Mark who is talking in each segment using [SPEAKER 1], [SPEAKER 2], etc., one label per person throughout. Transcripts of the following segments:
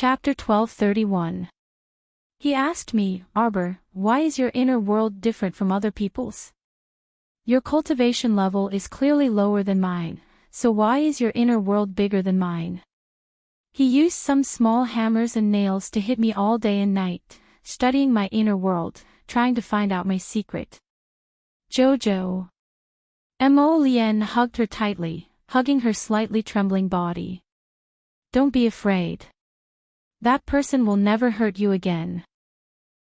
[SPEAKER 1] Chapter 1231. He asked me, Arbor, why is your inner world different from other people's? Your cultivation level is clearly lower than mine, so why is your inner world bigger than mine? He used some small hammers and nails to hit me all day and night, studying my inner world, trying to find out my secret. Jojo. Mo Lien hugged her tightly, hugging her slightly trembling body. Don't be afraid. That person will never hurt you again.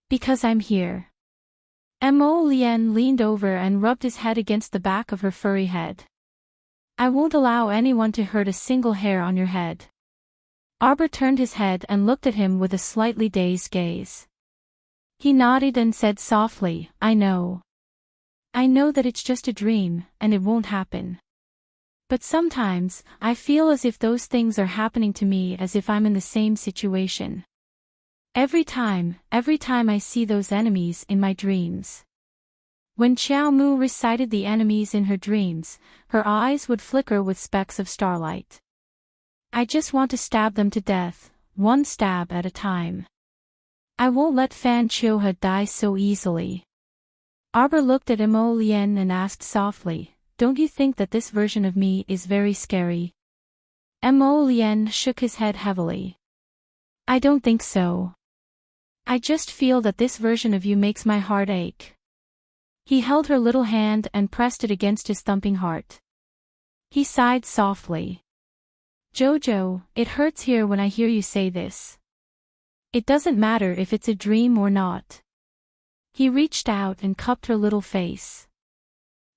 [SPEAKER 1] Because I'm here. Mo Lien leaned over and rubbed his head against the back of her furry head. I won't allow anyone to hurt a single hair on your head. Arbor turned his head and looked at him with a slightly dazed gaze. He nodded and said softly, I know. I know that it's just a dream, and it won't happen. But sometimes, I feel as if those things are happening to me as if I'm in the same situation. Every time I see those enemies in my dreams. When Xiao Mu recited the enemies in her dreams, her eyes would flicker with specks of starlight. I just want to stab them to death, one stab at a time. I won't let Fan Chioha die so easily. Arbor looked at Mo Lien and asked softly, don't you think that this version of me is very scary? Mo Lien shook his head heavily. I don't think so. I just feel that this version of you makes my heart ache. He held her little hand and pressed it against his thumping heart. He sighed softly. Jojo, it hurts here when I hear you say this. It doesn't matter if it's a dream or not. He reached out and cupped her little face.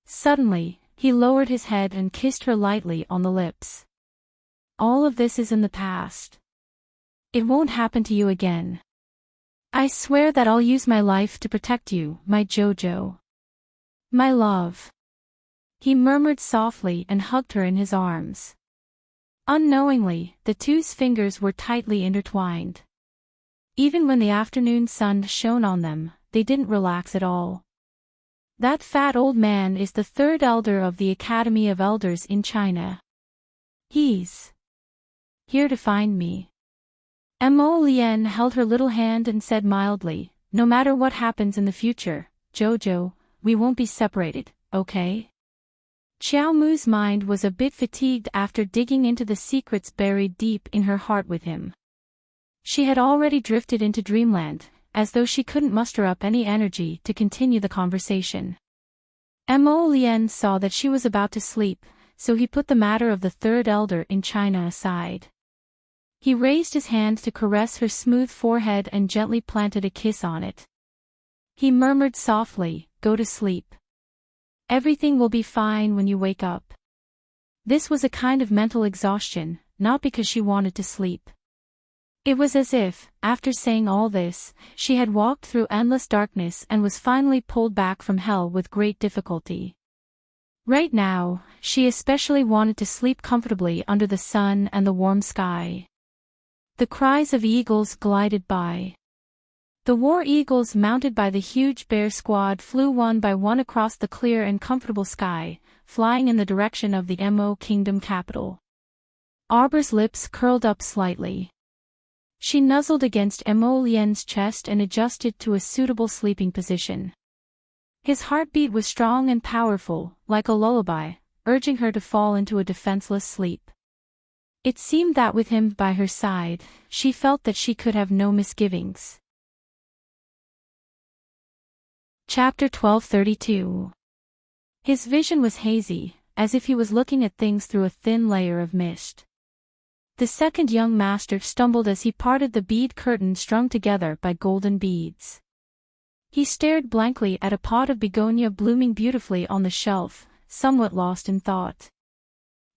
[SPEAKER 1] Suddenly, he lowered his head and kissed her lightly on the lips. All of this is in the past. It won't happen to you again. I swear that I'll use my life to protect you, my Jojo. My love. He murmured softly and hugged her in his arms. Unknowingly, the two's fingers were tightly intertwined. Even when the afternoon sun shone on them, they didn't relax at all. That fat old man is the third elder of the Academy of Elders in China. He's here to find me. Mo Lien held her little hand and said mildly, no matter what happens in the future, Jojo, we won't be separated, okay? Xiao Mu's mind was a bit fatigued after digging into the secrets buried deep in her heart with him. She had already drifted into dreamland, as though she couldn't muster up any energy to continue the conversation. Mo Lien saw that she was about to sleep, so he put the matter of the third elder in China aside. He raised his hand to caress her smooth forehead and gently planted a kiss on it. He murmured softly, go to sleep. Everything will be fine when you wake up. This was a kind of mental exhaustion, not because she wanted to sleep. It was as if, after saying all this, she had walked through endless darkness and was finally pulled back from hell with great difficulty. Right now, she especially wanted to sleep comfortably under the sun and the warm sky. The cries of eagles glided by. The war eagles mounted by the huge bear squad flew one by one across the clear and comfortable sky, flying in the direction of the Mo Kingdom capital. Arbor's lips curled up slightly. She nuzzled against Mo Lien's chest and adjusted to a suitable sleeping position. His heartbeat was strong and powerful, like a lullaby, urging her to fall into a defenseless sleep. It seemed that with him by her side, she felt that she could have no misgivings. Chapter 1232. His vision was hazy, as if he was looking at things through a thin layer of mist. The second young master stumbled as he parted the bead curtain strung together by golden beads. He stared blankly at a pot of begonia blooming beautifully on the shelf, somewhat lost in thought.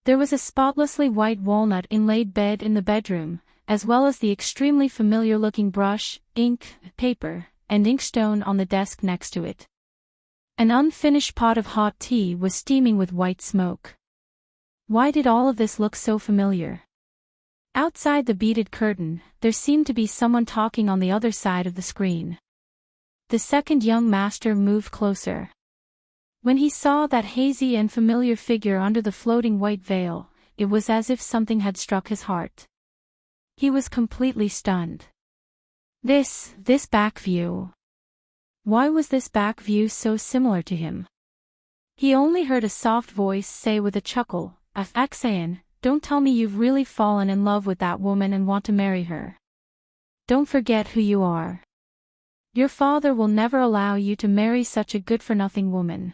[SPEAKER 1] There was a spotlessly white walnut inlaid bed in the bedroom, as well as the extremely familiar-looking brush, ink, paper, and inkstone on the desk next to it. An unfinished pot of hot tea was steaming with white smoke. Why did all of this look so familiar? Outside the beaded curtain, there seemed to be someone talking on the other side of the screen. The second young master moved closer. When he saw that hazy and familiar figure under the floating white veil, it was as if something had struck his heart. He was completely stunned. This back view. Why was this back view so similar to him? He only heard a soft voice say with a chuckle, Axayan, don't tell me you've really fallen in love with that woman and want to marry her. Don't forget who you are. Your father will never allow you to marry such a good-for-nothing woman.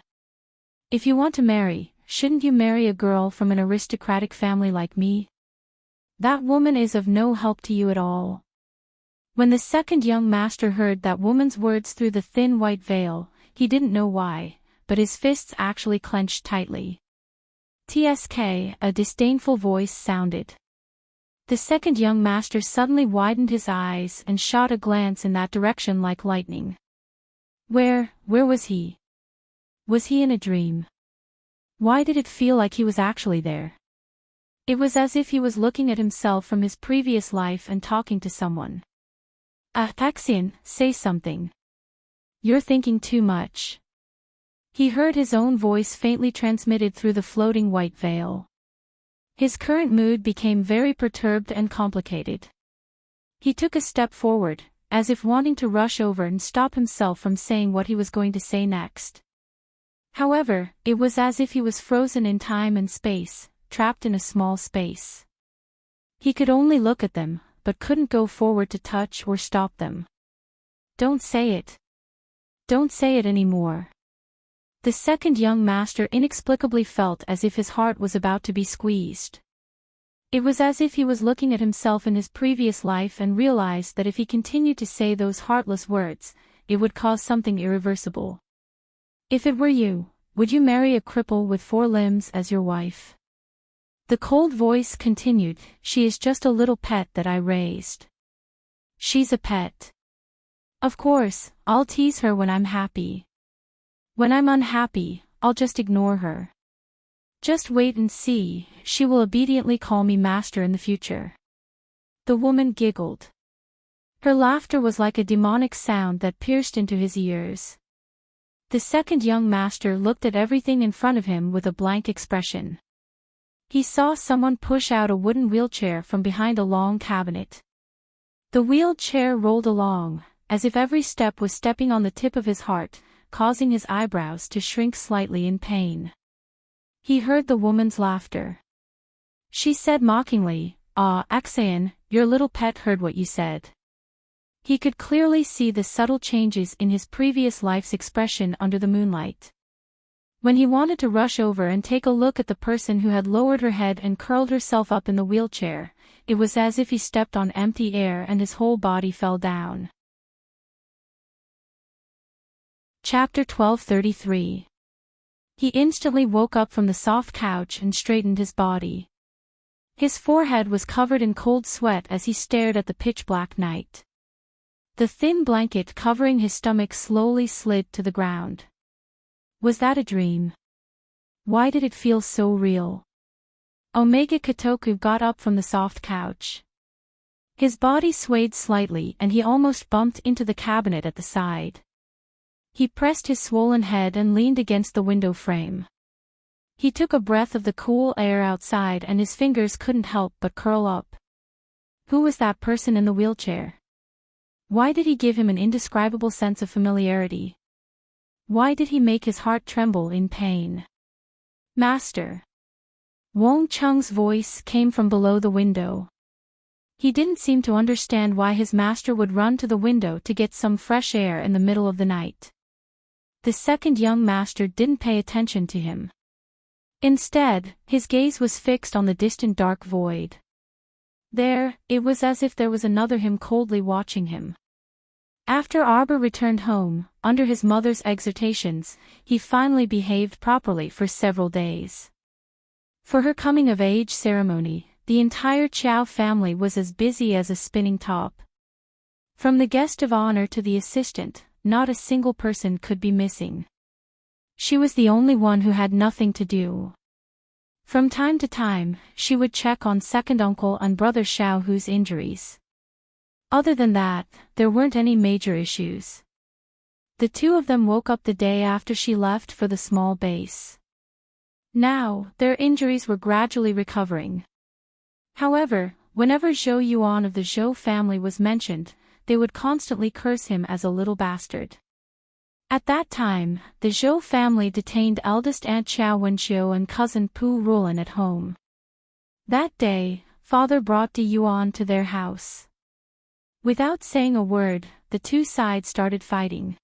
[SPEAKER 1] If you want to marry, shouldn't you marry a girl from an aristocratic family like me? That woman is of no help to you at all. When the second young master heard that woman's words through the thin white veil, he didn't know why, but his fists actually clenched tightly. "Tsk," a disdainful voice sounded. The second young master suddenly widened his eyes and shot a glance in that direction like lightning. Where was he? Was he in a dream? Why did it feel like he was actually there? It was as if he was looking at himself from his previous life and talking to someone. Axian, say something. You're thinking too much. He heard his own voice faintly transmitted through the floating white veil. His current mood became very perturbed and complicated. He took a step forward, as if wanting to rush over and stop himself from saying what he was going to say next. However, it was as if he was frozen in time and space, trapped in a small space. He could only look at them, but couldn't go forward to touch or stop them. Don't say it. Don't say it anymore. The second young master inexplicably felt as if his heart was about to be squeezed. It was as if he was looking at himself in his previous life and realized that if he continued to say those heartless words, it would cause something irreversible. If it were you, would you marry a cripple with 4 limbs as your wife? The cold voice continued, she is just a little pet that I raised. She's a pet. Of course, I'll tease her when I'm happy. When I'm unhappy, I'll just ignore her. Just wait and see, she will obediently call me master in the future. The woman giggled. Her laughter was like a demonic sound that pierced into his ears. The second young master looked at everything in front of him with a blank expression. He saw someone push out a wooden wheelchair from behind a long cabinet. The wheeled chair rolled along, as if every step was stepping on the tip of his heart, causing his eyebrows to shrink slightly in pain. He heard the woman's laughter. She said mockingly, Axayan, your little pet heard what you said. He could clearly see the subtle changes in his previous life's expression under the moonlight. When he wanted to rush over and take a look at the person who had lowered her head and curled herself up in the wheelchair, it was as if he stepped on empty air and his whole body fell down. Chapter 1233. He instantly woke up from the soft couch and straightened his body. His forehead was covered in cold sweat as he stared at the pitch-black night. The thin blanket covering his stomach slowly slid to the ground. Was that a dream? Why did it feel so real? Omega Kotoku got up from the soft couch. His body swayed slightly and he almost bumped into the cabinet at the side. He pressed his swollen head and leaned against the window frame. He took a breath of the cool air outside and his fingers couldn't help but curl up. Who was that person in the wheelchair? Why did he give him an indescribable sense of familiarity? Why did he make his heart tremble in pain? Master. Wang Cheng's voice came from below the window. He didn't seem to understand why his master would run to the window to get some fresh air in the middle of the night. The second young master didn't pay attention to him. Instead, his gaze was fixed on the distant dark void. There, it was as if there was another him coldly watching him. After Arbor returned home, under his mother's exhortations, he finally behaved properly for several days. For her coming-of-age ceremony, the entire Chow family was as busy as a spinning top. From the guest of honor to the assistant, not a single person could be missing. She was the only one who had nothing to do. From time to time, she would check on second uncle and brother Xiaohu's injuries. Other than that, there weren't any major issues. The two of them woke up the day after she left for the small base. Now, their injuries were gradually recovering. However, Whenever Zhou Yuan of the Zhou family was mentioned, they would constantly curse him as a little bastard. At that time, the Zhou family detained eldest aunt Xiao Wenxiu and cousin Pu Rulan at home. That day, father brought Di Yuan to their house. Without saying a word, the two sides started fighting.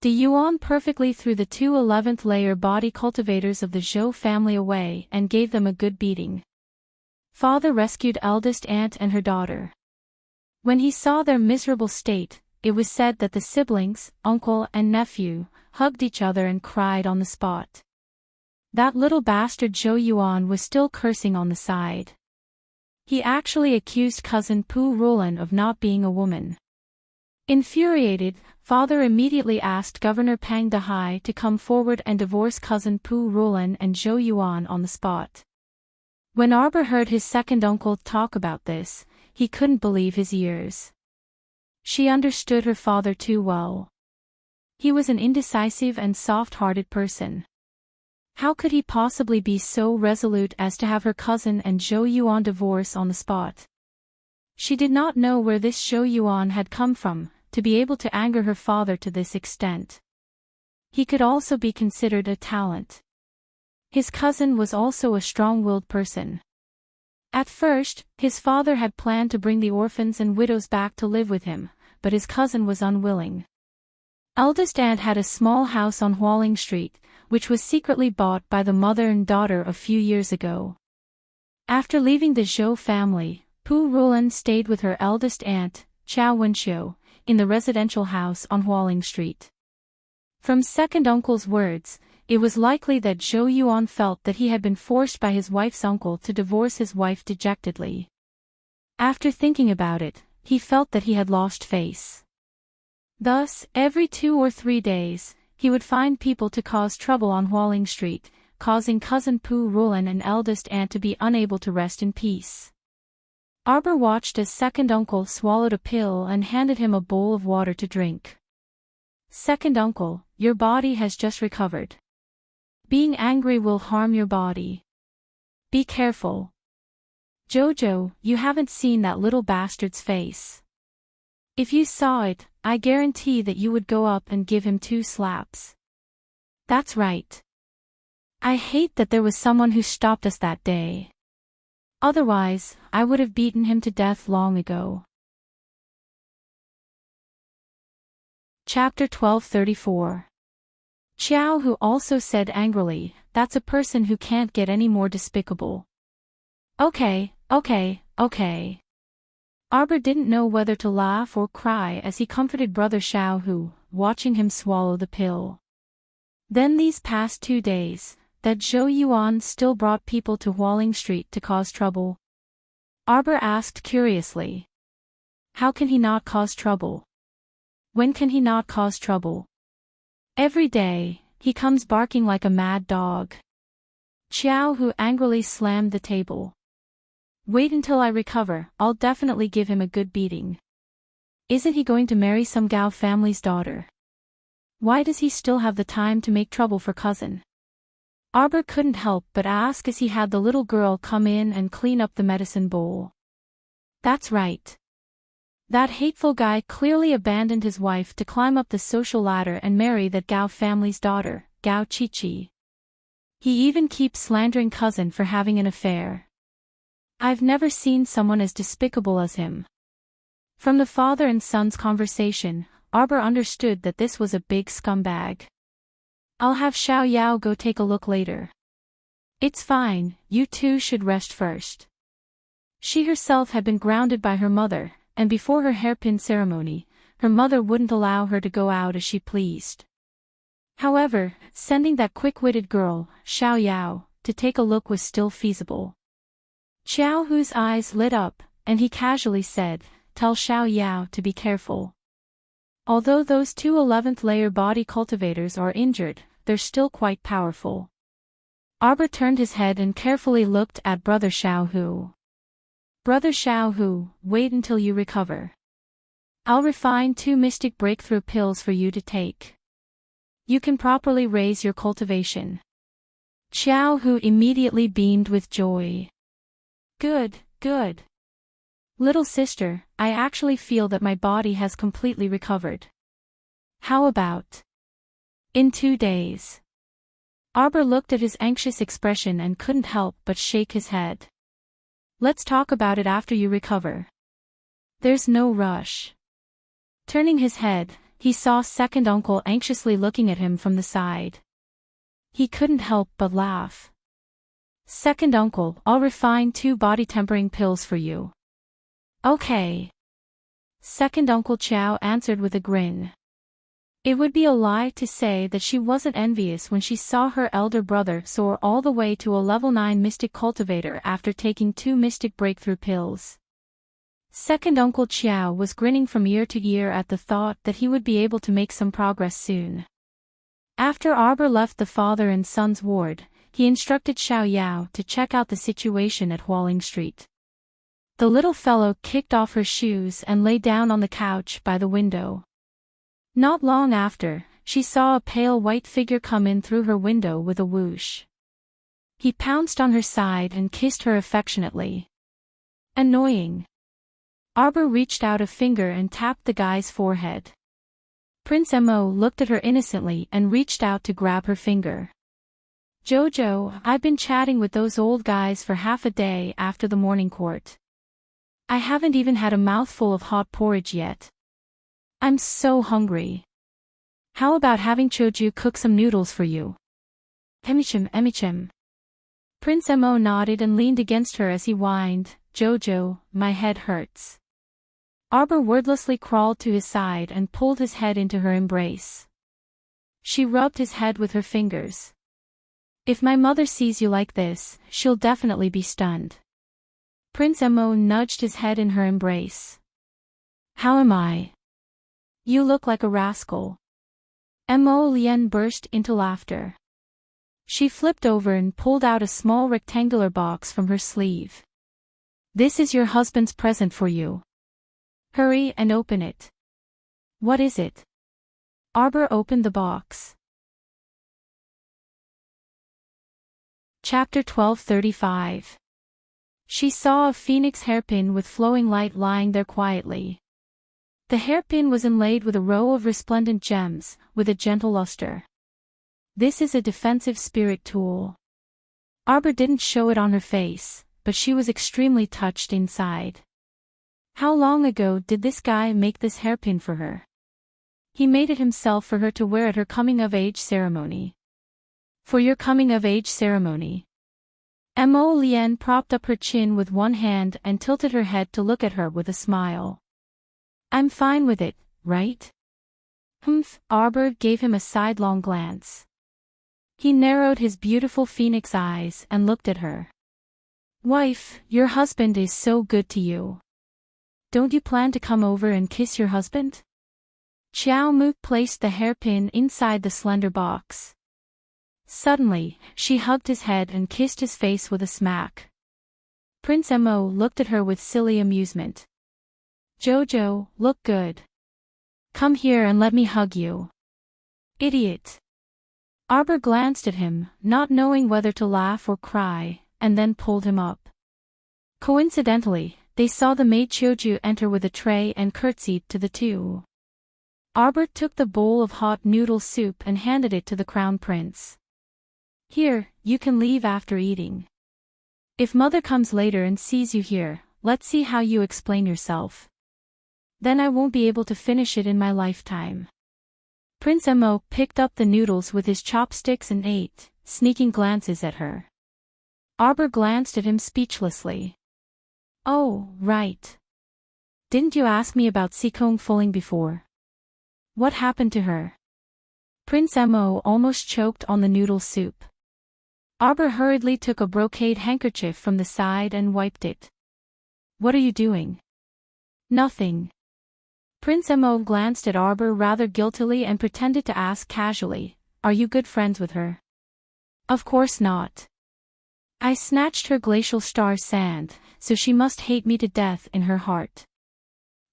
[SPEAKER 1] Di Yuan perfectly threw the two 11th layer body cultivators of the Zhou family away and gave them a good beating. Father rescued eldest aunt and her daughter. When he saw their miserable state, it was said that the siblings, uncle and nephew, hugged each other and cried on the spot. That little bastard Zhou Yuan was still cursing on the side. He actually accused cousin Pu Rulan of not being a woman. Infuriated, father immediately asked Governor Pang Dehai to come forward and divorce cousin Pu Rulan and Zhou Yuan on the spot. When Arbor heard his second uncle talk about this, he couldn't believe his ears. She understood her father too well. He was an indecisive and soft-hearted person. How could he possibly be so resolute as to have her cousin and Zhou Yuan divorce on the spot? She did not know where this Zhou Yuan had come from, to be able to anger her father to this extent. He could also be considered a talent. His cousin was also a strong-willed person. At first, his father had planned to bring the orphans and widows back to live with him, but his cousin was unwilling. Eldest aunt had a small house on Hualing Street, which was secretly bought by the mother and daughter a few years ago. After leaving the Zhou family, Pu Rulan stayed with her eldest aunt, Xiao Wenxiu, in the residential house on Hualing Street. From second uncle's words, it was likely that Zhou Yuan felt that he had been forced by his wife's uncle to divorce his wife dejectedly. After thinking about it, he felt that he had lost face. Thus, every 2 or 3 days, he would find people to cause trouble on Hualing Street, causing cousin Pu Rulan and eldest aunt to be unable to rest in peace. Arbor watched as second uncle swallowed a pill and handed him a bowl of water to drink. Second uncle, your body has just recovered. Being angry will harm your body. Be careful. Jojo, you haven't seen that little bastard's face. If you saw it, I guarantee that you would go up and give him 2 slaps. That's right. I hate that there was someone who stopped us that day. Otherwise, I would have beaten him to death long ago. Chapter 1234. Xiao Hu also said angrily, that's a person who can't get any more despicable. Okay. Arbor didn't know whether to laugh or cry as he comforted brother Xiao Hu, watching him swallow the pill. Then these past 2 days, that Zhou Yuan still brought people to Hualing Street to cause trouble? Arbor asked curiously. How can he not cause trouble? When can he not cause trouble? Every day, he comes barking like a mad dog. Xiao Hu angrily slammed the table. Wait until I recover, I'll definitely give him a good beating. Isn't he going to marry some Gao family's daughter? Why does he still have the time to make trouble for cousin? Arbor couldn't help but ask as he had the little girl come in and clean up the medicine bowl. That's right. That hateful guy clearly abandoned his wife to climb up the social ladder and marry that Gao family's daughter, Gao Qiqi. He even keeps slandering cousin for having an affair. I've never seen someone as despicable as him. From the father and son's conversation, Arbor understood that this was a big scumbag. I'll have Xiao Yao go take a look later. It's fine, you two should rest first. She herself had been grounded by her mother, and before her hairpin ceremony, her mother wouldn't allow her to go out as she pleased. However, sending that quick-witted girl, Xiao Yao, to take a look was still feasible. Xiao Hu's eyes lit up, and he casually said, tell Xiao Yao to be careful. Although those 2 11th layer body cultivators are injured, they're still quite powerful. Arbor turned his head and carefully looked at brother Xiao Hu. Brother Xiao Hu, wait until you recover. I'll refine 2 mystic breakthrough pills for you to take. You can properly raise your cultivation. Xiao Hu immediately beamed with joy. Good. Little sister, I actually feel that my body has completely recovered. How about in 2 days? Arbor looked at his anxious expression and couldn't help but shake his head. Let's talk about it after you recover. There's no rush. Turning his head, he saw second uncle anxiously looking at him from the side. He couldn't help but laugh. Second uncle, I'll refine 2 body-tempering pills for you. Okay. Second Uncle Chow answered with a grin. It would be a lie to say that she wasn't envious when she saw her elder brother soar all the way to a level 9 Mystic Cultivator after taking 2 Mystic Breakthrough pills. Second Uncle Chow was grinning from ear to ear at the thought that he would be able to make some progress soon. After Arbor left the father and son's ward, he instructed Xiao Yao to check out the situation at Hualing Street. The little fellow kicked off her shoes and lay down on the couch by the window. Not long after, she saw a pale white figure come in through her window with a whoosh. He pounced on her side and kissed her affectionately. Annoying. Arbor reached out a finger and tapped the guy's forehead. Prince Mo looked at her innocently and reached out to grab her finger. Jojo, I've been chatting with those old guys for half a day after the morning court. I haven't even had a mouthful of hot porridge yet. I'm so hungry. How about having Choju cook some noodles for you? Emichim. Prince Mo nodded and leaned against her as he whined, Jojo, my head hurts. Arbor wordlessly crawled to his side and pulled his head into her embrace. She rubbed his head with her fingers. If my mother sees you like this, she'll definitely be stunned. Prince Mo nudged his head in her embrace. How am I? You look like a rascal. Mo Lien burst into laughter. She flipped over and pulled out a small rectangular box from her sleeve. This is your husband's present for you. Hurry and open it. What is it? Arbor opened the box. Chapter 1235. She saw a phoenix hairpin with flowing light lying there quietly. The hairpin was inlaid with a row of resplendent gems, with a gentle luster. This is a defensive spirit tool. Arbor didn't show it on her face, but she was extremely touched inside. How long ago did this guy make this hairpin for her? He made it himself for her to wear at her coming-of-age ceremony. For your coming-of-age ceremony. Mo Lien propped up her chin with one hand and tilted her head to look at her with a smile. I'm fine with it, right? Humph, Arbor gave him a sidelong glance. He narrowed his beautiful phoenix eyes and looked at her. Wife, your husband is so good to you. Don't you plan to come over and kiss your husband? Xiao Mu placed the hairpin inside the slender box. Suddenly, she hugged his head and kissed his face with a smack. Prince Mo looked at her with silly amusement. Jojo, look good. Come here and let me hug you. Idiot. Arbor glanced at him, not knowing whether to laugh or cry, and then pulled him up. Coincidentally, they saw the maid Choju enter with a tray and curtsied to the two. Arbor took the bowl of hot noodle soup and handed it to the crown prince. Here, you can leave after eating. If mother comes later and sees you here, let's see how you explain yourself. Then I won't be able to finish it in my lifetime. Prince Mo picked up the noodles with his chopsticks and ate, sneaking glances at her. Arbor glanced at him speechlessly. Oh, right. Didn't you ask me about Sikong Fuling before? What happened to her? Prince Mo almost choked on the noodle soup. Arbor hurriedly took a brocade handkerchief from the side and wiped it. What are you doing? Nothing. Prince Mo glanced at Arbor rather guiltily and pretended to ask casually, are you good friends with her? Of course not. I snatched her glacial star sand, so she must hate me to death in her heart.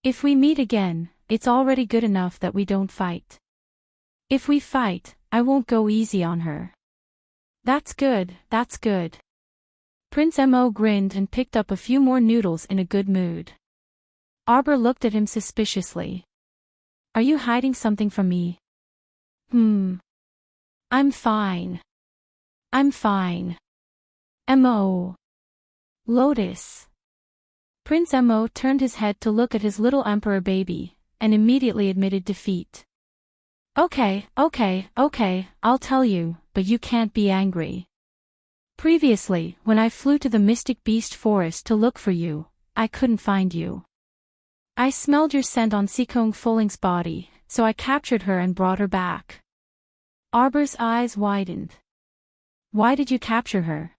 [SPEAKER 1] If we meet again, it's already good enough that we don't fight. If we fight, I won't go easy on her. That's good, that's good. Prince Mo grinned and picked up a few more noodles in a good mood. Arbor looked at him suspiciously. Are you hiding something from me? I'm fine. I'm fine. M.O. Lotus. Prince M.O. turned his head to look at his little emperor baby, and immediately admitted defeat. Okay, I'll tell you, but you can't be angry. Previously, when I flew to the Mystic Beast Forest to look for you, I couldn't find you. I smelled your scent on Seekong Fuling's body, so I captured her and brought her back. Arbor's eyes widened. Why did you capture her?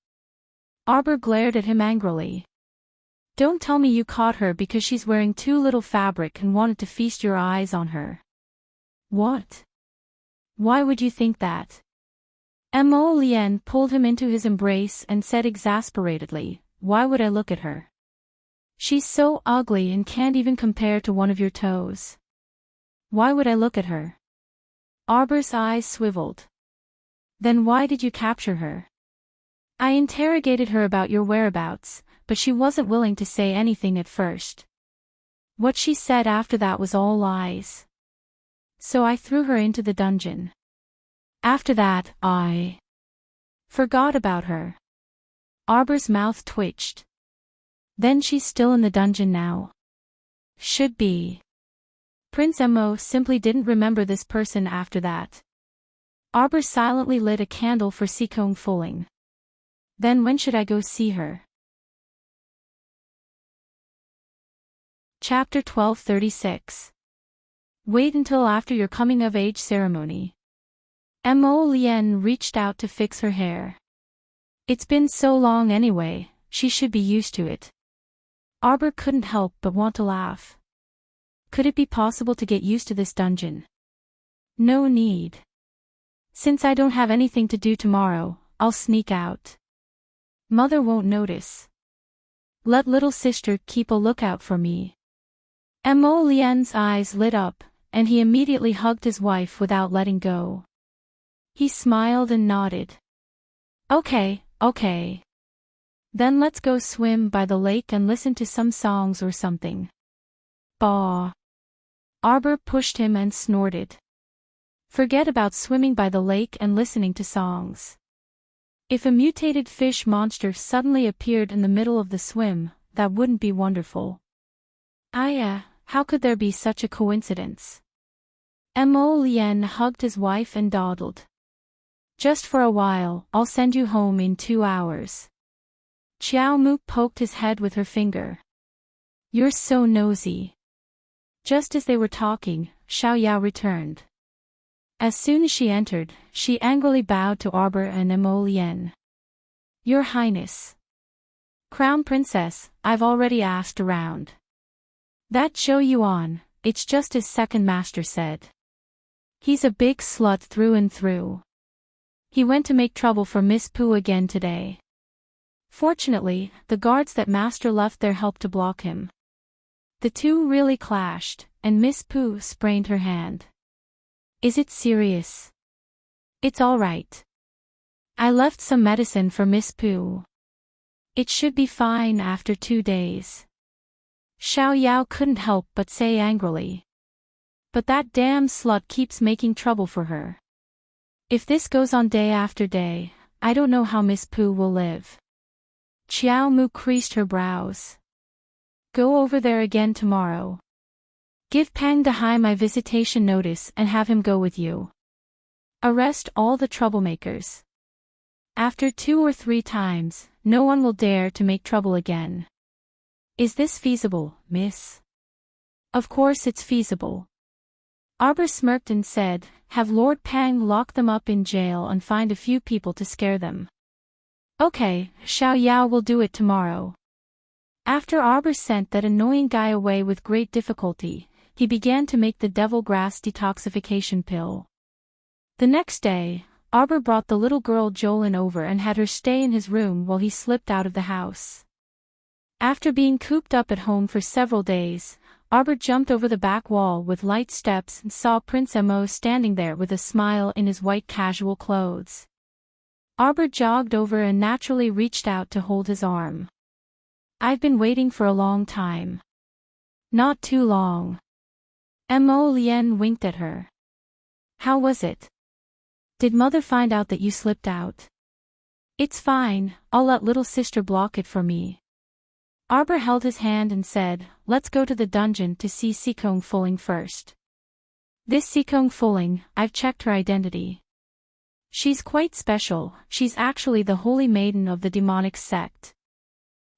[SPEAKER 1] Arbor glared at him angrily. Don't tell me you caught her because she's wearing too little fabric and wanted to feast your eyes on her. What? Why would you think that? Mo Lien pulled him into his embrace and said exasperatedly, why would I look at her? She's so ugly and can't even compare to one of your toes. Why would I look at her? Arbor's eyes swiveled. Then why did you capture her? I interrogated her about your whereabouts, but she wasn't willing to say anything at first. What she said after that was all lies. So I threw her into the dungeon. After that, I forgot about her. Arbor's mouth twitched. Then she's still in the dungeon now. Should be. Prince Mo simply didn't remember this person after that. Arbor silently lit a candle for Seekong Fuling. Then when should I go see her? Chapter 1236. Wait until after your coming-of-age ceremony. Mo Lien reached out to fix her hair. It's been so long anyway, she should be used to it. Arbor couldn't help but want to laugh. Could it be possible to get used to this dungeon? No need. Since I don't have anything to do tomorrow, I'll sneak out. Mother won't notice. Let little sister keep a lookout for me. Mo Lien's eyes lit up, and he immediately hugged his wife without letting go. He smiled and nodded. Okay. Then let's go swim by the lake and listen to some songs or something. Bah. Arbor pushed him and snorted. Forget about swimming by the lake and listening to songs. If a mutated fish monster suddenly appeared in the middle of the swim, that wouldn't be wonderful. How could there be such a coincidence? Mo Lien hugged his wife and dawdled. Just for a while, I'll send you home in 2 hours. Chiao Mu poked his head with her finger. You're so nosy. Just as they were talking, Xiao Yao returned. As soon as she entered, she angrily bowed to Arbor and Mo Lien. Your Highness. Crown Princess, I've already asked around. That Zhou Yuan, it's just as second master said. He's a big slut through and through. He went to make trouble for Miss Pooh again today. Fortunately, the guards that master left there helped to block him. The two really clashed, and Miss Pooh sprained her hand. Is it serious? It's all right. I left some medicine for Miss Pooh. It should be fine after 2 days. Xiao Yao couldn't help but say angrily. But that damn slut keeps making trouble for her. If this goes on day after day, I don't know how Miss Pooh will live. Chiao Mu creased her brows. Go over there again tomorrow. Give Pang Dehai my visitation notice and have him go with you. Arrest all the troublemakers. After 2 or 3 times, no one will dare to make trouble again. Is this feasible, miss? Of course it's feasible. Arbor smirked and said, have Lord Pang lock them up in jail and find a few people to scare them. Okay, Xiao Yao will do it tomorrow. After Arbor sent that annoying guy away with great difficulty, he began to make the devil grass detoxification pill. The next day, Arbor brought the little girl Jolin over and had her stay in his room while he slipped out of the house. After being cooped up at home for several days, Arbor jumped over the back wall with light steps and saw Prince Mo standing there with a smile in his white casual clothes. Arbor jogged over and naturally reached out to hold his arm. I've been waiting for a long time. Not too long. Mo Lien winked at her. How was it? Did mother find out that you slipped out? It's fine, I'll let little sister block it for me. Arbor held his hand and said, let's go to the dungeon to see Sikong Fuling first. This Sikong Fuling, I've checked her identity. She's quite special, she's actually the holy maiden of the demonic sect.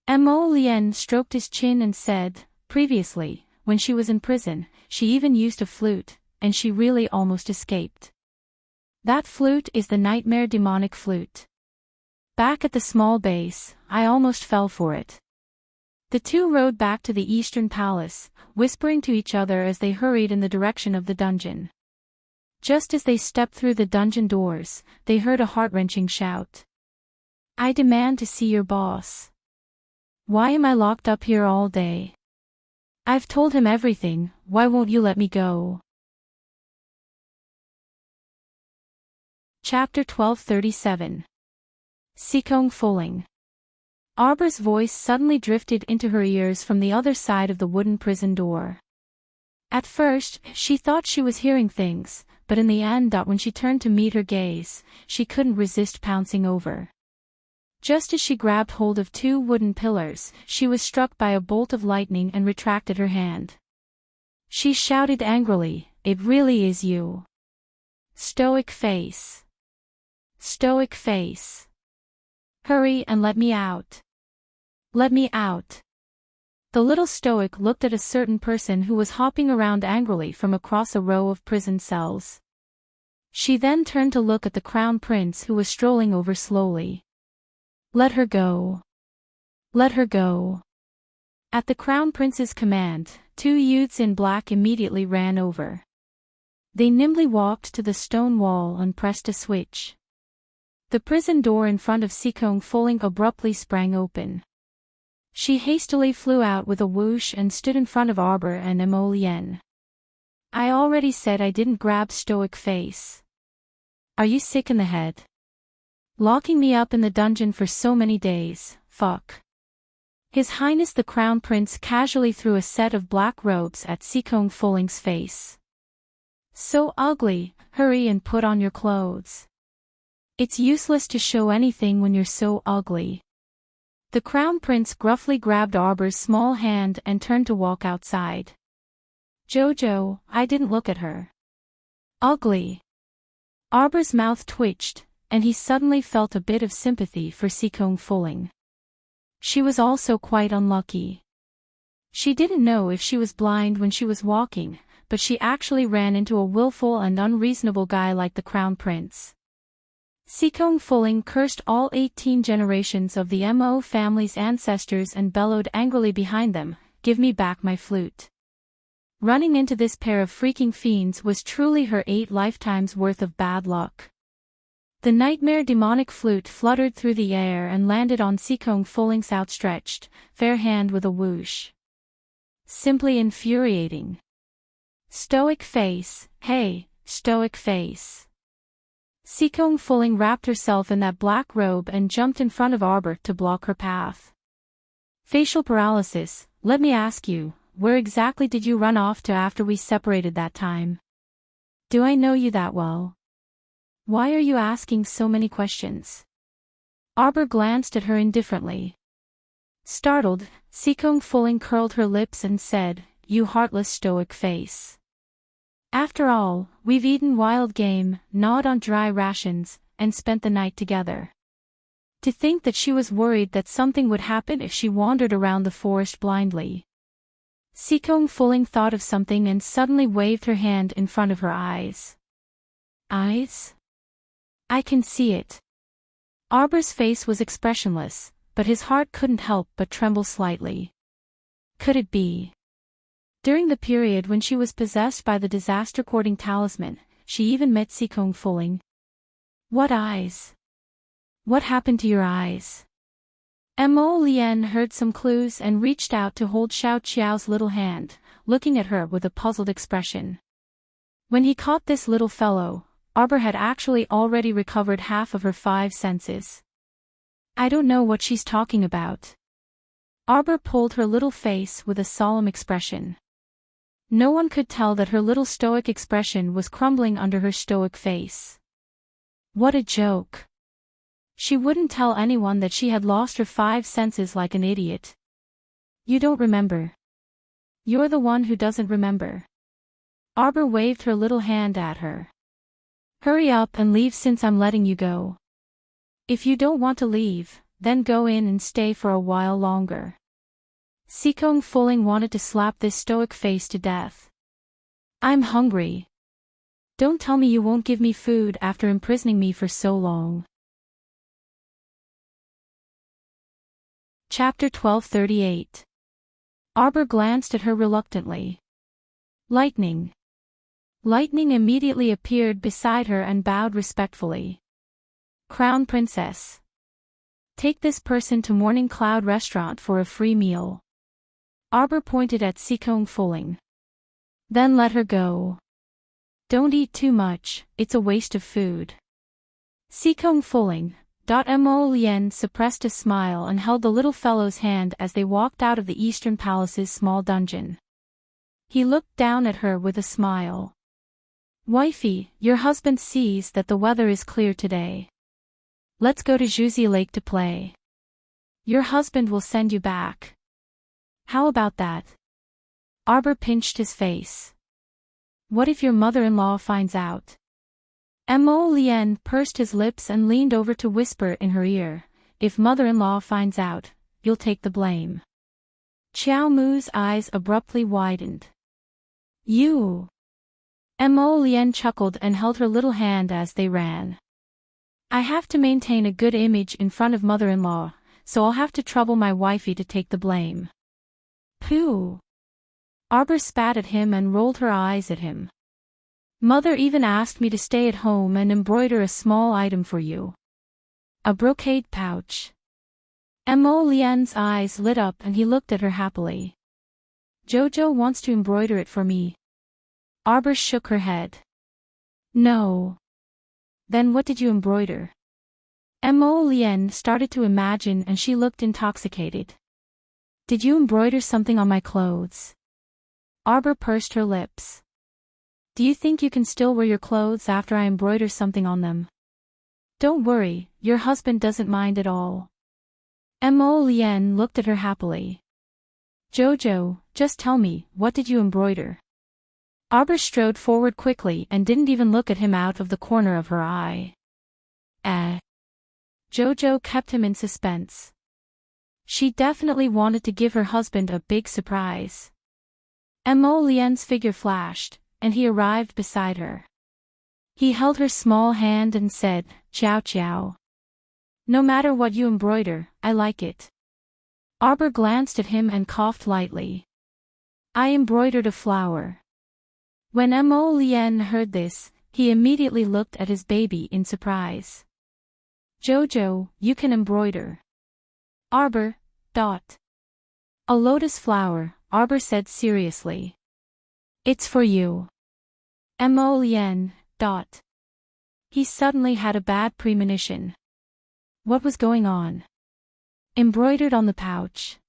[SPEAKER 1] Mo Lien stroked his chin and said, previously, when she was in prison, she even used a flute, and she really almost escaped. That flute is the nightmare demonic flute. Back at the small base, I almost fell for it. The two rode back to the Eastern Palace, whispering to each other as they hurried in the direction of the dungeon. Just as they stepped through the dungeon doors, they heard a heart-wrenching shout. I demand to see your boss. Why am I locked up here all day? I've told him everything, why won't you let me go? Chapter 1237. Sikong Fuling. Arbor's voice suddenly drifted into her ears from the other side of the wooden prison door. At first, she thought she was hearing things, but in the end, when she turned to meet her gaze, she couldn't resist pouncing over. Just as she grabbed hold of two wooden pillars, she was struck by a bolt of lightning and retracted her hand. She shouted angrily, "It really is you. Stoic face. Stoic face. Hurry and let me out. Let me out." The little stoic looked at a certain person who was hopping around angrily from across a row of prison cells. She then turned to look at the crown prince who was strolling over slowly. Let her go. Let her go. At the crown prince's command, two youths in black immediately ran over. They nimbly walked to the stone wall and pressed a switch. The prison door in front of Sikong Fuling abruptly sprang open. She hastily flew out with a whoosh and stood in front of Arbor and Mo Lien. I already said I didn't grab stoic face. Are you sick in the head? Locking me up in the dungeon for so many days, fuck. His Highness the Crown Prince casually threw a set of black robes at Sikong Fuling's face. So ugly, hurry and put on your clothes. It's useless to show anything when you're so ugly. The Crown Prince gruffly grabbed Arbor's small hand and turned to walk outside. Jojo, I didn't look at her. Ugly. Arbor's mouth twitched, and he suddenly felt a bit of sympathy for Sikong Fuling. She was also quite unlucky. She didn't know if she was blind when she was walking, but she actually ran into a willful and unreasonable guy like the Crown Prince. Sikong Fuling cursed all 18 generations of the Mo family's ancestors and bellowed angrily behind them, "Give me back my flute." Running into this pair of freaking fiends was truly her 8 lifetimes worth of bad luck. The nightmare demonic flute fluttered through the air and landed on Sikong Fuling's outstretched, fair hand with a whoosh. Simply infuriating. Stoic face, hey, stoic face. Sikong Fuling wrapped herself in that black robe and jumped in front of Arbor to block her path. Facial paralysis, let me ask you, where exactly did you run off to after we separated that time? Do I know you that well? Why are you asking so many questions? Arbor glanced at her indifferently. Startled, Sikong Fuling curled her lips and said, "You heartless stoic face. After all, we've eaten wild game, gnawed on dry rations, and spent the night together. To think that she was worried that something would happen if she wandered around the forest blindly." Sikong Fuling thought of something and suddenly waved her hand in front of her eyes. Eyes? I can see it. Arbor's face was expressionless, but his heart couldn't help but tremble slightly. Could it be? During the period when she was possessed by the disaster-courting talisman, she even met Sikong Fuling. What eyes? What happened to your eyes? Mo Lien heard some clues and reached out to hold Xiao Qiao's little hand, looking at her with a puzzled expression. When he caught this little fellow, Arbor had actually already recovered half of her 5 senses. I don't know what she's talking about. Arbor pulled her little face with a solemn expression. No one could tell that her little stoic expression was crumbling under her stoic face. What a joke. She wouldn't tell anyone that she had lost her 5 senses like an idiot. You don't remember. You're the one who doesn't remember. Arbor waved her little hand at her. Hurry up and leave since I'm letting you go. If you don't want to leave, then go in and stay for a while longer. Sikong Fuling wanted to slap this stoic face to death. I'm hungry. Don't tell me you won't give me food after imprisoning me for so long. Chapter 1238. Arbor glanced at her reluctantly. Lightning. Lightning immediately appeared beside her and bowed respectfully. Crown Princess. Take this person to Morning Cloud Restaurant for a free meal. Arbor pointed at Sikong Fuling. Then let her go. Don't eat too much, it's a waste of food. Sikong Fuling. Mo Lien suppressed a smile and held the little fellow's hand as they walked out of the Eastern Palace's small dungeon. He looked down at her with a smile. Wifey, your husband sees that the weather is clear today. Let's go to Juzi Lake to play. Your husband will send you back. How about that? Arbor pinched his face. What if your mother-in-law finds out? Mo Lien pursed his lips and leaned over to whisper in her ear, if mother-in-law finds out, you'll take the blame. Qiao Mu's eyes abruptly widened. You! Mo Lien chuckled and held her little hand as they ran. I have to maintain a good image in front of mother-in-law, so I'll have to trouble my wifey to take the blame. Pooh! Arbor spat at him and rolled her eyes at him. Mother even asked me to stay at home and embroider a small item for you. A brocade pouch. Mo Lien's eyes lit up and he looked at her happily. Jojo wants to embroider it for me. Arbor shook her head. No. Then what did you embroider? Mo Lien started to imagine and she looked intoxicated. Did you embroider something on my clothes? Arbor pursed her lips. Do you think you can still wear your clothes after I embroider something on them? Don't worry, your husband doesn't mind at all. Mo Lien looked at her happily. Jojo, just tell me, what did you embroider? Arbor strode forward quickly and didn't even look at him out of the corner of her eye. Jojo kept him in suspense. She definitely wanted to give her husband a big surprise. Mo Lien's figure flashed, and he arrived beside her. He held her small hand and said, Ciao ciao. No matter what you embroider, I like it. Arbor glanced at him and coughed lightly. I embroidered a flower. When Mo Lien heard this, he immediately looked at his baby in surprise. Jojo, you can embroider. Arbor. A lotus flower, Arbor said seriously. It's for you. Mo Lien. He suddenly had a bad premonition. What was going on? Embroidered on the pouch.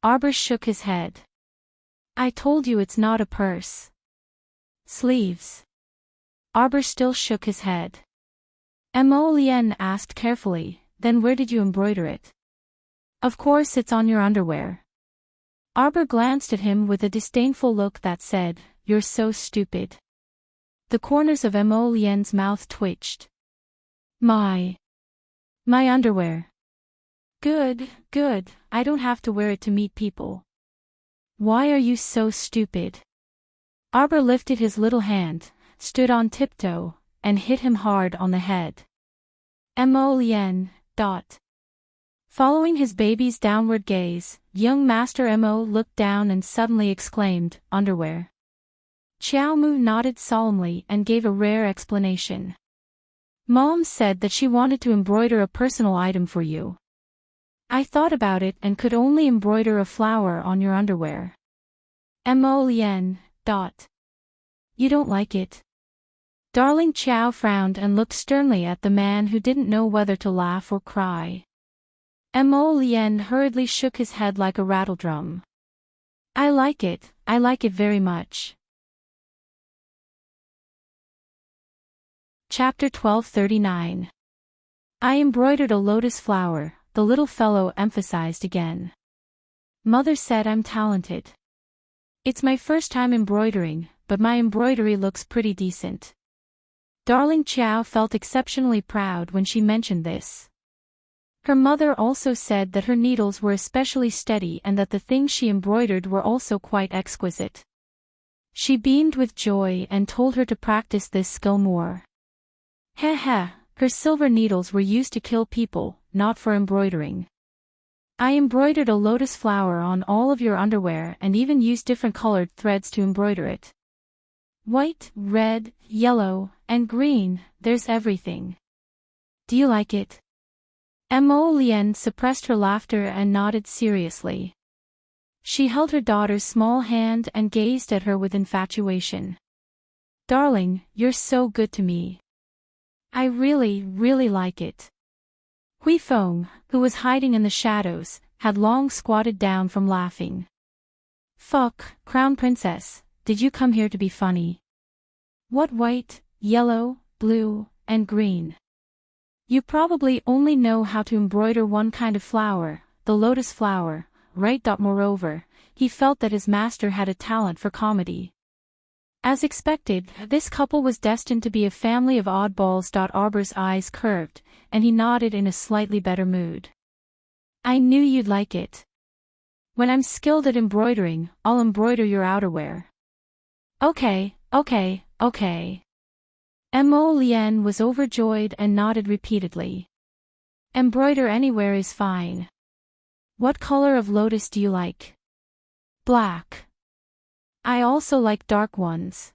[SPEAKER 1] Arbor shook his head. I told you it's not a purse. Sleeves. Arbor still shook his head. Mo Lien asked carefully, then where did you embroider it? Of course it's on your underwear. Arbor glanced at him with a disdainful look that said, You're so stupid. The corners of Mo Lien's mouth twitched. My underwear. Good, I don't have to wear it to meet people. Why are you so stupid? Arbor lifted his little hand, stood on tiptoe, and hit him hard on the head. Mo Lien. Following his baby's downward gaze, young Master Mo looked down and suddenly exclaimed, Underwear. Qiao Mu nodded solemnly and gave a rare explanation. Mom said that she wanted to embroider a personal item for you. I thought about it and could only embroider a flower on your underwear. Mo Lien. You don't like it? Darling Qiao frowned and looked sternly at the man who didn't know whether to laugh or cry. Mo Lien hurriedly shook his head like a rattledrum. I like it very much. Chapter 1239. I embroidered a lotus flower, the little fellow emphasized again. Mother said I'm talented. It's my first time embroidering, but my embroidery looks pretty decent. Darling Qiao felt exceptionally proud when she mentioned this. Her mother also said that her needles were especially steady and that the things she embroidered were also quite exquisite. She beamed with joy and told her to practice this skill more. Heh heh, her silver needles were used to kill people, not for embroidering. I embroidered a lotus flower on all of your underwear and even used different colored threads to embroider it. White, red, yellow, and green, there's everything. Do you like it? Mo Lien suppressed her laughter and nodded seriously. She held her daughter's small hand and gazed at her with infatuation. Darling, you're so good to me. I really like it. Hui Feng, who was hiding in the shadows, had long squatted down from laughing. Fuck, Crown Princess, did you come here to be funny? What white, yellow, blue, and green? You probably only know how to embroider one kind of flower, the lotus flower, right? Moreover, he felt that his master had a talent for comedy. As expected, this couple was destined to be a family of oddballs. Arbor's eyes curved, and he nodded in a slightly better mood. I knew you'd like it. When I'm skilled at embroidering, I'll embroider your outerwear. Okay. Mo Lien was overjoyed and nodded repeatedly. Embroider anywhere is fine. What color of lotus do you like? Black. I also like dark ones.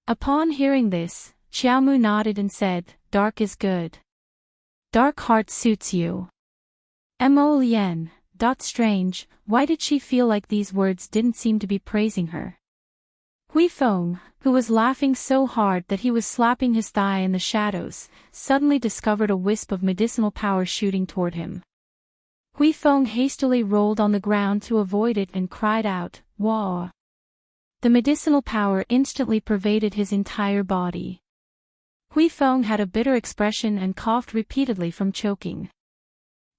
[SPEAKER 1] Upon hearing this, Xiaomu nodded and said, dark is good. Dark heart suits you. Mo Lien, strange, why did she feel like these words didn't seem to be praising her? Hui Feng, who was laughing so hard that he was slapping his thigh in the shadows, suddenly discovered a wisp of medicinal power shooting toward him. Hui Feng hastily rolled on the ground to avoid it and cried out, "Wah!" The medicinal power instantly pervaded his entire body. Hui Feng had a bitter expression and coughed repeatedly from choking.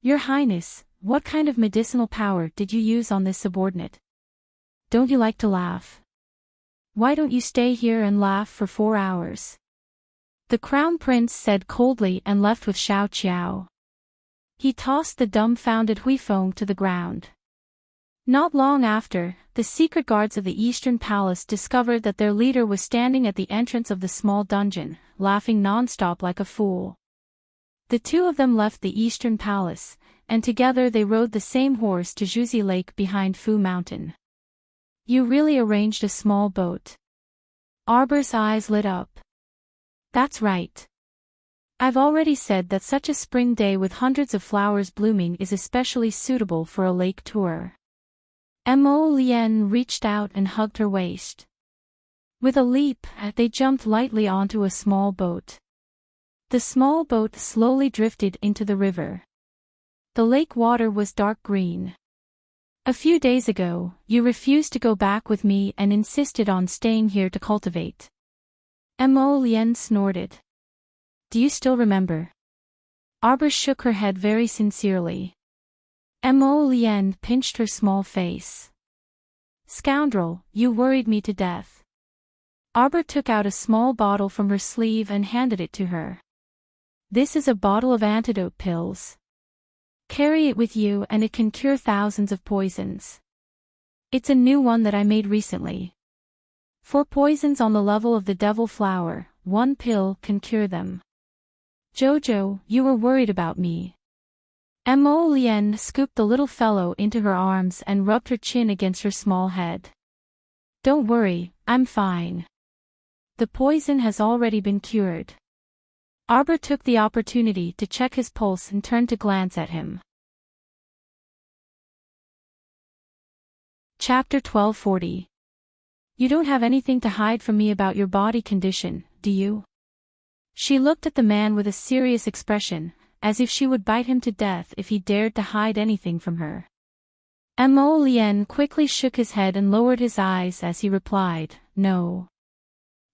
[SPEAKER 1] Your Highness, what kind of medicinal power did you use on this subordinate? Don't you like to laugh? Why don't you stay here and laugh for 4 hours? The Crown Prince said coldly and left with Xiao Qiao. He tossed the dumbfounded Hui Feng to the ground. Not long after, the secret guards of the Eastern Palace discovered that their leader was standing at the entrance of the small dungeon, laughing non-stop like a fool. The two of them left the Eastern Palace, and together they rode the same horse to Zhuzi Lake behind Fu Mountain. You really arranged a small boat. Arbor's eyes lit up. That's right. I've already said that such a spring day with hundreds of flowers blooming is especially suitable for a lake tour. Mo Lien reached out and hugged her waist. With a leap, they jumped lightly onto a small boat. The small boat slowly drifted into the river. The lake water was dark green. A few days ago, you refused to go back with me and insisted on staying here to cultivate. Mo Lien snorted. Do you still remember? Arbor shook her head very sincerely. Mo Lien pinched her small face. Scoundrel, you worried me to death. Arbor took out a small bottle from her sleeve and handed it to her. This is a bottle of antidote pills. Carry it with you and it can cure thousands of poisons. It's a new one that I made recently. For poisons on the level of the devil flower, one pill can cure them. Jojo, you were worried about me. Mo Lien scooped the little fellow into her arms and rubbed her chin against her small head. Don't worry, I'm fine. The poison has already been cured. Arbor took the opportunity to check his pulse and turned to glance at him. Chapter 1240. You don't have anything to hide from me about your body condition, do you? She looked at the man with a serious expression, as if she would bite him to death if he dared to hide anything from her. Mo Lien quickly shook his head and lowered his eyes as he replied, "No."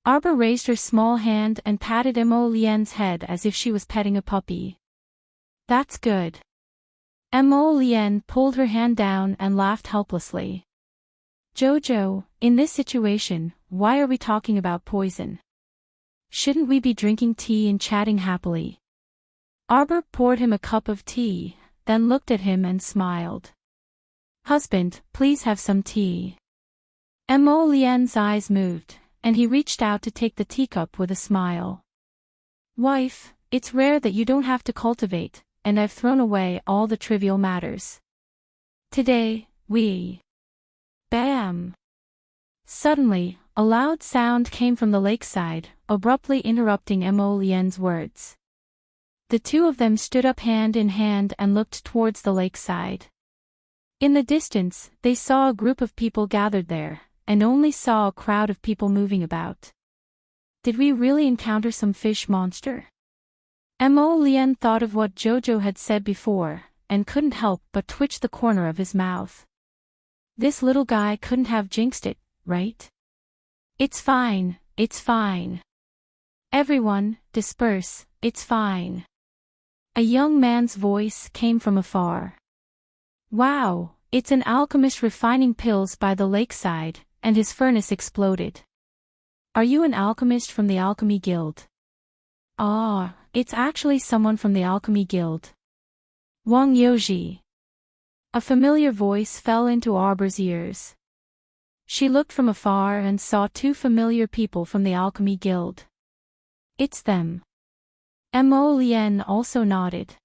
[SPEAKER 1] Arbor raised her small hand and patted Mo Lien's head as if she was petting a puppy. "That's good." Mo Lien pulled her hand down and laughed helplessly. "Jojo, in this situation, why are we talking about poison? Shouldn't we be drinking tea and chatting happily?" Arbor poured him a cup of tea, then looked at him and smiled. "Husband, please have some tea." Mo Lien's eyes moved, and he reached out to take the teacup with a smile. "Wife, it's rare that you don't have to cultivate, and I've thrown away all the trivial matters. Today, we..." Bam! Suddenly, a loud sound came from the lakeside, abruptly interrupting Mo Lien's words. The two of them stood up hand in hand and looked towards the lakeside. In the distance, they saw a group of people gathered there, and only saw a crowd of people moving about. Did we really encounter some fish monster? Mo Lien thought of what Jojo had said before, and couldn't help but twitch the corner of his mouth. This little guy couldn't have jinxed it, right? "It's fine, it's fine. Everyone, disperse, it's fine." A young man's voice came from afar. "Wow, it's an alchemist refining pills by the lakeside," and his furnace exploded. "Are you an alchemist from the Alchemy Guild?" "Ah, it's actually someone from the Alchemy Guild. Wang Yoji." A familiar voice fell into Arbor's ears. She looked from afar and saw two familiar people from the Alchemy Guild. "It's them." Mo Lien also nodded.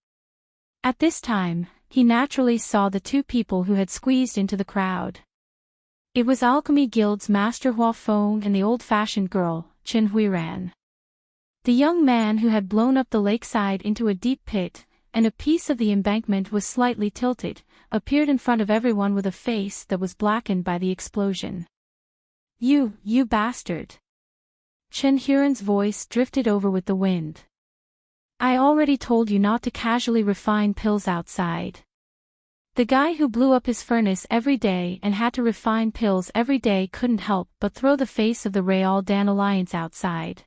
[SPEAKER 1] At this time, he naturally saw the two people who had squeezed into the crowd. It was Alchemy Guild's Master Hua Feng and the old-fashioned girl, Chen Huiran. The young man who had blown up the lakeside into a deep pit, and a piece of the embankment was slightly tilted, appeared in front of everyone with a face that was blackened by the explosion. You bastard." Chen Huiran's voice drifted over with the wind. "I already told you not to casually refine pills outside." The guy who blew up his furnace every day and had to refine pills every day couldn't help but throw the face of the Real Dan Alliance outside.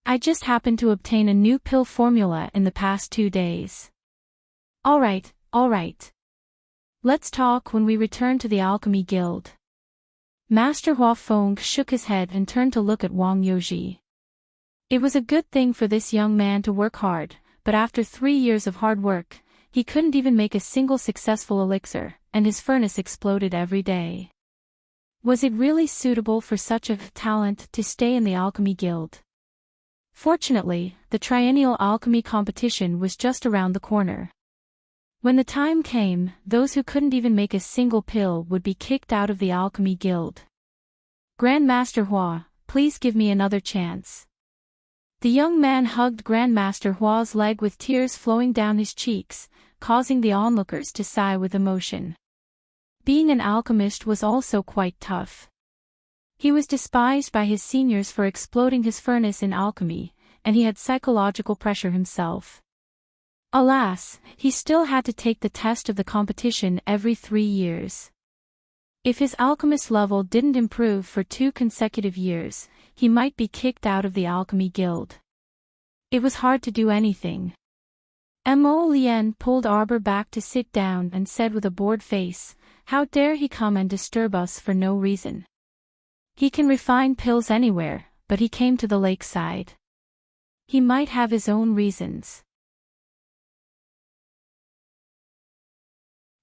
[SPEAKER 1] "I just happened to obtain a new pill formula in the past 2 days. All right. Let's talk when we return to the Alchemy Guild." Master Hua Feng shook his head and turned to look at Wang Yoji. It was a good thing for this young man to work hard, but after 3 years of hard work, he couldn't even make a single successful elixir, and his furnace exploded every day. Was it really suitable for such a talent to stay in the Alchemy Guild? Fortunately, the triennial alchemy competition was just around the corner. When the time came, those who couldn't even make a single pill would be kicked out of the Alchemy Guild. "Grandmaster Hua, please give me another chance." The young man hugged Grandmaster Hua's leg with tears flowing down his cheeks, causing the onlookers to sigh with emotion. Being an alchemist was also quite tough. He was despised by his seniors for exploding his furnace in alchemy, and he had psychological pressure himself. Alas, he still had to take the test of the competition every 3 years. If his alchemist level didn't improve for 2 consecutive years, he might be kicked out of the Alchemy Guild. It was hard to do anything. Mo Lien pulled Arbor back to sit down and said with a bored face, "How dare he come and disturb us for no reason? He can refine pills anywhere, but he came to the lakeside. He might have his own reasons."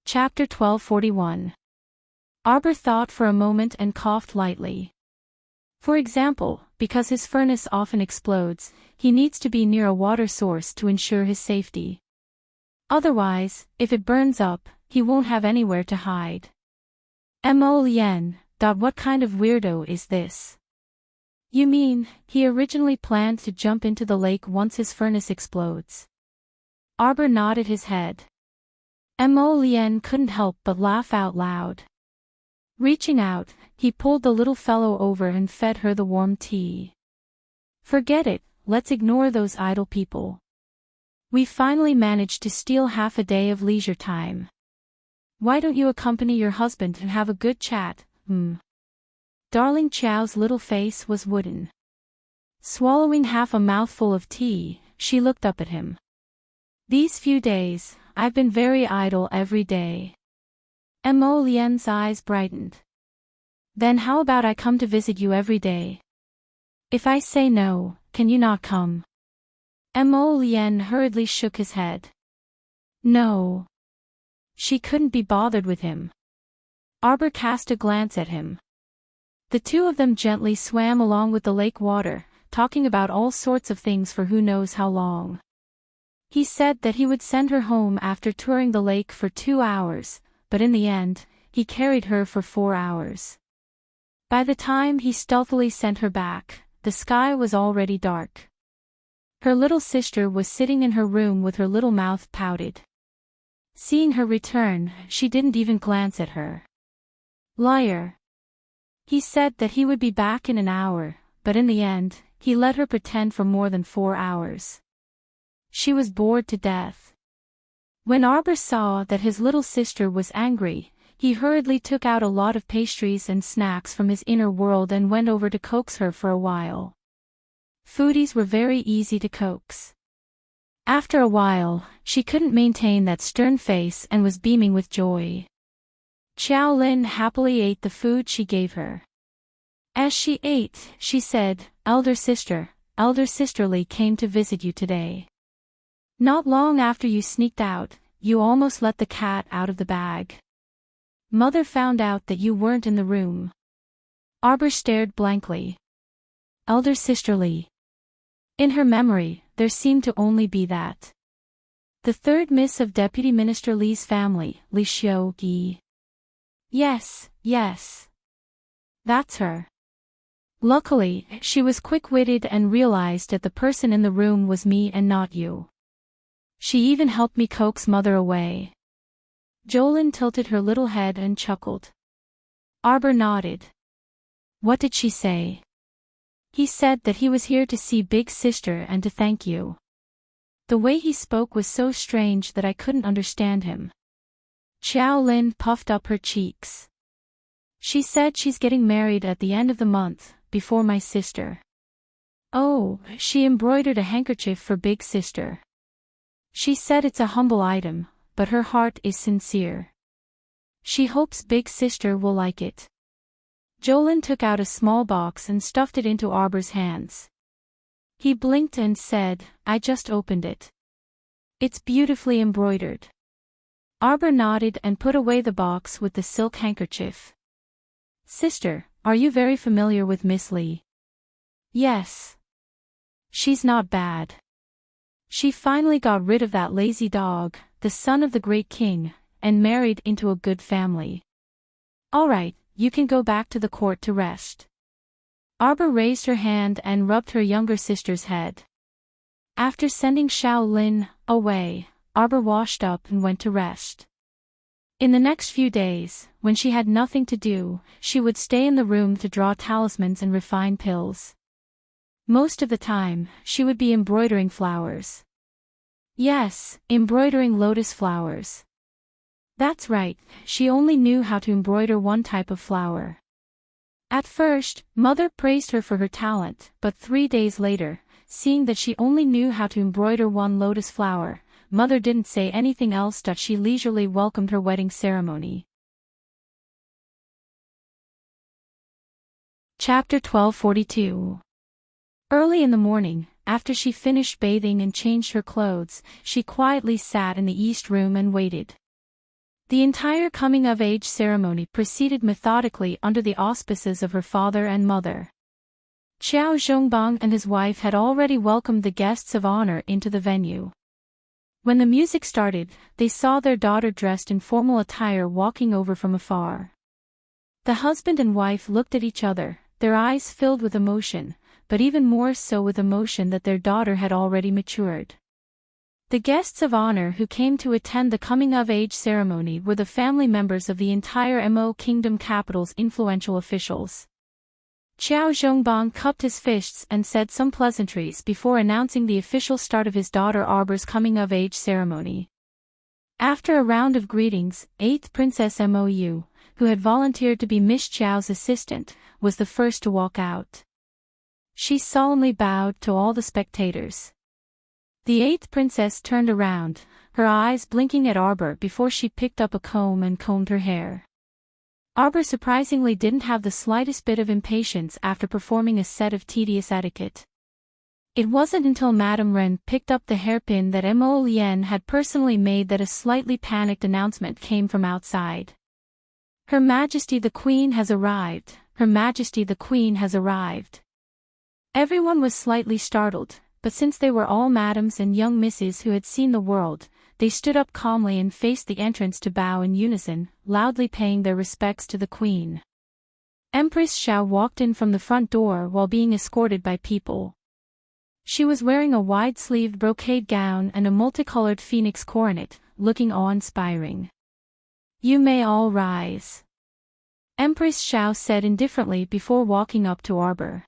[SPEAKER 1] Chapter 1241. Arbor thought for a moment and coughed lightly. For example, because his furnace often explodes, he needs to be near a water source to ensure his safety. Otherwise, if it burns up, he won't have anywhere to hide. Mo Lien, what kind of weirdo is this? You mean, he originally planned to jump into the lake once his furnace explodes? Arbor nodded his head. Mo Lien couldn't help but laugh out loud. Reaching out, he pulled the little fellow over and fed her the warm tea. "Forget it, let's ignore those idle people. We finally managed to steal half a day of leisure time. Why don't you accompany your husband and have a good chat, Darling Chow's little face was wooden. Swallowing half a mouthful of tea, she looked up at him. These few days, I've been very idle every day. Mo Lien's eyes brightened. Then how about I come to visit you every day? If I say no, can you not come? Mo Lien hurriedly shook his head. No. She couldn't be bothered with him. Arbor cast a glance at him. The two of them gently swam along with the lake water, talking about all sorts of things for who knows how long. He said that he would send her home after touring the lake for 2 hours, but in the end, he carried her for 4 hours. By the time he stealthily sent her back, the sky was already dark. Her little sister was sitting in her room with her little mouth pouted. Seeing her return, she didn't even glance at her. Liar. He said that he would be back in an hour, but in the end, he let her pretend for more than 4 hours. She was bored to death. When Arbor saw that his little sister was angry, he hurriedly took out a lot of pastries and snacks from his inner world and went over to coax her for a while. Foodies were very easy to coax. After a while, she couldn't maintain that stern face and was beaming with joy. Xiao Lin happily ate the food she gave her. As she ate, she said, Elder sisterly came to visit you today. Not long after you sneaked out, you almost let the cat out of the bag. Mother found out that you weren't in the room. Arbor stared blankly. Elder sisterly. In her memory, there seemed to only be that. The third miss of Deputy Minister Li's family, Li Xiu-gi. Yes. That's her. Luckily, she was quick-witted and realized that the person in the room was me and not you. She even helped me coax Mother away. Jolin tilted her little head and chuckled. Arbor nodded. What did she say? He said that he was here to see Big Sister and to thank you. The way he spoke was so strange that I couldn't understand him. Xiao Lin puffed up her cheeks. She said she's getting married at the end of the month, before my sister. Oh, she embroidered a handkerchief for Big Sister. She said it's a humble item, but her heart is sincere. She hopes Big Sister will like it. Jolin took out a small box and stuffed it into Arbor's hands. He blinked and said, I just opened it. It's beautifully embroidered. Arbor nodded and put away the box with the silk handkerchief. Sister, are you very familiar with Miss Li? Yes. She's not bad. She finally got rid of that lazy dog, the son of the great king, and married into a good family. All right, you can go back to the court to rest. Arbor raised her hand and rubbed her younger sister's head. After sending Xiao Lin away, Arbor washed up and went to rest. In the next few days, when she had nothing to do, she would stay in the room to draw talismans and refine pills. Most of the time, she would be embroidering flowers. Yes, embroidering lotus flowers. That's right, she only knew how to embroider one type of flower. At first, Mother praised her for her talent, but 3 days later, seeing that she only knew how to embroider one lotus flower, Mother didn't say anything else. She leisurely welcomed her wedding ceremony. Chapter 1242. Early in the morning, after she finished bathing and changed her clothes, she quietly sat in the east room and waited. The entire coming-of-age ceremony proceeded methodically under the auspices of her father and mother. Qiao Zhongbang and his wife had already welcomed the guests of honor into the venue. When the music started, they saw their daughter dressed in formal attire walking over from afar. The husband and wife looked at each other, their eyes filled with emotion, but even more so with emotion that their daughter had already matured. The guests of honor who came to attend the coming-of-age ceremony were the family members of the entire Mo Kingdom capital's influential officials. Xiao Zhongbang cupped his fists and said some pleasantries before announcing the official start of his daughter Arbor's coming-of-age ceremony. After a round of greetings, 8th Princess Mou, who had volunteered to be Miss Xiao's assistant, was the first to walk out. She solemnly bowed to all the spectators. The 8th princess turned around, her eyes blinking at Arbor before she picked up a comb and combed her hair. Arbor surprisingly didn't have the slightest bit of impatience after performing a set of tedious etiquette. It wasn't until Madame Ren picked up the hairpin that Mo Lian had personally made that a slightly panicked announcement came from outside. Her Majesty the Queen has arrived, Her Majesty the Queen has arrived. Everyone was slightly startled, but since they were all madams and young misses who had seen the world, they stood up calmly and faced the entrance to bow in unison, loudly paying their respects to the Queen. Empress Xiao walked in from the front door while being escorted by people. She was wearing a wide-sleeved brocade gown and a multicolored phoenix coronet, looking awe-inspiring. "You may all rise," Empress Xiao said indifferently before walking up to Arbor.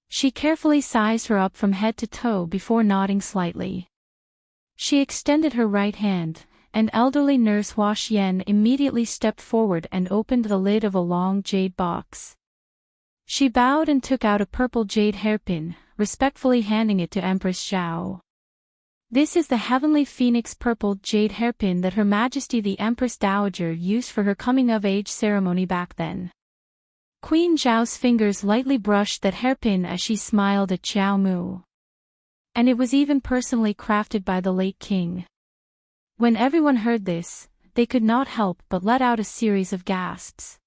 [SPEAKER 1] She carefully sized her up from head to toe before nodding slightly. She extended her right hand, and elderly nurse Hua Xian immediately stepped forward and opened the lid of a long jade box. She bowed and took out a purple jade hairpin, respectfully handing it to Empress Xiao. "This is the heavenly phoenix purple jade hairpin that Her Majesty the Empress Dowager used for her coming-of-age ceremony back then." Queen Zhao's fingers lightly brushed that hairpin as she smiled at Xiao Mu. "And it was even personally crafted by the late king." When everyone heard this, they could not help but let out a series of gasps.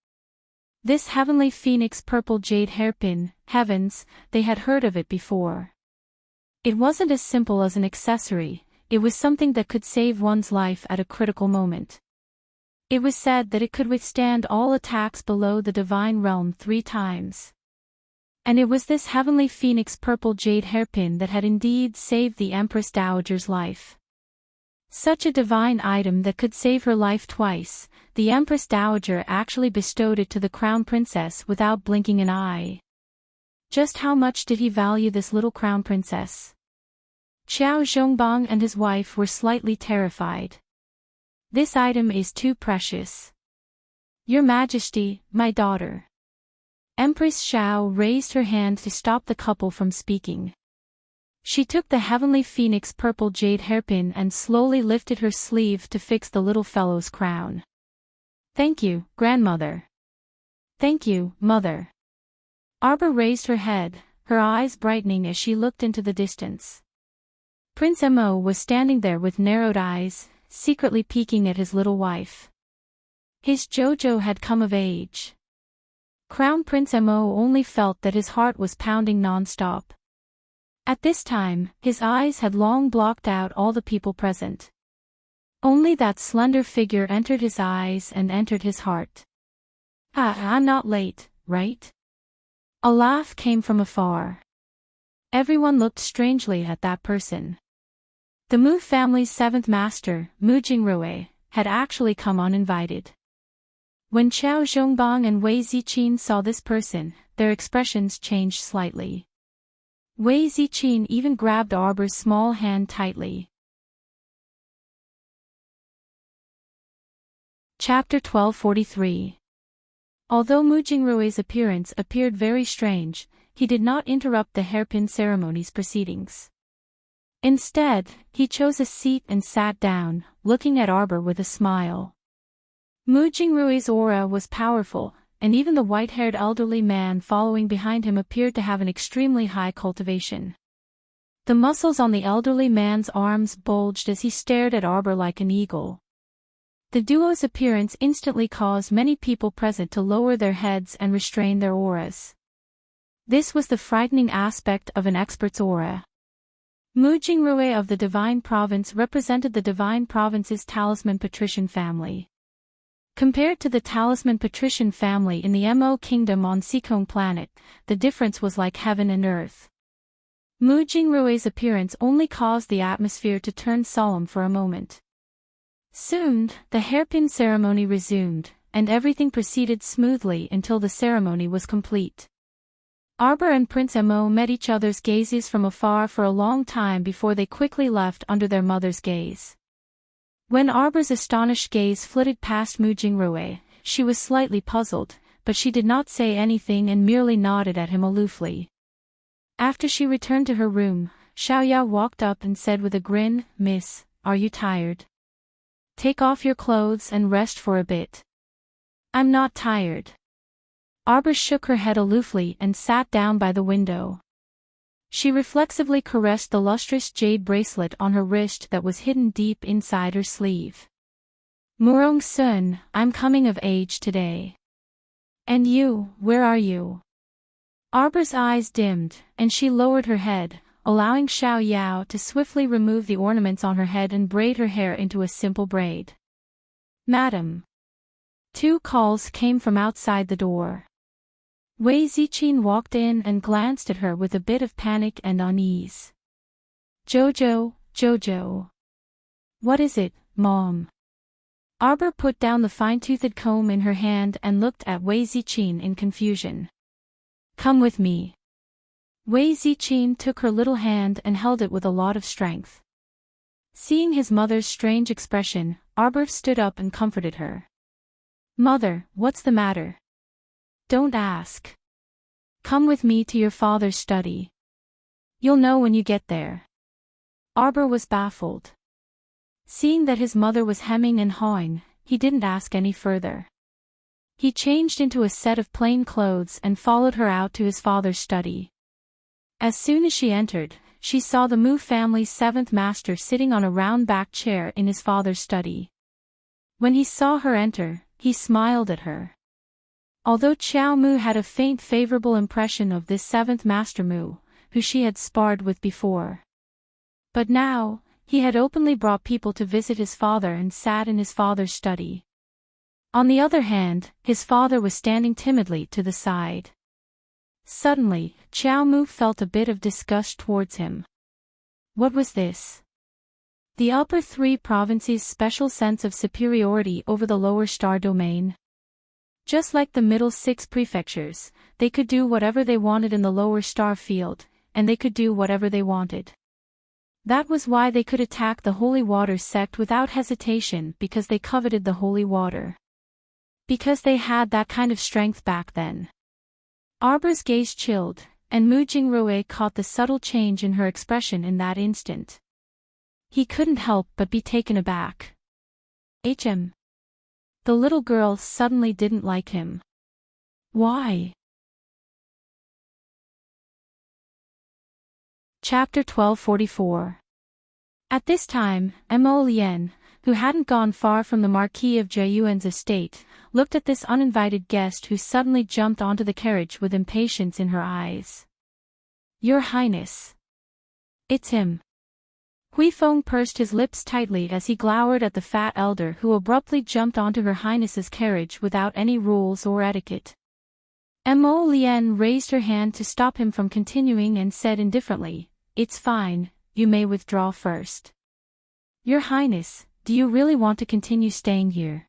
[SPEAKER 1] This heavenly phoenix purple jade hairpin, heavens, they had heard of it before. It wasn't as simple as an accessory, it was something that could save one's life at a critical moment. It was said that it could withstand all attacks below the divine realm 3 times. And it was this heavenly phoenix purple jade hairpin that had indeed saved the Empress Dowager's life. Such a divine item that could save her life twice, the Empress Dowager actually bestowed it to the Crown Princess without blinking an eye. Just how much did he value this little Crown Princess? Xiao Zhongbang and his wife were slightly terrified. "This item is too precious. Your Majesty, my daughter." Empress Xiao raised her hand to stop the couple from speaking. She took the heavenly phoenix purple jade hairpin and slowly lifted her sleeve to fix the little fellow's crown. "Thank you, grandmother." "Thank you, mother." Arbor raised her head, her eyes brightening as she looked into the distance. Prince Mo was standing there with narrowed eyes, secretly peeking at his little wife. His Jojo had come of age. Crown Prince Mo only felt that his heart was pounding non-stop. At this time, his eyes had long blocked out all the people present. Only that slender figure entered his eyes and entered his heart. I'm not late, right?" A laugh came from afar. Everyone looked strangely at that person. The Mu family's 7th master, Mu Jingrui, had actually come uninvited. When Xiao Zhongbang and Wei Ziqin saw this person, their expressions changed slightly. Wei Ziqin even grabbed Arbor's small hand tightly. Chapter 1243. Although Mu Jingrui's appearance appeared very strange, he did not interrupt the hairpin ceremony's proceedings. Instead, he chose a seat and sat down, looking at Arbor with a smile. Mu Jingrui's aura was powerful, and even the white-haired elderly man following behind him appeared to have an extremely high cultivation. The muscles on the elderly man's arms bulged as he stared at Arbor like an eagle. The duo's appearance instantly caused many people present to lower their heads and restrain their auras. This was the frightening aspect of an expert's aura. Mu Jingrui of the Divine Province represented the Divine Province's talisman patrician family. Compared to the talisman patrician family in the Mo Kingdom on Seacone Planet, the difference was like heaven and earth. Mu Jingrui's appearance only caused the atmosphere to turn solemn for a moment. Soon, the hairpin ceremony resumed, and everything proceeded smoothly until the ceremony was complete. Arbor and Prince Mo met each other's gazes from afar for a long time before they quickly left under their mother's gaze. When Arbor's astonished gaze flitted past Mu Jingrui, she was slightly puzzled, but she did not say anything and merely nodded at him aloofly. After she returned to her room, Xiaoyao walked up and said with a grin, "Miss, are you tired? Take off your clothes and rest for a bit." "I'm not tired." Arbor shook her head aloofly and sat down by the window. She reflexively caressed the lustrous jade bracelet on her wrist that was hidden deep inside her sleeve. "Murong Sun, I'm coming of age today. And you, where are you?" Arbor's eyes dimmed, and she lowered her head, allowing Xiaoyao to swiftly remove the ornaments on her head and braid her hair into a simple braid. "Madam." Two calls came from outside the door. Wei Ziqin walked in and glanced at her with a bit of panic and unease. Jojo. What is it, Mom?" Arbor put down the fine-toothed comb in her hand and looked at Wei Ziqin in confusion. "Come with me." Wei Ziqin took her little hand and held it with a lot of strength. Seeing his mother's strange expression, Arbor stood up and comforted her. "Mother, what's the matter?" "Don't ask. Come with me to your father's study. You'll know when you get there." Arbor was baffled. Seeing that his mother was hemming and hawing, he didn't ask any further. He changed into a set of plain clothes and followed her out to his father's study. As soon as she entered, she saw the Mu family's seventh master sitting on a round-backed chair in his father's study. When he saw her enter, he smiled at her. Although Qiao Mu had a faint favorable impression of this seventh master Mu, who she had sparred with before. But now, he had openly brought people to visit his father and sat in his father's study. On the other hand, his father was standing timidly to the side. Suddenly, Qiao Mu felt a bit of disgust towards him. What was this? The upper three provinces' special sense of superiority over the lower star domain. Just like the middle six prefectures, they could do whatever they wanted in the lower star field, and they could do whatever they wanted. That was why they could attack the Holy Water sect without hesitation, because they coveted the holy water. Because they had that kind of strength back then. Arbor's gaze chilled, and Mu Jingrui caught the subtle change in her expression in that instant. He couldn't help but be taken aback. The little girl suddenly didn't like him. Why? Chapter 1244. At this time, Mo Lian, who hadn't gone far from the Marquis of Jiayuan's estate, looked at this uninvited guest who suddenly jumped onto the carriage with impatience in her eyes. "Your Highness." "It's him." Huifeng pursed his lips tightly as he glowered at the fat elder who abruptly jumped onto Her Highness's carriage without any rules or etiquette. Mo Lian raised her hand to stop him from continuing and said indifferently, "It's fine, you may withdraw first." "Your Highness, do you really want to continue staying here?"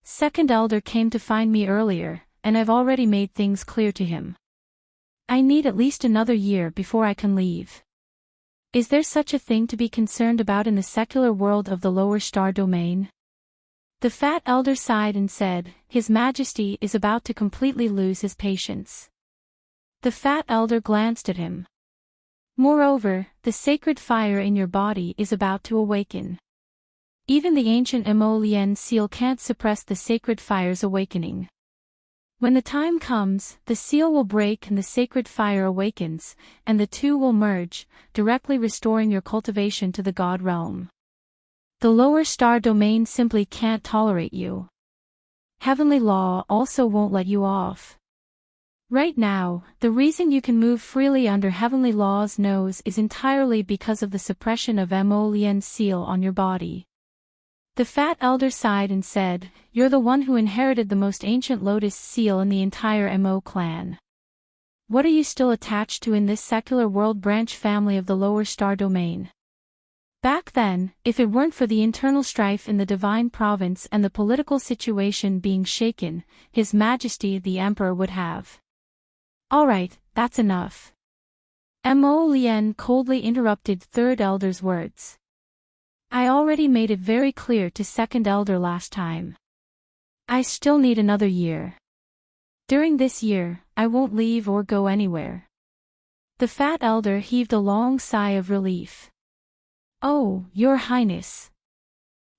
[SPEAKER 1] "Second elder came to find me earlier, and I've already made things clear to him. I need at least another year before I can leave. Is there such a thing to be concerned about in the secular world of the lower star domain?" The fat elder sighed and said, "His Majesty is about to completely lose his patience." The fat elder glanced at him. "Moreover, the sacred fire in your body is about to awaken. Even the ancient Mo Lian seal can't suppress the sacred fire's awakening. When the time comes, the seal will break and the sacred fire awakens, and the two will merge, directly restoring your cultivation to the god realm. The lower star domain simply can't tolerate you. Heavenly law also won't let you off. Right now, the reason you can move freely under heavenly law's nose is entirely because of the suppression of Mo Lian's seal on your body." The fat elder sighed and said, "You're the one who inherited the most ancient lotus seal in the entire Mo clan. What are you still attached to in this secular world branch family of the lower star domain?" Back then, if it weren't for the internal strife in the divine province and the political situation being shaken, His Majesty the Emperor would have. "Alright, that's enough. Mo Lien coldly interrupted third elder's words. I already made it very clear to second elder last time. I still need another year. During this year, I won't leave or go anywhere. The fat elder heaved a long sigh of relief. Oh, Your Highness.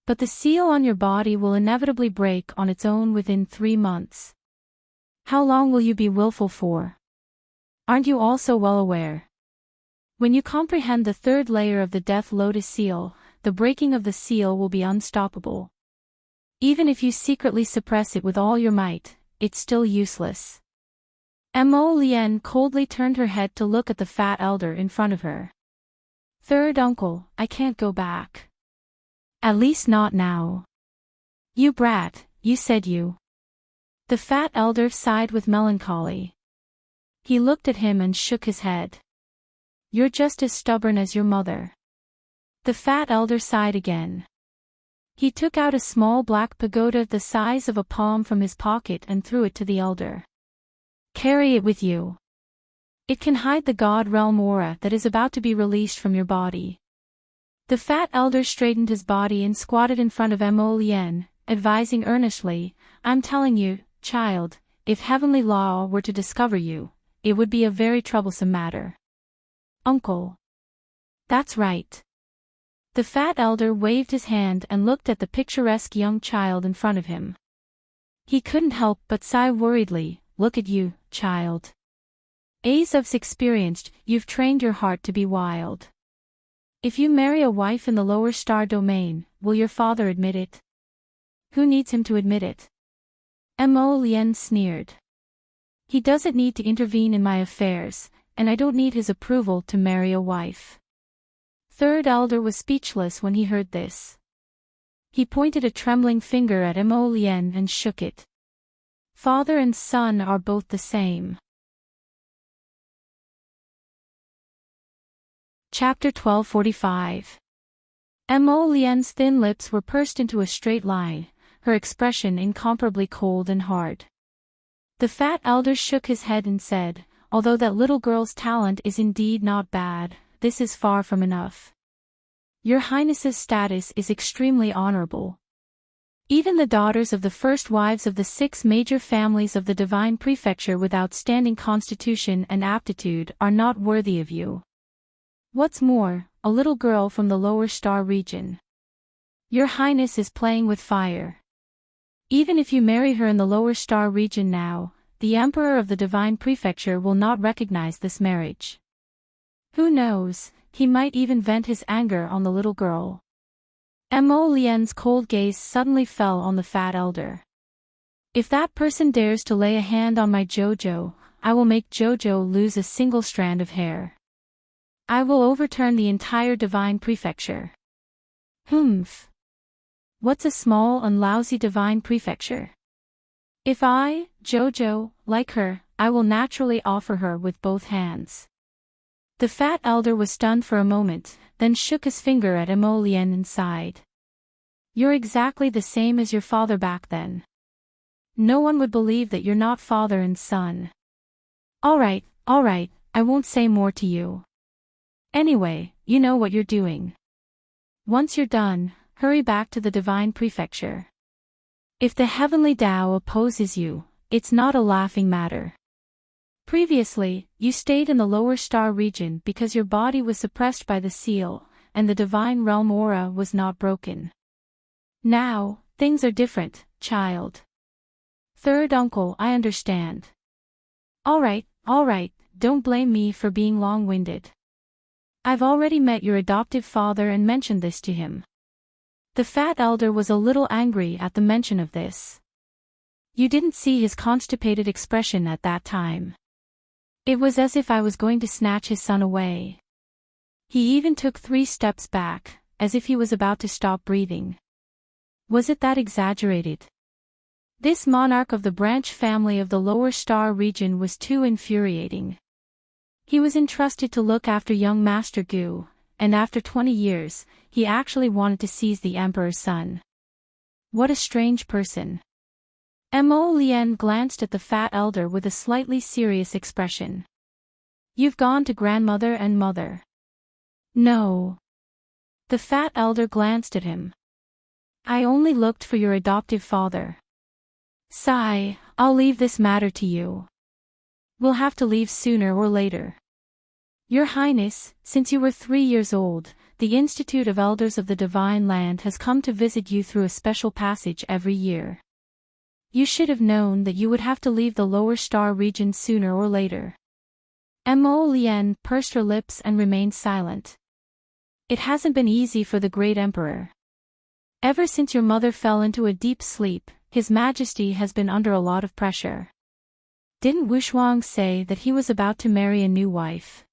[SPEAKER 1] But the seal on your body will inevitably break on its own within 3 months. How long will you be willful for? Aren't you also well aware? When you comprehend the third layer of the Death Lotus seal, the breaking of the seal will be unstoppable. Even if you secretly suppress it with all your might, it's still useless. Mo Lien coldly turned her head to look at the fat elder in front of her. Third uncle, I can't go back. At least not now. You brat, you said you. The fat elder sighed with melancholy. He looked at him and shook his head. You're just as stubborn as your mother. The fat elder sighed again. He took out a small black pagoda the size of a palm from his pocket and threw it to the elder. Carry it with you. It can hide the god realm aura that is about to be released from your body. The fat elder straightened his body and squatted in front of Mo Lien, advising earnestly, I'm telling you, child, if heavenly law were to discover you, it would be a very troublesome matter. Uncle. That's right. The fat elder waved his hand and looked at the picturesque young child in front of him. He couldn't help but sigh worriedly, look at you, child. As of experienced, you've trained your heart to be wild. If you marry a wife in the lower star domain, will your father admit it? Who needs him to admit it? Mo Lien sneered. He doesn't need to intervene in my affairs, and I don't need his approval to marry a wife. Third elder was speechless when he heard this. He pointed a trembling finger at Mo Lien and shook it. Father and son are both the same. Chapter 1245. Mo Lien's thin lips were pursed into a straight line, her expression incomparably cold and hard. The fat elder shook his head and said, although that little girl's talent is indeed not bad, this is far from enough. Your Highness's status is extremely honorable. Even the daughters of the first wives of the 6 major families of the Divine Prefecture with outstanding constitution and aptitude are not worthy of you. What's more, a little girl from the lower star region. Your Highness is playing with fire. Even if you marry her in the lower star region now, the Emperor of the Divine Prefecture will not recognize this marriage. Who knows, he might even vent his anger on the little girl. Mo Lien's cold gaze suddenly fell on the fat elder. If that person dares to lay a hand on my Jojo, I will make Jojo lose a single strand of hair. I will overturn the entire Divine Prefecture. Humph. What's a small and lousy Divine Prefecture? If I, Jojo, like her, I will naturally offer her with both hands. The fat elder was stunned for a moment, then shook his finger at Mo Lien and sighed. You're exactly the same as your father back then. No one would believe that you're not father and son. All right, I won't say more to you. Anyway, you know what you're doing. Once you're done, hurry back to the Divine Prefecture. If the Heavenly Tao opposes you, it's not a laughing matter. Previously, you stayed in the lower star region because your body was suppressed by the seal, and the Divine Realm aura was not broken. Now, things are different, child. Third uncle, I understand. All right, don't blame me for being long-winded. I've already met your adoptive father and mentioned this to him. The fat elder was a little angry at the mention of this. You didn't see his constipated expression at that time. It was as if I was going to snatch his son away. He even took 3 steps back, as if he was about to stop breathing. Was it that exaggerated? This monarch of the branch family of the lower star region was too infuriating. He was entrusted to look after young Master Gu, and after 20 years, he actually wanted to seize the Emperor's son. What a strange person. Mo Lien glanced at the fat elder with a slightly serious expression. You've gone to grandmother and mother. No. The fat elder glanced at him. I only looked for your adoptive father. Sigh, I'll leave this matter to you. We'll have to leave sooner or later. Your Highness, since you were 3 years old, the Institute of Elders of the Divine Land has come to visit you through a special passage every year. You should have known that you would have to leave the lower star region sooner or later. Mo Lien pursed her lips and remained silent. It hasn't been easy for the great emperor. Ever since your mother fell into a deep sleep, His Majesty has been under a lot of pressure. Didn't Wushuang say that he was about to marry a new wife?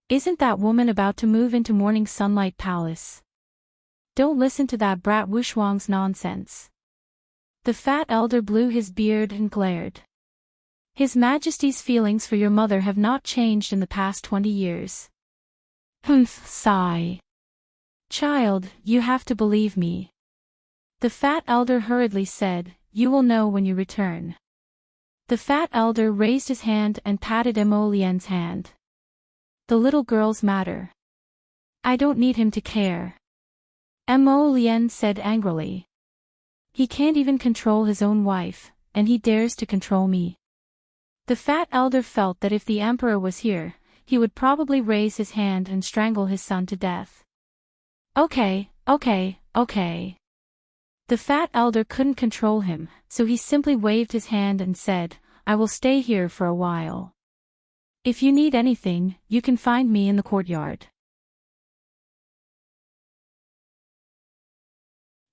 [SPEAKER 1] Isn't that woman about to move into Morning Sunlight Palace? Don't listen to that brat Wushuang's nonsense. The fat elder blew his beard and glared. His Majesty's feelings for your mother have not changed in the past 20 years. Humph, sigh. Child, you have to believe me. The fat elder hurriedly said, you will know when you return. The fat elder raised his hand and patted Mo Lien's hand. The little girl's matter. I don't need him to care. Mo Lien said angrily. He can't even control his own wife, and he dares to control me. The fat elder felt that if the emperor was here, he would probably raise his hand and strangle his son to death. Okay. The fat elder couldn't control him, so he simply waved his hand and said, I will stay here for a while. If you need anything, you can find me in the courtyard.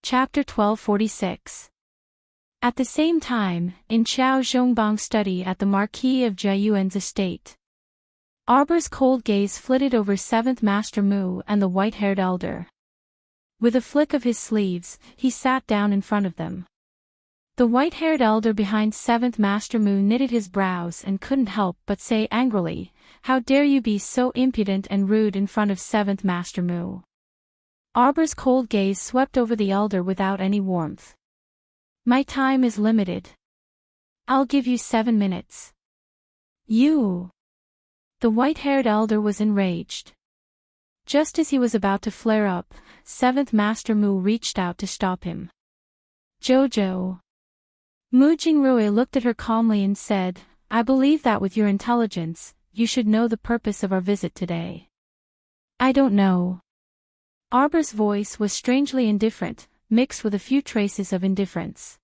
[SPEAKER 1] Chapter 1246. At the same time, in Qiao Zhongbang's study at the Marquis of Jiayuan's estate, Arbor's cold gaze flitted over 7th Master Mu and the white-haired elder. With a flick of his sleeves, he sat down in front of them. The white-haired elder behind 7th Master Mu knitted his brows and couldn't help but say angrily, How dare you be so impudent and rude in front of 7th Master Mu? Arbor's cold gaze swept over the elder without any warmth. My time is limited. I'll give you 7 minutes. You! The white-haired elder was enraged. Just as he was about to flare up, 7th Master Mu reached out to stop him. Jojo. Mu Jingrui looked at her calmly and said, I believe that with your intelligence, you should know the purpose of our visit today. I don't know. Arbor's voice was strangely indifferent, mixed with a few traces of indifference.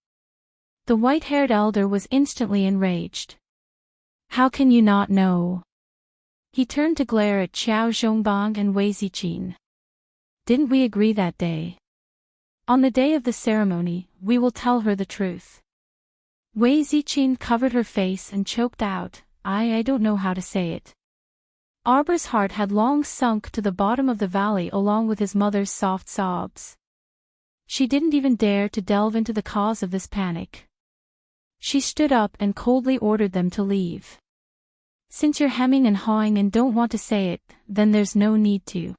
[SPEAKER 1] The white-haired elder was instantly enraged. How can you not know? He turned to glare at Qiao Zhongbang and Wei Ziqin. Didn't we agree that day? On the day of the ceremony, we will tell her the truth. Wei Ziqin covered her face and choked out, I don't know how to say it. Arbor's heart had long sunk to the bottom of the valley along with his mother's soft sobs. She didn't even dare to delve into the cause of this panic. She stood up and coldly ordered them to leave. Since you're hemming and hawing and don't want to say it, then there's no need to.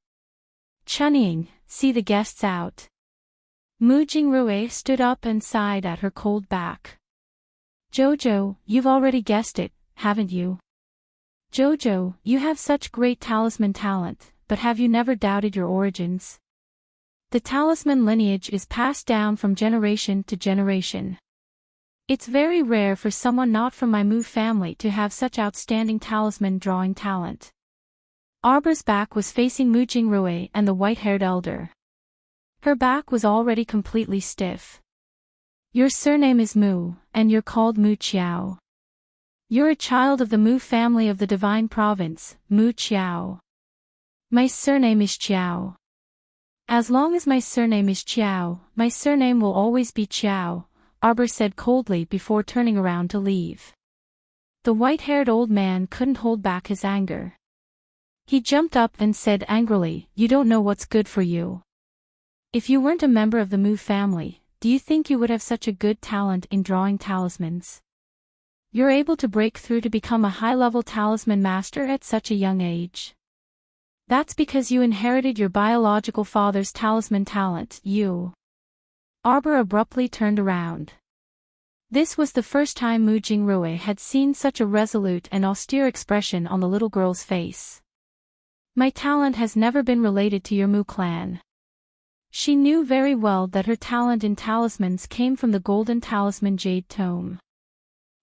[SPEAKER 1] Chunying, see the guests out. Mu Jingrui stood up and sighed at her cold back. Jojo, you've already guessed it, haven't you? Jojo, you have such great talisman talent, but have you never doubted your origins? The talisman lineage is passed down from generation to generation. It's very rare for someone not from my Mu family to have such outstanding talisman drawing talent. Arbor's back was facing Mu Jingrui and the white-haired elder. Her back was already completely stiff. Your surname is Mu, and you're called Mu Qiao. You're a child of the Mu family of the Divine Province, Mu Qiao. My surname is Qiao. As long as my surname is Qiao, my surname will always be Qiao, Arbor said coldly before turning around to leave. The white-haired old man couldn't hold back his anger. He jumped up and said angrily, You don't know what's good for you. If you weren't a member of the Mu family, do you think you would have such a good talent in drawing talismans? You're able to break through to become a high-level talisman master at such a young age. That's because you inherited your biological father's talisman talent, you. Arbor abruptly turned around. This was the first time Mu Jingrui had seen such a resolute and austere expression on the little girl's face. My talent has never been related to your Mu clan. She knew very well that her talent in talismans came from the Golden Talisman Jade Tome.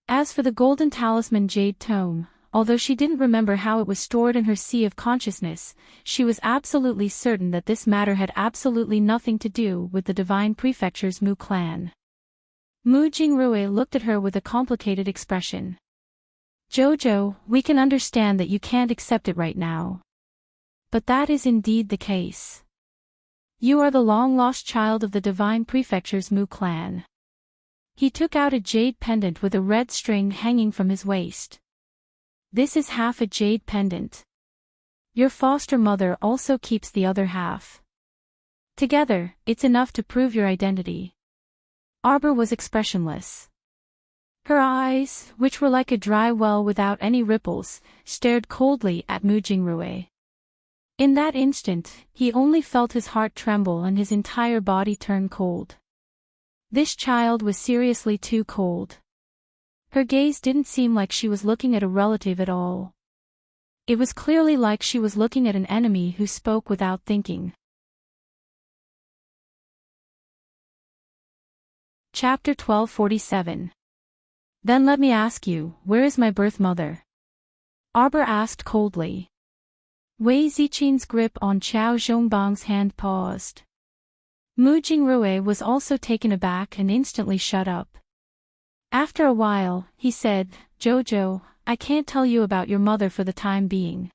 [SPEAKER 1] As for the Golden Talisman Jade Tome, although she didn't remember how it was stored in her sea of consciousness, she was absolutely certain that this matter had absolutely nothing to do with the Divine Prefecture's Mu clan. Mu Jingrui looked at her with a complicated expression. Jojo, we can understand that you can't accept it right now. But that is indeed the case. You are the long-lost child of the Divine Prefecture's Mu clan. He took out a jade pendant with a red string hanging from his waist. This is half a jade pendant. Your foster mother also keeps the other half. Together, it's enough to prove your identity. Arbor was expressionless. Her eyes, which were like a dry well without any ripples, stared coldly at Mu Jingrui. In that instant, he only felt his heart tremble and his entire body turn cold. This child was seriously too cold. Her gaze didn't seem like she was looking at a relative at all. It was clearly like she was looking at an enemy who spoke without thinking. Chapter 1247. Then let me ask you, where is my birth mother? Arbor asked coldly. Wei Zichin's grip on Qiao Zhongbang's hand paused. Mu Jingrui was also taken aback and instantly shut up. After a while, he said, Jojo, I can't tell you about your mother for the time being.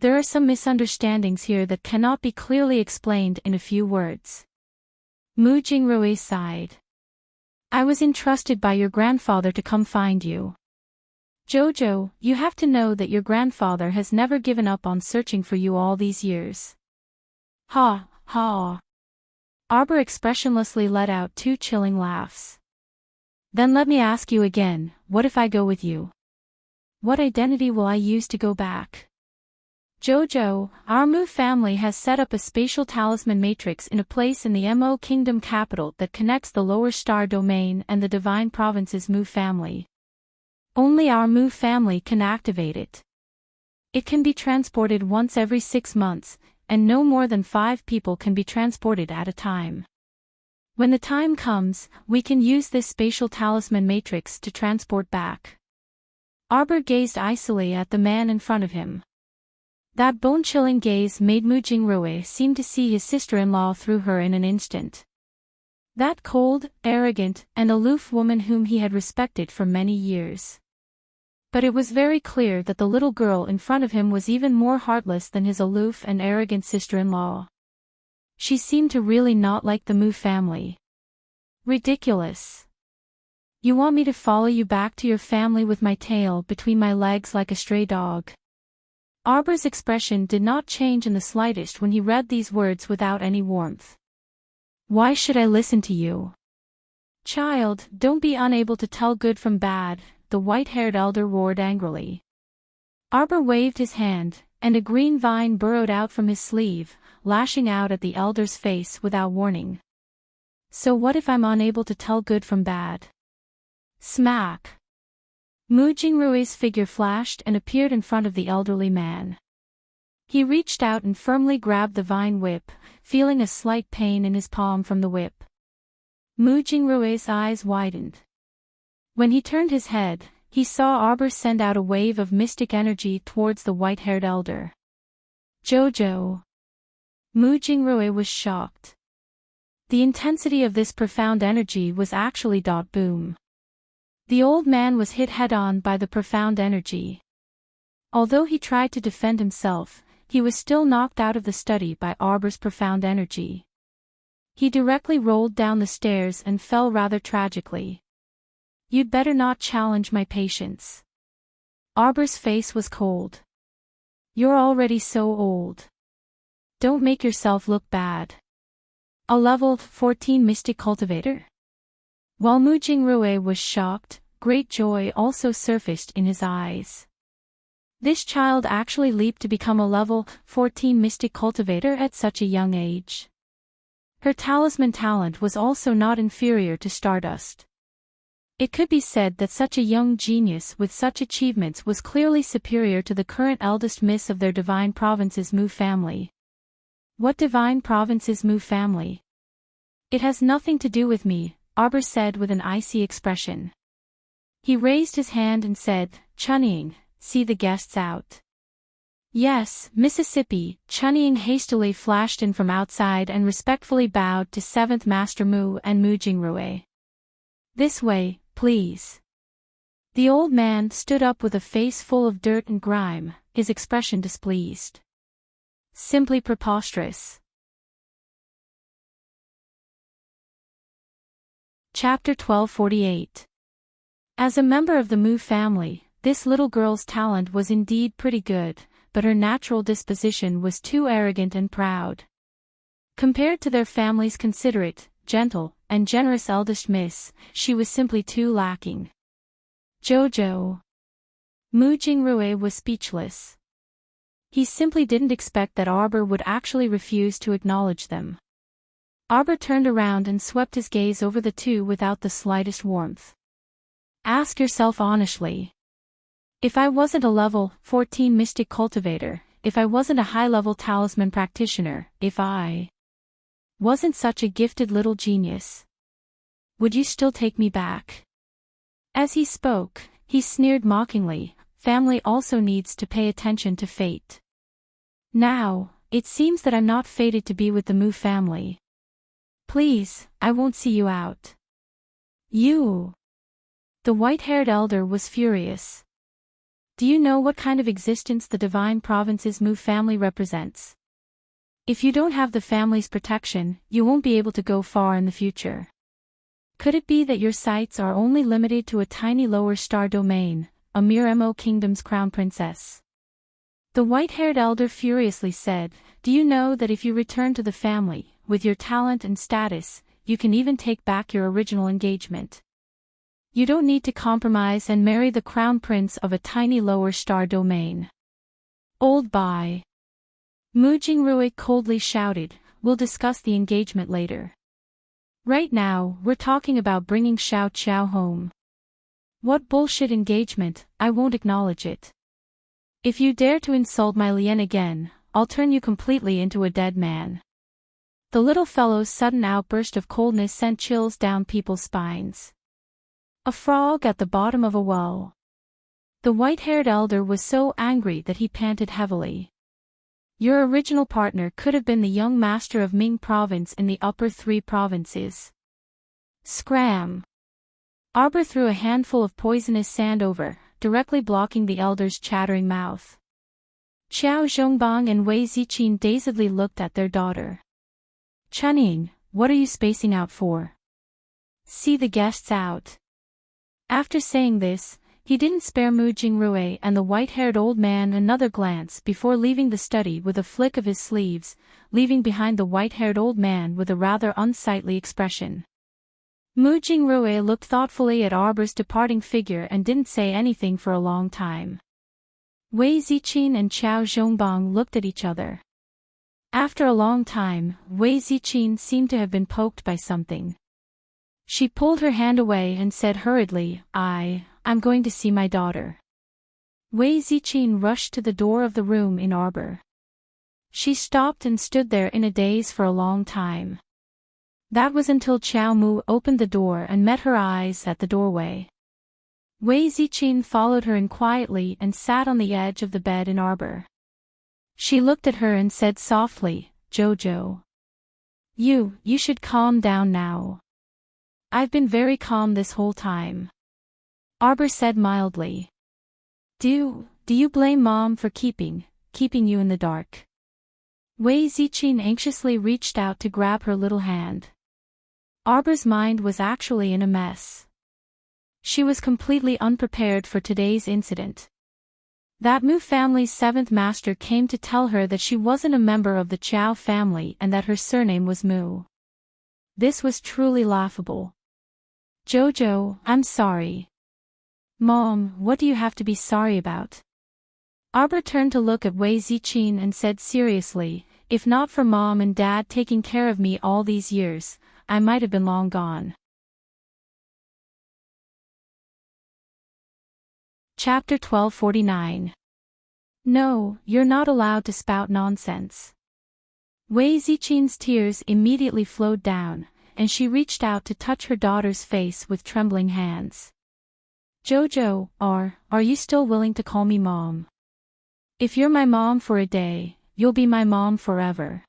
[SPEAKER 1] There are some misunderstandings here that cannot be clearly explained in a few words. Mu Jingrui sighed. I was entrusted by your grandfather to come find you. Jojo, you have to know that your grandfather has never given up on searching for you all these years. Ha, ha. Arbor expressionlessly let out two chilling laughs. Then let me ask you again, what if I go with you? What identity will I use to go back? Jojo, our Mu family has set up a spatial talisman matrix in a place in the Mo Kingdom capital that connects the lower star domain and the Divine Province's Mu family. Only our Mu family can activate it. It can be transported once every 6 months, and no more than 5 people can be transported at a time. When the time comes, we can use this spatial talisman matrix to transport back. Arbor gazed icily at the man in front of him. That bone-chilling gaze made Mu Jingrui seem to see his sister-in-law through her in an instant. That cold, arrogant, and aloof woman whom he had respected for many years. But it was very clear that the little girl in front of him was even more heartless than his aloof and arrogant sister-in-law. She seemed to really not like the Mu family. Ridiculous. You want me to follow you back to your family with my tail between my legs like a stray dog? Arbor's expression did not change in the slightest when he read these words without any warmth. Why should I listen to you? Child, don't be unable to tell good from bad, the white-haired elder roared angrily. Arbor waved his hand, and a green vine burrowed out from his sleeve, lashing out at the elder's face without warning. So what if I'm unable to tell good from bad? Smack! Mu Jingrui's figure flashed and appeared in front of the elderly man. He reached out and firmly grabbed the vine whip, feeling a slight pain in his palm from the whip. Mu Jingrui's eyes widened. When he turned his head, he saw Arbor send out a wave of mystic energy towards the white-haired elder. Jojo! Mu Jingrui was shocked. The intensity of this profound energy was actually boom. The old man was hit head-on by the profound energy. Although he tried to defend himself, he was still knocked out of the study by Arbor's profound energy. He directly rolled down the stairs and fell rather tragically. You'd better not challenge my patience. Arbor's face was cold. You're already so old. Don't make yourself look bad. A level 14 mystic cultivator? While Mu Jingrui was shocked, great joy also surfaced in his eyes. This child actually leaped to become a level 14 mystic cultivator at such a young age. Her talisman talent was also not inferior to Stardust. It could be said that such a young genius with such achievements was clearly superior to the current eldest miss of their divine province's Mu family. What divine province's Mu family? It has nothing to do with me, Arbor said with an icy expression. He raised his hand and said, Chunning, see the guests out. Yes, Mississippi. Chunning hastily flashed in from outside and respectfully bowed to 7th Master Mu and Mu Jingrui. This way, please. The old man stood up with a face full of dirt and grime, his expression displeased. Simply preposterous. Chapter 1248. As a member of the Mu family, this little girl's talent was indeed pretty good, but her natural disposition was too arrogant and proud. Compared to their family's considerate, gentle, and generous eldest miss, she was simply too lacking. Jojo. Mu Jingrui was speechless. He simply didn't expect that Arbor would actually refuse to acknowledge them. Arbor turned around and swept his gaze over the two without the slightest warmth. Ask yourself honestly. If I wasn't a level 14 mystic cultivator, if I wasn't a high-level talisman practitioner, if I wasn't such a gifted little genius, would you still take me back? As he spoke, he sneered mockingly, family also needs to pay attention to fate. Now, it seems that I'm not fated to be with the Mu family. Please, I won't see you out. You. The white-haired elder was furious. Do you know what kind of existence the divine province's Mu family represents? If you don't have the family's protection, you won't be able to go far in the future. Could it be that your sights are only limited to a tiny lower star domain, a mere Mo Kingdom's crown princess? The white-haired elder furiously said, Do you know that if you return to the family, with your talent and status, you can even take back your original engagement? You don't need to compromise and marry the crown prince of a tiny lower star domain. Old bye. Mu Jingrui coldly shouted, We'll discuss the engagement later. Right now, we're talking about bringing Xiao Qiao home. What bullshit engagement, I won't acknowledge it. If you dare to insult my Lien again, I'll turn you completely into a dead man. The little fellow's sudden outburst of coldness sent chills down people's spines. A frog at the bottom of a well. The white-haired elder was so angry that he panted heavily. Your original partner could have been the young master of Ming province in the upper 3 provinces. Scram. Arbor threw a handful of poisonous sand over, directly blocking the elder's chattering mouth. Qiao Zhongbang and Wei Ziqin dazedly looked at their daughter. Chunning, what are you spacing out for? See the guests out. After saying this, he didn't spare Mu Jingrui and the white-haired old man another glance before leaving the study with a flick of his sleeves, leaving behind the white-haired old man with a rather unsightly expression. Mu Jingrui looked thoughtfully at Arbor's departing figure and didn't say anything for a long time. Wei Ziqin and Qiao Zhongbang looked at each other. After a long time, Wei Ziqin seemed to have been poked by something. She pulled her hand away and said hurriedly, I'm going to see my daughter. Wei Ziqin rushed to the door of the room in Arbor. She stopped and stood there in a daze for a long time. That was until Qiao Mu opened the door and met her eyes at the doorway. Wei Ziqin followed her in quietly and sat on the edge of the bed in Arbor. She looked at her and said softly, Jojo. You should calm down now. I've been very calm this whole time. Arbor said mildly. Do you blame Mom for keeping you in the dark? Wei Ziqin anxiously reached out to grab her little hand. Arbor's mind was actually in a mess. She was completely unprepared for today's incident. That Mu family's 7th master came to tell her that she wasn't a member of the Qiao family and that her surname was Mu. This was truly laughable. Jojo, I'm sorry. Mom, what do you have to be sorry about? Arbor turned to look at Wei Ziqin and said seriously, if not for Mom and Dad taking care of me all these years, I might have been long gone. Chapter 1249. No, you're not allowed to spout nonsense. Wei Zichin's tears immediately flowed down, and she reached out to touch her daughter's face with trembling hands. Jojo, are you still willing to call me mom? If you're my mom for a day, you'll be my mom forever.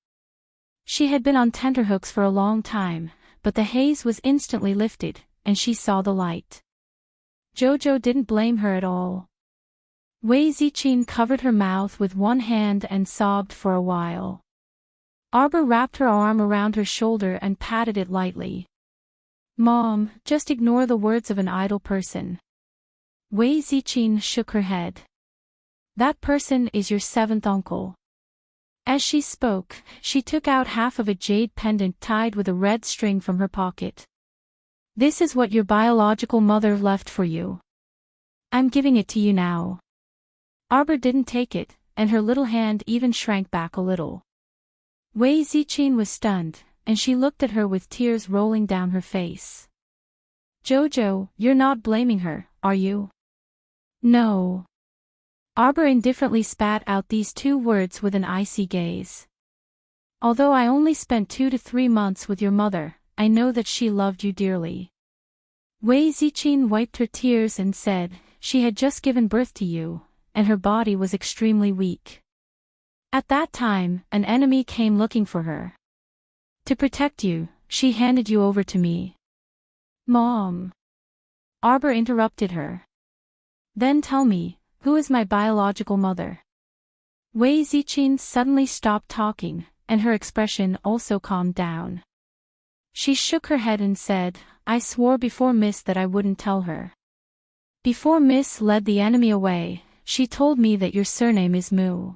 [SPEAKER 1] She had been on tenterhooks for a long time, but the haze was instantly lifted, and she saw the light. Jojo didn't blame her at all. Wei Zichin covered her mouth with one hand and sobbed for a while. Arbor wrapped her arm around her shoulder and patted it lightly. Mom, just ignore the words of an idle person. Wei Zichin shook her head. That person is your seventh uncle. As she spoke, she took out half of a jade pendant tied with a red string from her pocket. This is what your biological mother left for you. I'm giving it to you now. Arbor didn't take it, and her little hand even shrank back a little. Wei Zichin was stunned, and she looked at her with tears rolling down her face. Jojo, you're not blaming her, are you? No. Arbor indifferently spat out these two words with an icy gaze. Although I only spent 2 to 3 months with your mother, I know that she loved you dearly. Wei Zichin wiped her tears and said, she had just given birth to you, and her body was extremely weak. At that time, an enemy came looking for her. To protect you, she handed you over to me. Mom. Arbor interrupted her. Then tell me, who is my biological mother? Wei Zichin suddenly stopped talking, and her expression also calmed down. She shook her head and said, I swore before Miss that I wouldn't tell her. Before Miss led the enemy away, she told me that your surname is Mu.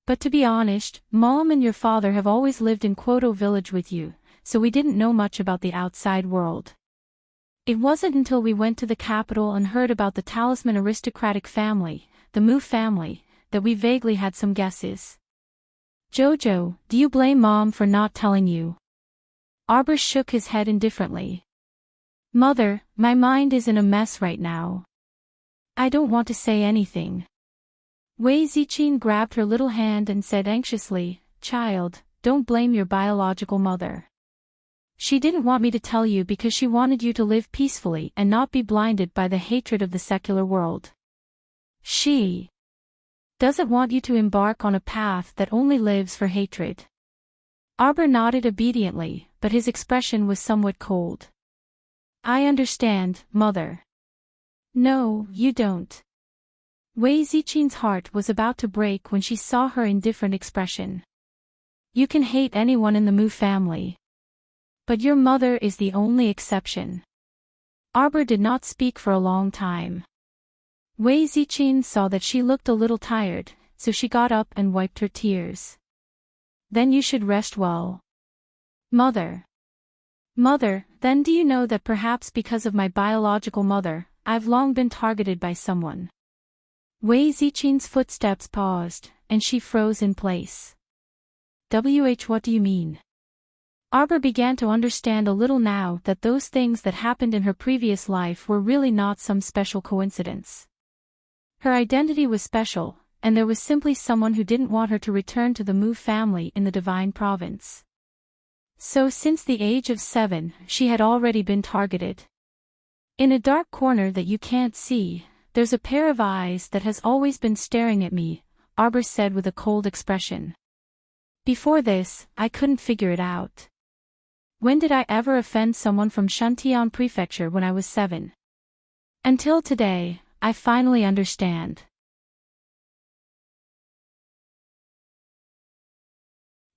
[SPEAKER 1] But to be honest, Mom and your father have always lived in Kwoto village with you, so we didn't know much about the outside world. It wasn't until we went to the capital and heard about the talisman aristocratic family, the Mu family, that we vaguely had some guesses. Jojo, do you blame Mom for not telling you? Arbor shook his head indifferently. Mother, my mind is in a mess right now. I don't want to say anything. Wei Zichin grabbed her little hand and said anxiously, Child, don't blame your biological mother. She didn't want me to tell you because she wanted you to live peacefully and not be blinded by the hatred of the secular world. She doesn't want you to embark on a path that only lives for hatred. Arbor nodded obediently, but his expression was somewhat cold. I understand, Mother. No, you don't. Wei Zichin's heart was about to break when she saw her indifferent expression. You can hate anyone in the Mu family. But your mother is the only exception. Arbor did not speak for a long time. Wei Zichin saw that she looked a little tired, so she got up and wiped her tears. Then you should rest well. Mother. Mother, then do you know that perhaps because of my biological mother, I've long been targeted by someone? Wei Zichin's footsteps paused, and she froze in place. What do you mean? Arbor began to understand a little now that those things that happened in her previous life were really not some special coincidence. Her identity was special, and there was simply someone who didn't want her to return to the Mu family in the Divine Province. So since the age of 7, she had already been targeted. In a dark corner that you can't see, there's a pair of eyes that has always been staring at me, Arbor said with a cold expression. Before this, I couldn't figure it out. When did I ever offend someone from Shantian Prefecture when I was 7? Until today, I finally understand.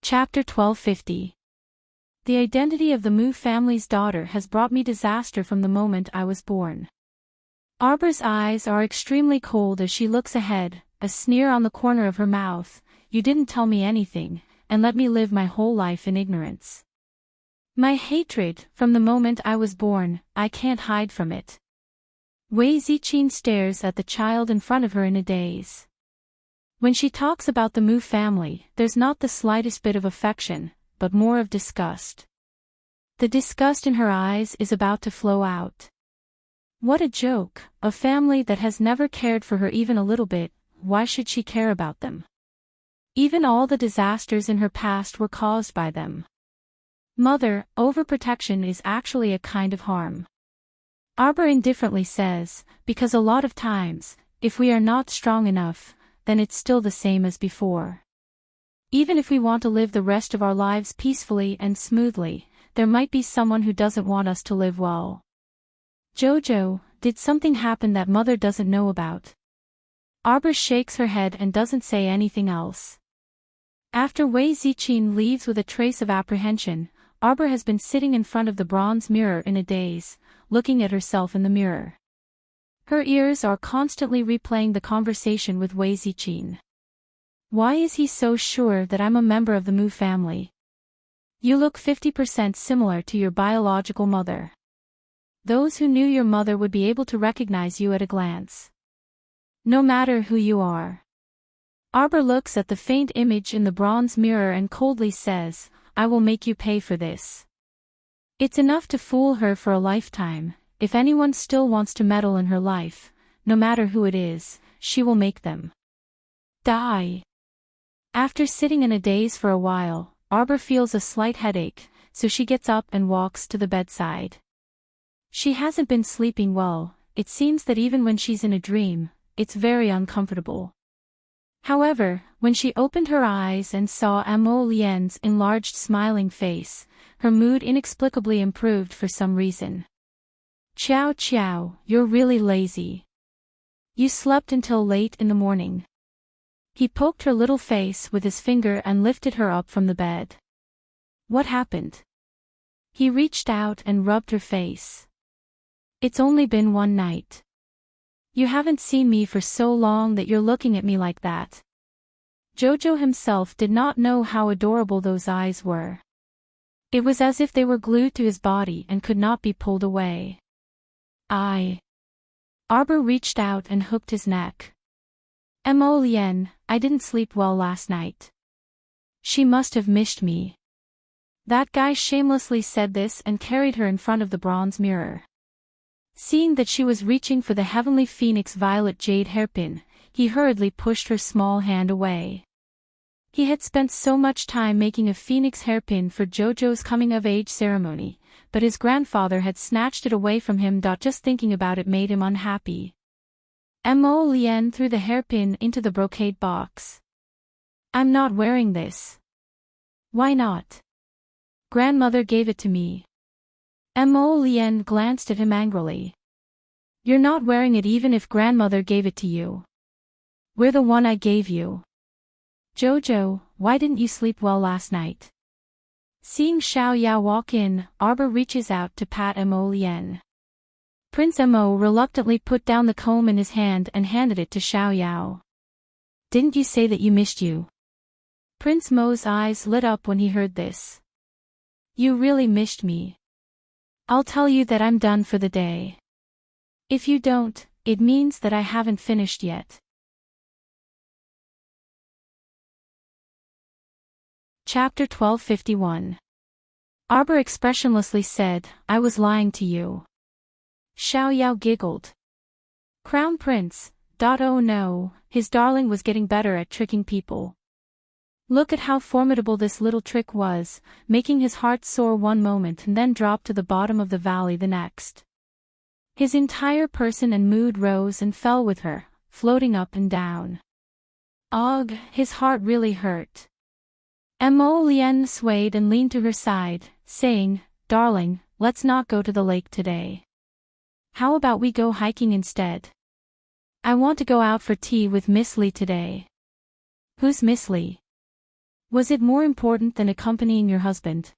[SPEAKER 1] Chapter 1250. The identity of the Mu family's daughter has brought me disaster from the moment I was born. Arbor's eyes are extremely cold as she looks ahead, a sneer on the corner of her mouth. You didn't tell me anything, and let me live my whole life in ignorance. My hatred, from the moment I was born, I can't hide from it. Wei Zichin stares at the child in front of her in a daze. When she talks about the Mu family, there's not the slightest bit of affection, but more of disgust. The disgust in her eyes is about to flow out. What a joke, a family that has never cared for her even a little bit, why should she care about them? Even all the disasters in her past were caused by them. Mother, overprotection is actually a kind of harm. Arbor indifferently says, because a lot of times, if we are not strong enough, then it's still the same as before. Even if we want to live the rest of our lives peacefully and smoothly, there might be someone who doesn't want us to live well. Jojo, did something happen that Mother doesn't know about? Arbor shakes her head and doesn't say anything else. After Wei Ziqin leaves with a trace of apprehension, Arbor has been sitting in front of the bronze mirror in a daze, looking at herself in the mirror. Her ears are constantly replaying the conversation with Wei Ziqin. Why is he so sure that I'm a member of the Mu family? You look 50% similar to your biological mother. Those who knew your mother would be able to recognize you at a glance. No matter who you are. Arbor looks at the faint image in the bronze mirror and coldly says, I will make you pay for this. It's enough to fool her for a lifetime. If anyone still wants to meddle in her life, no matter who it is, she will make them die. After sitting in a daze for a while, Arbor feels a slight headache, so she gets up and walks to the bedside. She hasn't been sleeping well. It seems that even when she's in a dream, it's very uncomfortable. However, when she opened her eyes and saw Amo Lien's enlarged smiling face, her mood inexplicably improved for some reason. Ciao ciao, you're really lazy. You slept until late in the morning. He poked her little face with his finger and lifted her up from the bed. What happened? He reached out and rubbed her face. It's only been one night. You haven't seen me for so long that you're looking at me like that. Jojo himself did not know how adorable those eyes were. It was as if they were glued to his body and could not be pulled away. Arbor reached out and hooked his neck. Mo Lien, I didn't sleep well last night. She must have missed me. That guy shamelessly said this and carried her in front of the bronze mirror. Seeing that she was reaching for the heavenly phoenix violet jade hairpin, he hurriedly pushed her small hand away. He had spent so much time making a phoenix hairpin for Jojo's coming-of-age ceremony, but his grandfather had snatched it away from him. Just thinking about it made him unhappy. Mo Lien threw the hairpin into the brocade box. I'm not wearing this. Why not? Grandmother gave it to me. Mo Lien glanced at him angrily. You're not wearing it even if grandmother gave it to you. Wear the one I gave you. Jojo, why didn't you sleep well last night? Seeing Xiao Yao walk in, Arbor reaches out to pat Mo Lien. Prince Mo reluctantly put down the comb in his hand and handed it to Xiao Yao. Didn't you say that you missed you? Prince Mo's eyes lit up when he heard this. You really missed me. I'll tell you that I'm done for the day. If you don't, it means that I haven't finished yet. Chapter 1251. Arbor expressionlessly said, I was lying to you. Xiao Yao giggled. Crown Prince, oh no, his darling was getting better at tricking people. Look at how formidable this little trick was, making his heart soar one moment and then drop to the bottom of the valley the next. His entire person and mood rose and fell with her, floating up and down. Ugh, his heart really hurt. Mo Lien swayed and leaned to her side, saying, Darling, let's not go to the lake today. How about we go hiking instead? I want to go out for tea with Miss Li today. Who's Miss Li? Was it more important than accompanying your husband?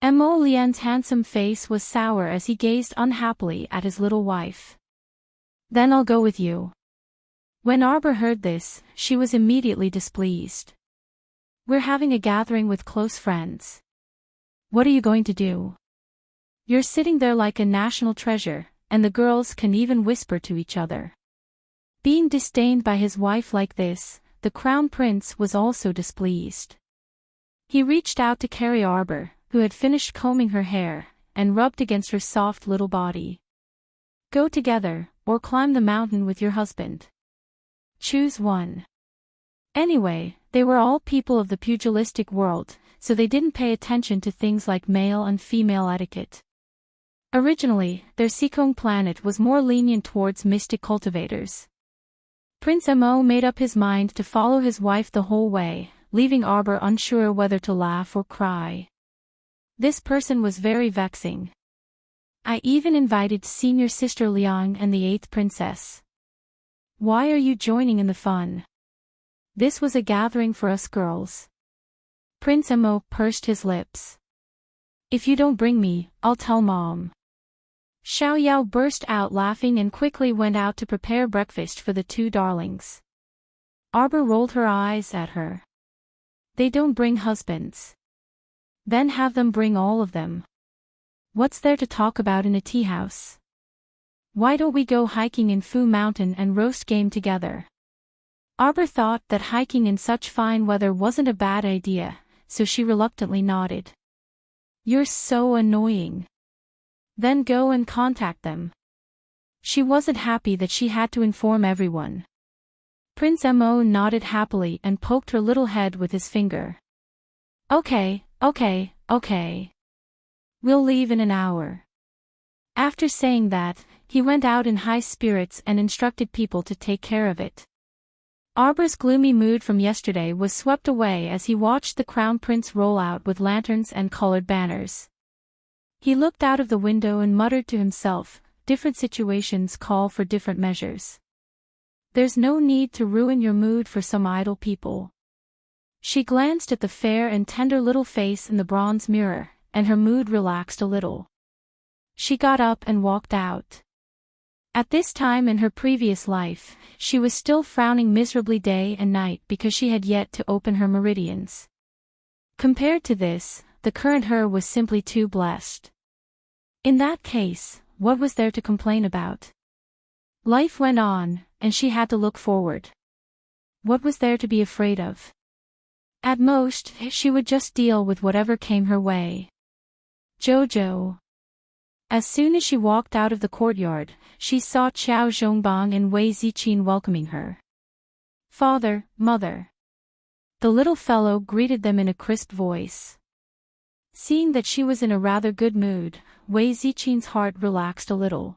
[SPEAKER 1] Mo Lien's handsome face was sour as he gazed unhappily at his little wife. Then I'll go with you. When Arbor heard this, she was immediately displeased. We're having a gathering with close friends. What are you going to do? You're sitting there like a national treasure, and the girls can even whisper to each other. Being disdained by his wife like this, the crown prince was also displeased. He reached out to carry Arbor, who had finished combing her hair, and rubbed against her soft little body. Go together, or climb the mountain with your husband. Choose one. Anyway, they were all people of the pugilistic world, so they didn't pay attention to things like male and female etiquette. Originally, their Seekong planet was more lenient towards mystic cultivators. Prince Mo made up his mind to follow his wife the whole way, leaving Arbor unsure whether to laugh or cry. This person was very vexing. I even invited senior sister Liang and the 8th princess. Why are you joining in the fun? This was a gathering for us girls. Prince Mo pursed his lips. If you don't bring me, I'll tell Mom. Xiao Yao burst out laughing and quickly went out to prepare breakfast for the two darlings. Arbor rolled her eyes at her. They don't bring husbands. Then have them bring all of them. What's there to talk about in a tea house? Why don't we go hiking in Fu Mountain and roast game together? Arbor thought that hiking in such fine weather wasn't a bad idea, so she reluctantly nodded. You're so annoying. Then go and contact them. She wasn't happy that she had to inform everyone. Prince Mo nodded happily and poked her little head with his finger. Okay. We'll leave in an hour. After saying that, he went out in high spirits and instructed people to take care of it. Arbor's gloomy mood from yesterday was swept away as he watched the Crown Prince roll out with lanterns and colored banners. He looked out of the window and muttered to himself, different situations call for different measures. There's no need to ruin your mood for some idle people. She glanced at the fair and tender little face in the bronze mirror, and her mood relaxed a little. She got up and walked out. At this time in her previous life, she was still frowning miserably day and night because she had yet to open her meridians. Compared to this, the current her was simply too blessed. In that case, what was there to complain about? Life went on, and she had to look forward. What was there to be afraid of? At most, she would just deal with whatever came her way. Jojo. As soon as she walked out of the courtyard, she saw Qiao Zhongbang and Wei Ziqin welcoming her. Father, mother. The little fellow greeted them in a crisp voice. Seeing that she was in a rather good mood, Wei Ziqin's heart relaxed a little.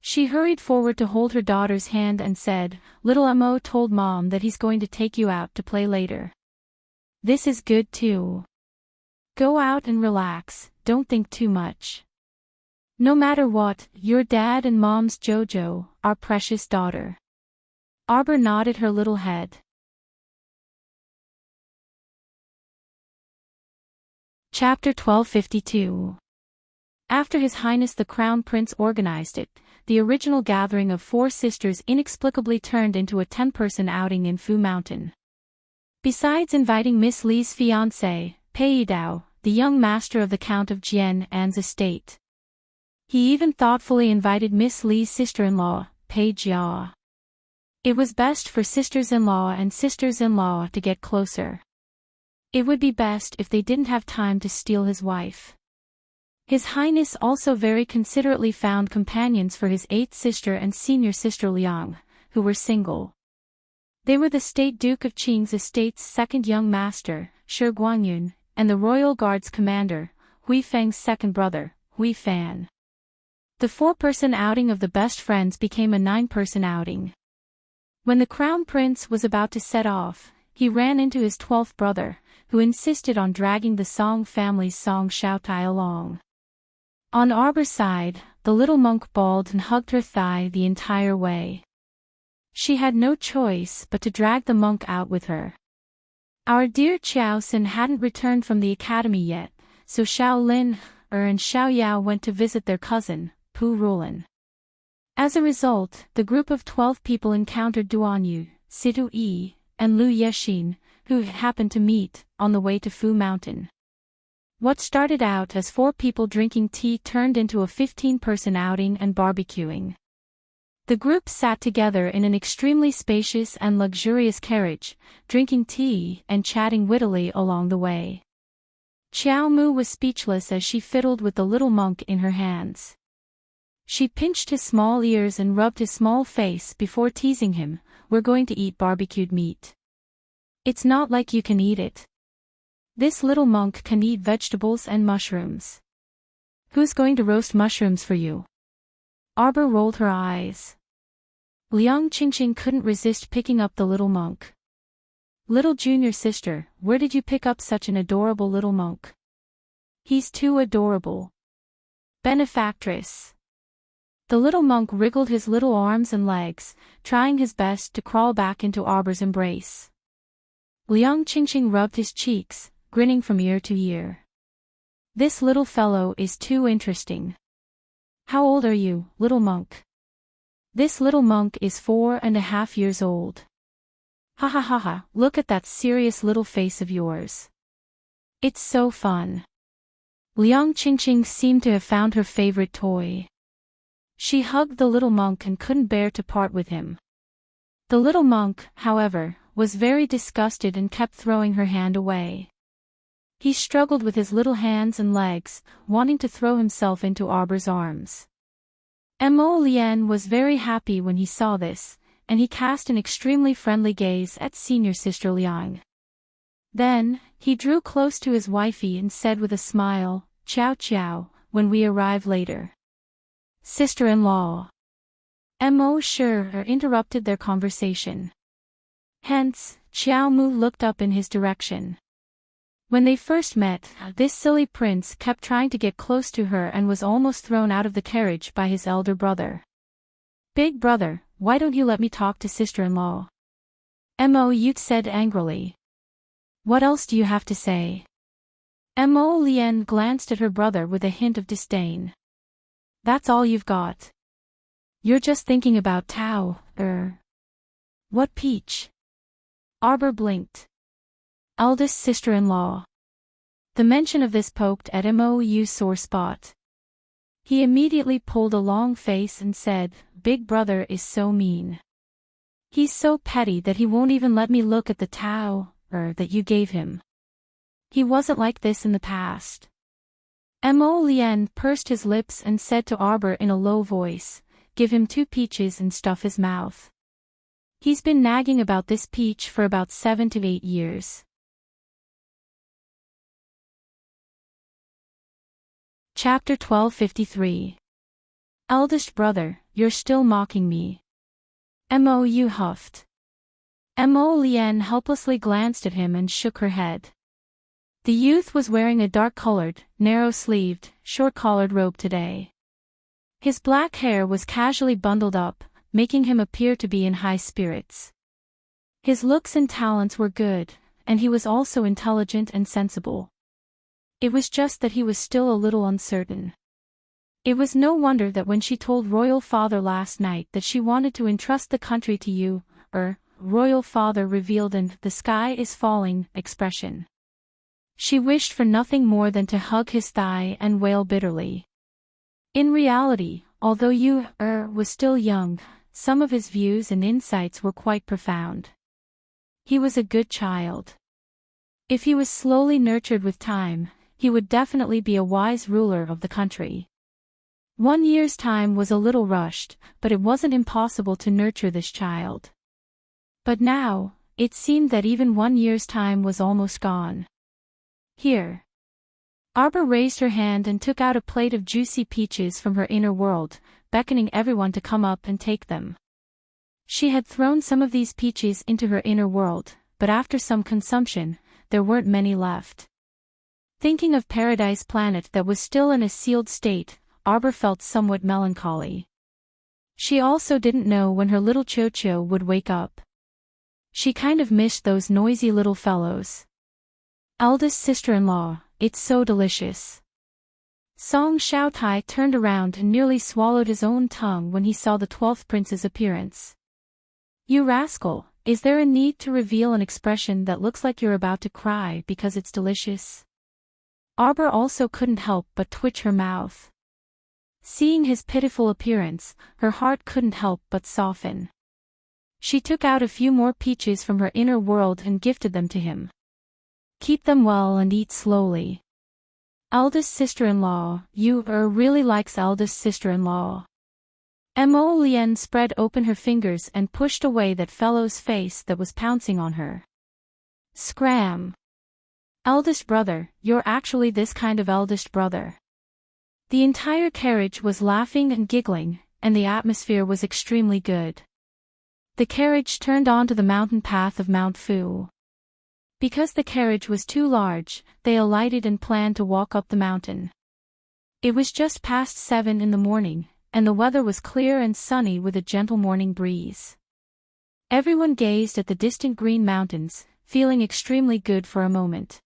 [SPEAKER 1] She hurried forward to hold her daughter's hand and said, Little Mo told Mom that he's going to take you out to play later. This is good too. Go out and relax, don't think too much. No matter what, your dad and Mom's Jojo, our precious daughter. Arbor nodded her little head. Chapter 1252. After His Highness the Crown Prince organized it, the original gathering of 4 sisters inexplicably turned into a 10-person outing in Fu Mountain. Besides inviting Miss Li's fiancé, Pei Yidao, the young master of the Count of Jian An's estate. He even thoughtfully invited Miss Li's sister-in-law, Pei Jia. It was best for sisters-in-law and sisters-in-law to get closer. It would be best if they didn't have time to steal his wife. His Highness also very considerately found companions for his 8th sister and senior sister Liang, who were single. They were the State Duke of Qing's estate's second young master, Shi Guangyun, and the Royal Guard's commander, Hui Feng's second brother, Hui Fan. The 4-person outing of the best friends became a 9-person outing. When the Crown Prince was about to set off, he ran into his 12th brother, who insisted on dragging the Song family's Song Xiaotai along. On Arbor's side, the little monk bawled and hugged her thigh the entire way. She had no choice but to drag the monk out with her. Our dear Qiao Xin hadn't returned from the academy yet, so Xiao Lin, and Xiao Yao went to visit their cousin, Pu Rulan. As a result, the group of 12 people encountered Duan Yu, Situ Yi, and Lu Yexin, who happened to meet on the way to Fu Mountain. What started out as 4 people drinking tea turned into a 15-person outing and barbecuing. The group sat together in an extremely spacious and luxurious carriage, drinking tea and chatting wittily along the way. Qiao Mu was speechless as she fiddled with the little monk in her hands. She pinched his small ears and rubbed his small face before teasing him, "We're going to eat barbecued meat. It's not like you can eat it. This little monk can eat vegetables and mushrooms. Who's going to roast mushrooms for you?" Arbor rolled her eyes. Liang Qingqing couldn't resist picking up the little monk. "Little junior sister, where did you pick up such an adorable little monk?" "He's too adorable. Benefactress." The little monk wriggled his little arms and legs, trying his best to crawl back into Arbor's embrace. Liang Qingqing rubbed his cheeks, grinning from ear to ear. "This little fellow is too interesting. How old are you, little monk?" "This little monk is 4.5 years old." "Ha ha ha ha, look at that serious little face of yours. It's so fun." Liang Qingqing seemed to have found her favorite toy. She hugged the little monk and couldn't bear to part with him. The little monk, however, was very disgusted and kept throwing her hand away. He struggled with his little hands and legs, wanting to throw himself into Arbor's arms. Mo Lian was very happy when he saw this, and he cast an extremely friendly gaze at senior sister Liang. Then, he drew close to his wifey and said with a smile, "Ciao ciao, when we arrive later." "Sister-in-law." Mo sure interrupted their conversation. Hence, Xiao Mu looked up in his direction. When they first met, this silly prince kept trying to get close to her and was almost thrown out of the carriage by his elder brother. "Big brother, why don't you let me talk to sister-in-law?" Mo Yu said angrily. "What else do you have to say?" Mo Lian glanced at her brother with a hint of disdain. "That's all you've got? You're just thinking about Tao, What peach?" Arbor blinked. "Eldest sister-in-law." The mention of this poked at Mo Yu's sore spot. He immediately pulled a long face and said, "Big brother is so mean. He's so petty that he won't even let me look at the Tao, that you gave him. He wasn't like this in the past." Mo Lian pursed his lips and said to Arbor in a low voice, "Give him 2 peaches and stuff his mouth. He's been nagging about this peach for about 7 to 8 years. Chapter 1253. Eldest brother, you're still mocking me. Mo Yu huffed. Mo Lian helplessly glanced at him and shook her head. The youth was wearing a dark-colored, narrow-sleeved, short-collared robe today. His black hair was casually bundled up, making him appear to be in high spirits. His looks and talents were good, and he was also intelligent and sensible. It was just that he was still a little uncertain. It was no wonder that when she told Royal Father last night that she wanted to entrust the country to you, Royal Father revealed an "the sky is falling" expression. She wished for nothing more than to hug his thigh and wail bitterly. In reality, although Yu was still young, some of his views and insights were quite profound. He was a good child. If he was slowly nurtured with time, he would definitely be a wise ruler of the country. 1 year's time was a little rushed, but it wasn't impossible to nurture this child. But now, it seemed that even 1 year's time was almost gone. "Here." Arbor raised her hand and took out a plate of juicy peaches from her inner world, beckoning everyone to come up and take them. She had thrown some of these peaches into her inner world, but after some consumption, there weren't many left. Thinking of Paradise Planet that was still in a sealed state, Arbor felt somewhat melancholy. She also didn't know when her little Cho-Cho would wake up. She kind of missed those noisy little fellows. "Eldest sister-in-law, it's so delicious." Song Xiaotai turned around and nearly swallowed his own tongue when he saw the 12th prince's appearance. "You rascal, is there a need to reveal an expression that looks like you're about to cry because it's delicious?" Arbor also couldn't help but twitch her mouth. Seeing his pitiful appearance, her heart couldn't help but soften. She took out a few more peaches from her inner world and gifted them to him. "Keep them well and eat slowly. Eldest sister-in-law, you really likes eldest sister-in-law." Mo Lien spread open her fingers and pushed away that fellow's face that was pouncing on her. Scram! Eldest brother, you're actually this kind of eldest brother. The entire carriage was laughing and giggling, and the atmosphere was extremely good. The carriage turned onto the mountain path of Mount Fu. Because the carriage was too large, they alighted and planned to walk up the mountain. It was just past 7 in the morning, and the weather was clear and sunny with a gentle morning breeze. Everyone gazed at the distant green mountains, feeling extremely good for a moment.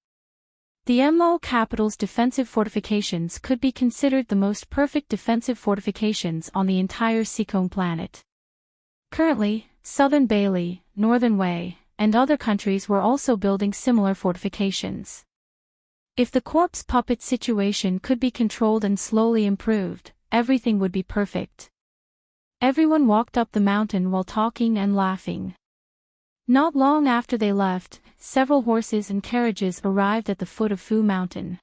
[SPEAKER 1] The Mo capital's defensive fortifications could be considered the most perfect defensive fortifications on the entire Seacombe planet. Currently, Southern Bailey, Northern Wei, and other countries were also building similar fortifications. If the corpse puppet situation could be controlled and slowly improved, everything would be perfect. Everyone walked up the mountain while talking and laughing. Not long after they left, several horses and carriages arrived at the foot of Fu Mountain.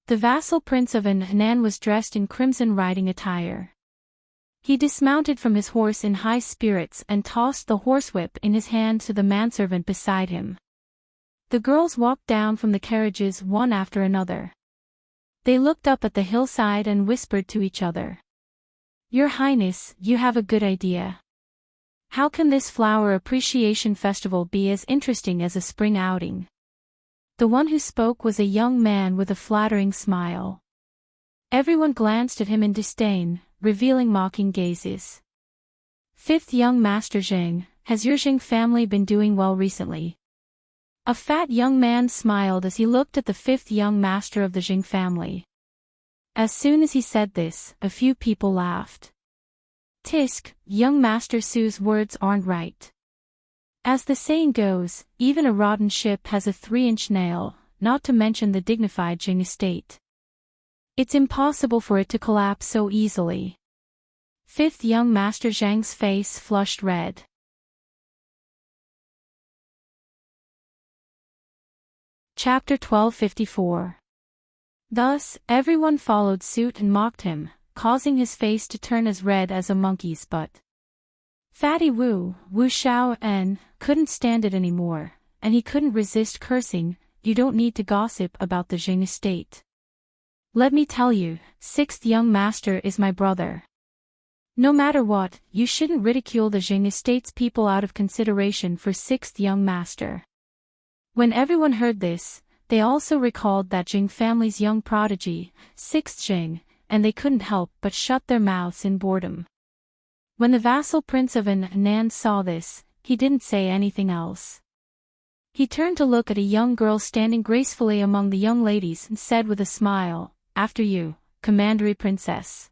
[SPEAKER 1] The vassal prince of Henan was dressed in crimson riding attire. He dismounted from his horse in high spirits and tossed the horsewhip in his hand to the manservant beside him. The girls walked down from the carriages one after another. They looked up at the hillside and whispered to each other. Your Highness, you have a good idea. How can this flower appreciation festival be as interesting as a spring outing? The one who spoke was a young man with a flattering smile. Everyone glanced at him in disdain, revealing mocking gazes. Fifth young master Zheng, has your Zheng family been doing well recently? A fat young man smiled as he looked at the fifth young master of the Zheng family. As soon as he said this, a few people laughed. Tisk, young Master Su's words aren't right. As the saying goes, even a rotten ship has a 3-inch nail, not to mention the dignified Zheng estate. It's impossible for it to collapse so easily. Fifth young Master Zhang's face flushed red. Chapter 1254. Thus, everyone followed suit and mocked him, causing his face to turn as red as a monkey's butt. Fatty Wu Xiao En, couldn't stand it anymore, and he couldn't resist cursing. You don't need to gossip about the Zheng estate. Let me tell you, sixth young master is my brother. No matter what, you shouldn't ridicule the Zheng estate's people out of consideration for sixth young master. When everyone heard this, they also recalled that Zheng family's young prodigy, sixth Zheng, and they couldn't help but shut their mouths in boredom. When the vassal prince of Henan saw this, he didn't say anything else. He turned to look at a young girl standing gracefully among the young ladies and said with a smile, After you, Commandery Princess.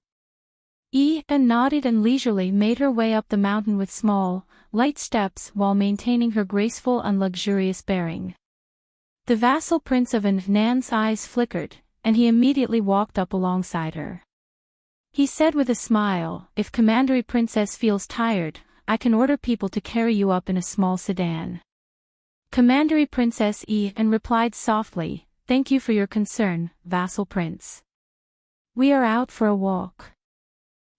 [SPEAKER 1] And nodded and leisurely made her way up the mountain with small, light steps while maintaining her graceful and luxurious bearing. The vassal prince of Henan's eyes flickered, and he immediately walked up alongside her. He said with a smile, If Commandery Princess feels tired, I can order people to carry you up in a small sedan. Commandery Princess and replied softly, Thank you for your concern, vassal prince. We are out for a walk.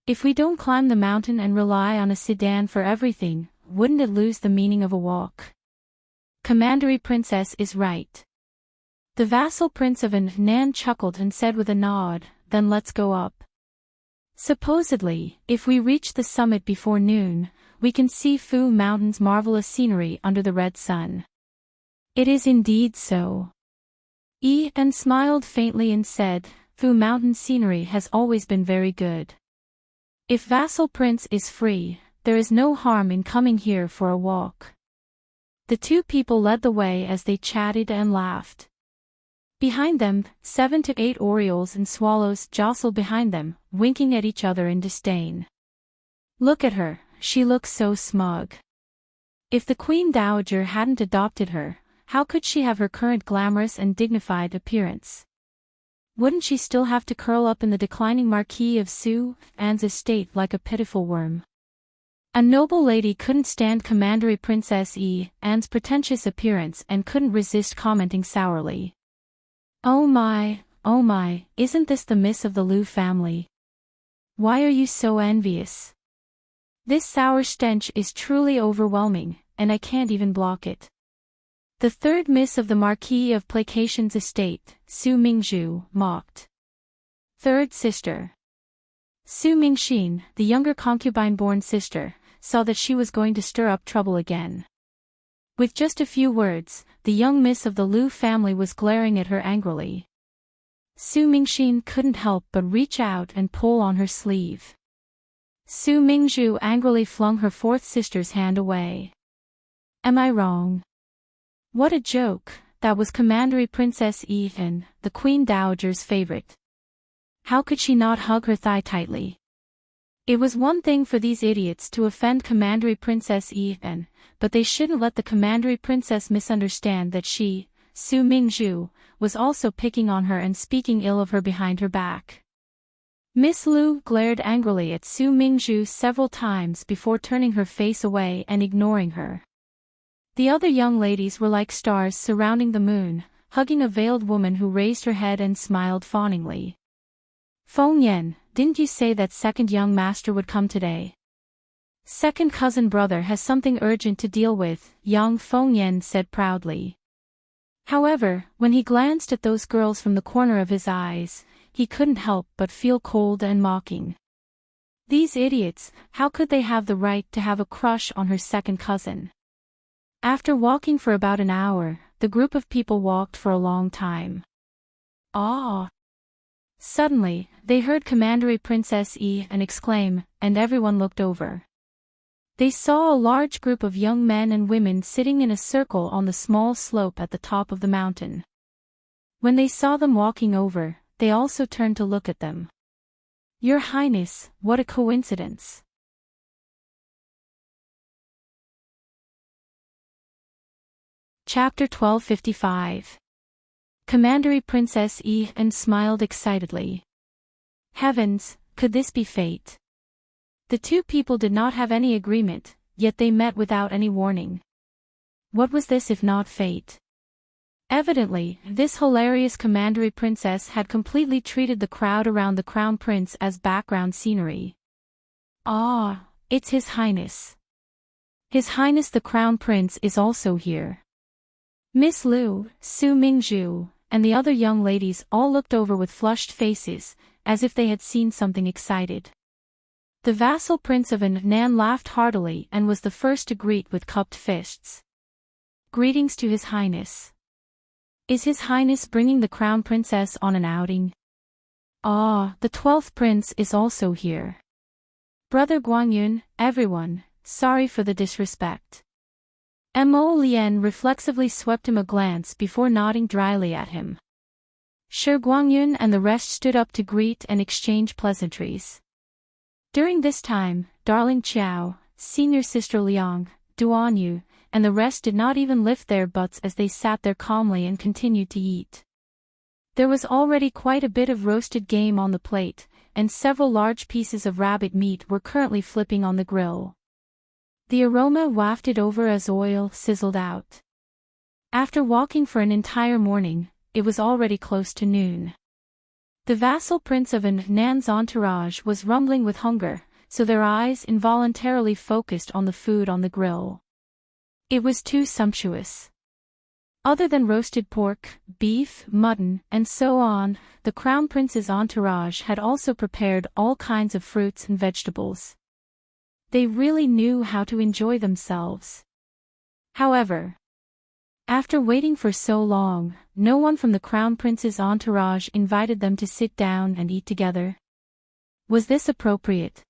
[SPEAKER 1] If we don't climb the mountain and rely on a sedan for everything, wouldn't it lose the meaning of a walk? Commandery Princess is right. The vassal prince of Henan chuckled and said with a nod, Then let's go up. Supposedly, if we reach the summit before noon, we can see Fu Mountain's marvelous scenery under the red sun. It is indeed so. And smiled faintly and said, Fu Mountain scenery has always been very good. If vassal prince is free, there is no harm in coming here for a walk. The two people led the way as they chatted and laughed. Behind them, 7 to 8 orioles and swallows jostled behind them, winking at each other in disdain. Look at her, she looks so smug. If the Queen Dowager hadn't adopted her, how could she have her current glamorous and dignified appearance? Wouldn't she still have to curl up in the declining Marquis of Su An's estate like a pitiful worm? A noble lady couldn't stand Commandery Princess An's pretentious appearance and couldn't resist commenting sourly. Oh my, isn't this the miss of the Liu family? Why are you so envious? This sour stench is truly overwhelming, and I can't even block it. The third miss of the Marquis of Placation's estate, Su Mingzhu, mocked. Third sister. Su Mingxin, the younger concubine-born sister, saw that she was going to stir up trouble again. With just a few words, the young miss of the Liu family was glaring at her angrily. Su Mingxin couldn't help but reach out and pull on her sleeve. Su Mingzhu angrily flung her fourth sister's hand away. Am I wrong? What a joke, that was Commandery Princess Yifen, the Queen Dowager's favorite. How could she not hug her thigh tightly? It was one thing for these idiots to offend Commandery Princess Yifen, but they shouldn't let the Commandery Princess misunderstand that she, Su Mingzhu, was also picking on her and speaking ill of her behind her back. Miss Liu glared angrily at Su Mingzhu several times before turning her face away and ignoring her. The other young ladies were like stars surrounding the moon, hugging a veiled woman who raised her head and smiled fawningly. Feng Yan, didn't you say that second young master would come today? Second cousin brother has something urgent to deal with, young Feng Yan said proudly. However, when he glanced at those girls from the corner of his eyes, he couldn't help but feel cold and mocking. These idiots, how could they have the right to have a crush on her second cousin? After walking for about an hour, the group of people walked for a long time. Ah! Suddenly, they heard Commandery Princess Yifen exclaim, and everyone looked over. They saw a large group of young men and women sitting in a circle on the small slope at the top of the mountain. When they saw them walking over, they also turned to look at them. Your Highness, what a coincidence! Chapter 1255. Commandery Princess Yifen smiled excitedly. Heavens, could this be fate? The two people did not have any agreement, yet they met without any warning. What was this if not fate? Evidently, this hilarious Commandery Princess had completely treated the crowd around the Crown Prince as background scenery. Ah, it's His Highness. His Highness the Crown Prince is also here. Miss Liu, Su Mingzhu, and the other young ladies all looked over with flushed faces, as if they had seen something excited. The vassal prince of Nan laughed heartily and was the first to greet with cupped fists. Greetings to His Highness. Is His Highness bringing the Crown Princess on an outing? Ah, the 12th prince is also here. Brother Guangyun, everyone, sorry for the disrespect. Mo Lian reflexively swept him a glance before nodding dryly at him. Shi Guangyun and the rest stood up to greet and exchange pleasantries. During this time, darling Qiao, senior sister Liang, Duanyu, and the rest did not even lift their butts as they sat there calmly and continued to eat. There was already quite a bit of roasted game on the plate, and several large pieces of rabbit meat were currently flipping on the grill. The aroma wafted over as oil sizzled out. After walking for an entire morning, it was already close to noon. The vassal prince of Nan's entourage was rumbling with hunger, so their eyes involuntarily focused on the food on the grill. It was too sumptuous. Other than roasted pork, beef, mutton, and so on, the Crown Prince's entourage had also prepared all kinds of fruits and vegetables. They really knew how to enjoy themselves. However, after waiting for so long, no one from the Crown Prince's entourage invited them to sit down and eat together. Was this appropriate?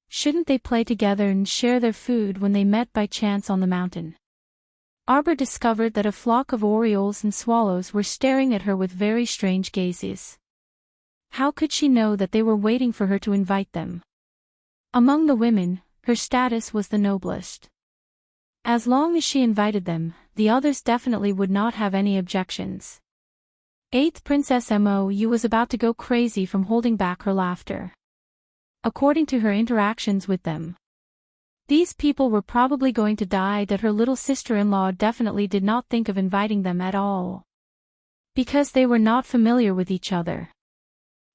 [SPEAKER 1] Shouldn't they play together and share their food when they met by chance on the mountain? Arbor discovered that a flock of orioles and swallows were staring at her with very strange gazes. How could she know that they were waiting for her to invite them? Among the women, her status was the noblest. As long as she invited them, the others definitely would not have any objections. 8th Princess Mou was about to go crazy from holding back her laughter. According to her interactions with them, these people were probably going to die that her little sister-in-law definitely did not think of inviting them at all. Because they were not familiar with each other.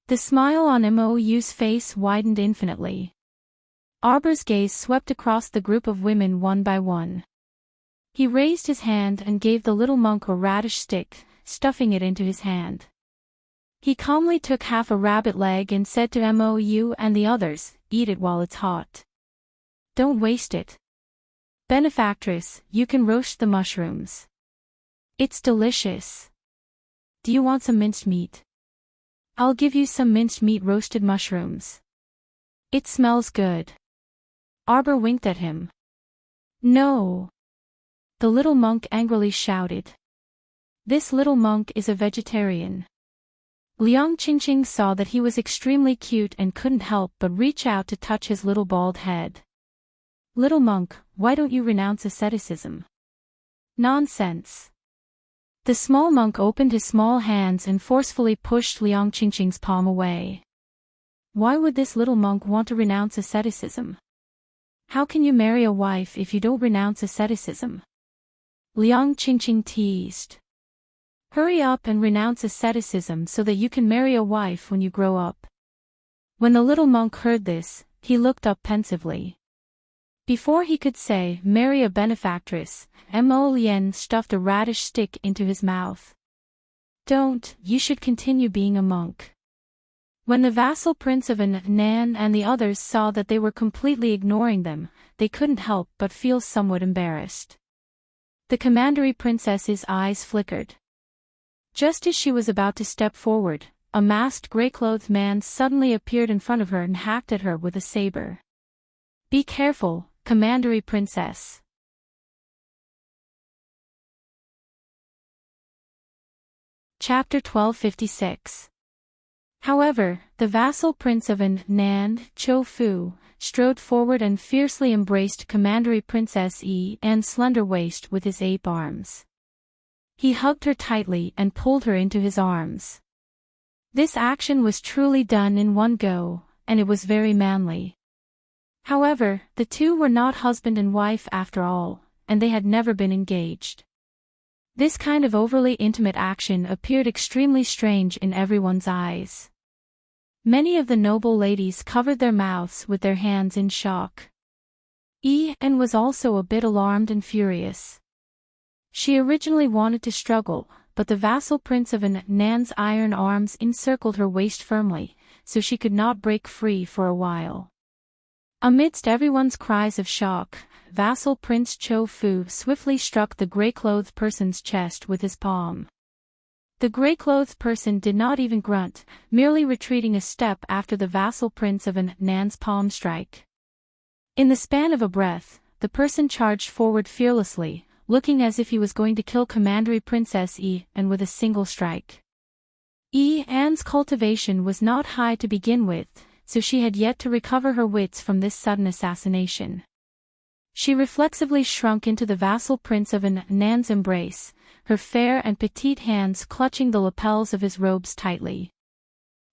[SPEAKER 1] The smile on Mou's face widened infinitely. Arbor's gaze swept across the group of women one by one. He raised his hand and gave the little monk a radish stick, stuffing it into his hand. He calmly took half a rabbit leg and said to Mou and the others, "Eat it while it's hot. Don't waste it. Benefactress, you can roast the mushrooms. It's delicious. Do you want some minced meat? I'll give you some minced meat roasted mushrooms. It smells good." Arbor winked at him. "No." The little monk angrily shouted. "This little monk is a vegetarian." Liang Qingqing saw that he was extremely cute and couldn't help but reach out to touch his little bald head. "Little monk, why don't you renounce asceticism?" "Nonsense." The small monk opened his small hands and forcefully pushed Liang Qingqing's palm away. "Why would this little monk want to renounce asceticism? How can you marry a wife if you don't renounce asceticism?" Liang Qingqing teased. "Hurry up and renounce asceticism so that you can marry a wife when you grow up." When the little monk heard this, he looked up pensively. Before he could say, "Marry a benefactress," Mo Lien stuffed a radish stick into his mouth. "Don't, you should continue being a monk." When the vassal prince of Nan and the others saw that they were completely ignoring them, they couldn't help but feel somewhat embarrassed. The commandery princess's eyes flickered. Just as she was about to step forward, a masked gray-clothed man suddenly appeared in front of her and hacked at her with a saber. "Be careful, commandery princess." Chapter 1256. However, the vassal prince of Nan, Cho Fu, strode forward and fiercely embraced commandery princess An's slender waist with his 8 arms. He hugged her tightly and pulled her into his arms. This action was truly done in one go, and it was very manly. However, the two were not husband and wife after all, and they had never been engaged. This kind of overly intimate action appeared extremely strange in everyone's eyes. Many of the noble ladies covered their mouths with their hands in shock. Anne was also a bit alarmed and furious. She originally wanted to struggle, but the vassal prince of Nan's iron arms encircled her waist firmly, so she could not break free for a while. Amidst everyone's cries of shock, vassal Prince Cho Fu swiftly struck the gray-clothed person's chest with his palm. The gray-clothed person did not even grunt, merely retreating a step after the vassal prince of Nan's palm strike. In the span of a breath, the person charged forward fearlessly, looking as if he was going to kill commandery princess and with a single strike. Anne's cultivation was not high to begin with, so she had yet to recover her wits from this sudden assassination. She reflexively shrunk into the vassal prince of Nan's embrace, her fair and petite hands clutching the lapels of his robes tightly.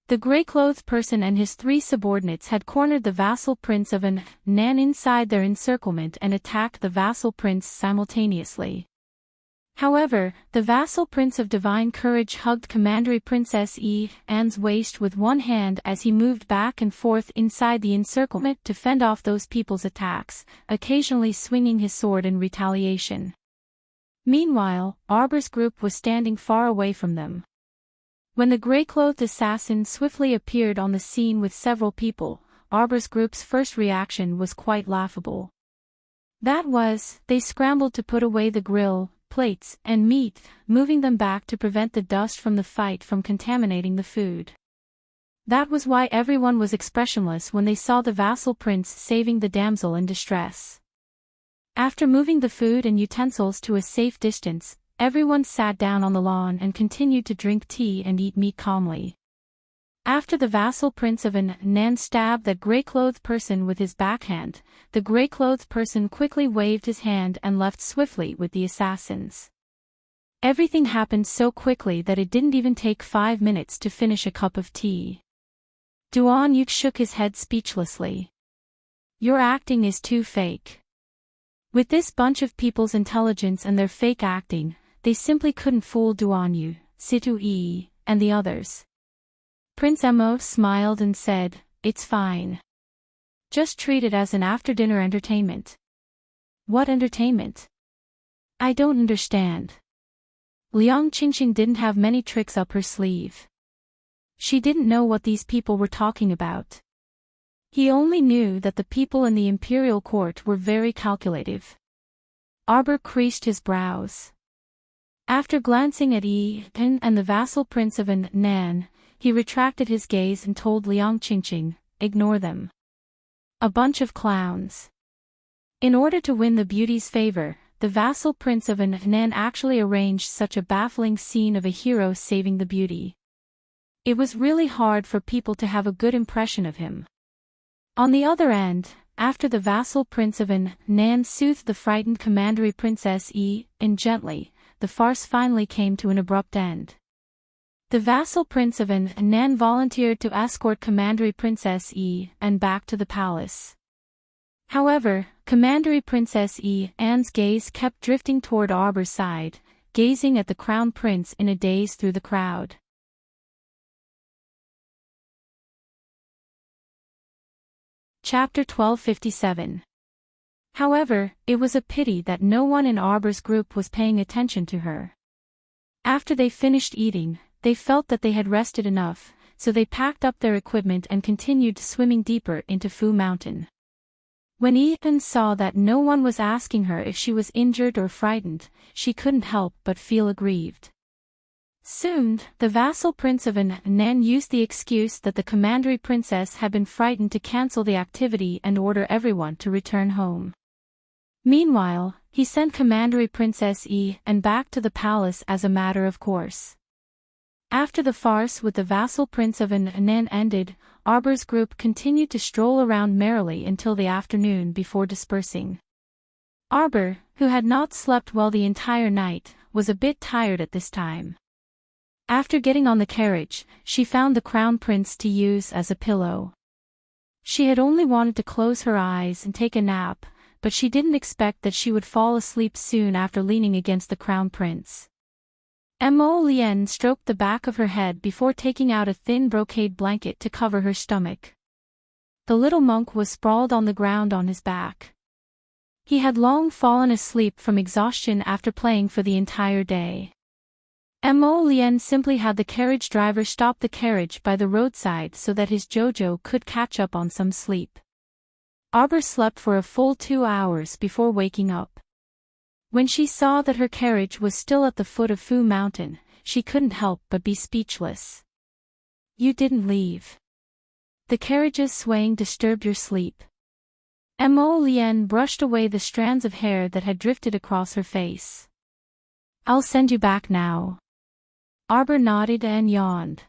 [SPEAKER 1] The gray-clothed person and his 3 subordinates had cornered the vassal prince of Nan inside their encirclement and attacked the vassal prince simultaneously. However, the vassal prince of divine courage hugged commandery princess Anne's waist with one hand as he moved back and forth inside the encirclement to fend off those people's attacks, occasionally swinging his sword in retaliation. Meanwhile, Arbor's group was standing far away from them. When the gray-clothed assassin swiftly appeared on the scene with several people, Arbor's group's first reaction was quite laughable. That was, they scrambled to put away the grill, plates, and meat, moving them back to prevent the dust from the fight from contaminating the food. That was why everyone was expressionless when they saw the vassal prince saving the damsel in distress. After moving the food and utensils to a safe distance, everyone sat down on the lawn and continued to drink tea and eat meat calmly. After the vassal prince of Nan stabbed that gray-clothed person with his backhand, the gray-clothed person quickly waved his hand and left swiftly with the assassins. Everything happened so quickly that it didn't even take 5 minutes to finish a cup of tea. Duan Yu shook his head speechlessly. "Your acting is too fake." With this bunch of people's intelligence and their fake acting, they simply couldn't fool Duan Yu, Situ Yi, and the others. Prince Mo smiled and said, "It's fine. Just treat it as an after-dinner entertainment. What entertainment? I don't understand. Liang Qingqing didn't have many tricks up her sleeve. She didn't know what these people were talking about. He only knew that the people in the imperial court were very calculative. Arbor creased his brows. After glancing at Yi Pen and the vassal prince of Nan, he retracted his gaze and told Liang Qingqing, "Ignore them. A bunch of clowns." In order to win the beauty's favor, the vassal prince of Nan actually arranged such a baffling scene of a hero saving the beauty. It was really hard for people to have a good impression of him. On the other end, after the vassal prince of Nan soothed the frightened commandery princess Yi gently, the farce finally came to an abrupt end. The vassal prince of Nan volunteered to escort commandery princess Yi back to the palace. However, commandery princess Yi's gaze kept drifting toward Arbor's side, gazing at the crown prince in a daze through the crowd. Chapter 1257. However, it was a pity that no one in Arbor's group was paying attention to her. After they finished eating, they felt that they had rested enough, so they packed up their equipment and continued swimming deeper into Fu Mountain. When Ethan saw that no one was asking her if she was injured or frightened, she couldn't help but feel aggrieved. Soon, the vassal prince of Nan used the excuse that the commandery princess had been frightened to cancel the activity and order everyone to return home. Meanwhile, he sent commandery princess back to the palace as a matter of course. After the farce with the vassal prince of Nan ended, Arbor's group continued to stroll around merrily until the afternoon before dispersing. Arbor, who had not slept well the entire night, was a bit tired at this time. After getting on the carriage, she found the crown prince to use as a pillow. She had only wanted to close her eyes and take a nap, but she didn't expect that she would fall asleep soon after leaning against the crown prince. Mo Lien stroked the back of her head before taking out a thin brocade blanket to cover her stomach. The little monk was sprawled on the ground on his back. He had long fallen asleep from exhaustion after playing for the entire day. Mo Lien simply had the carriage driver stop the carriage by the roadside so that his Jojo could catch up on some sleep. Arbor slept for a full 2 hours before waking up. When she saw that her carriage was still at the foot of Fu Mountain, she couldn't help but be speechless. "You didn't leave. The carriage's swaying disturbed your sleep." Mo Lien brushed away the strands of hair that had drifted across her face. "I'll send you back now." Arbor nodded and yawned.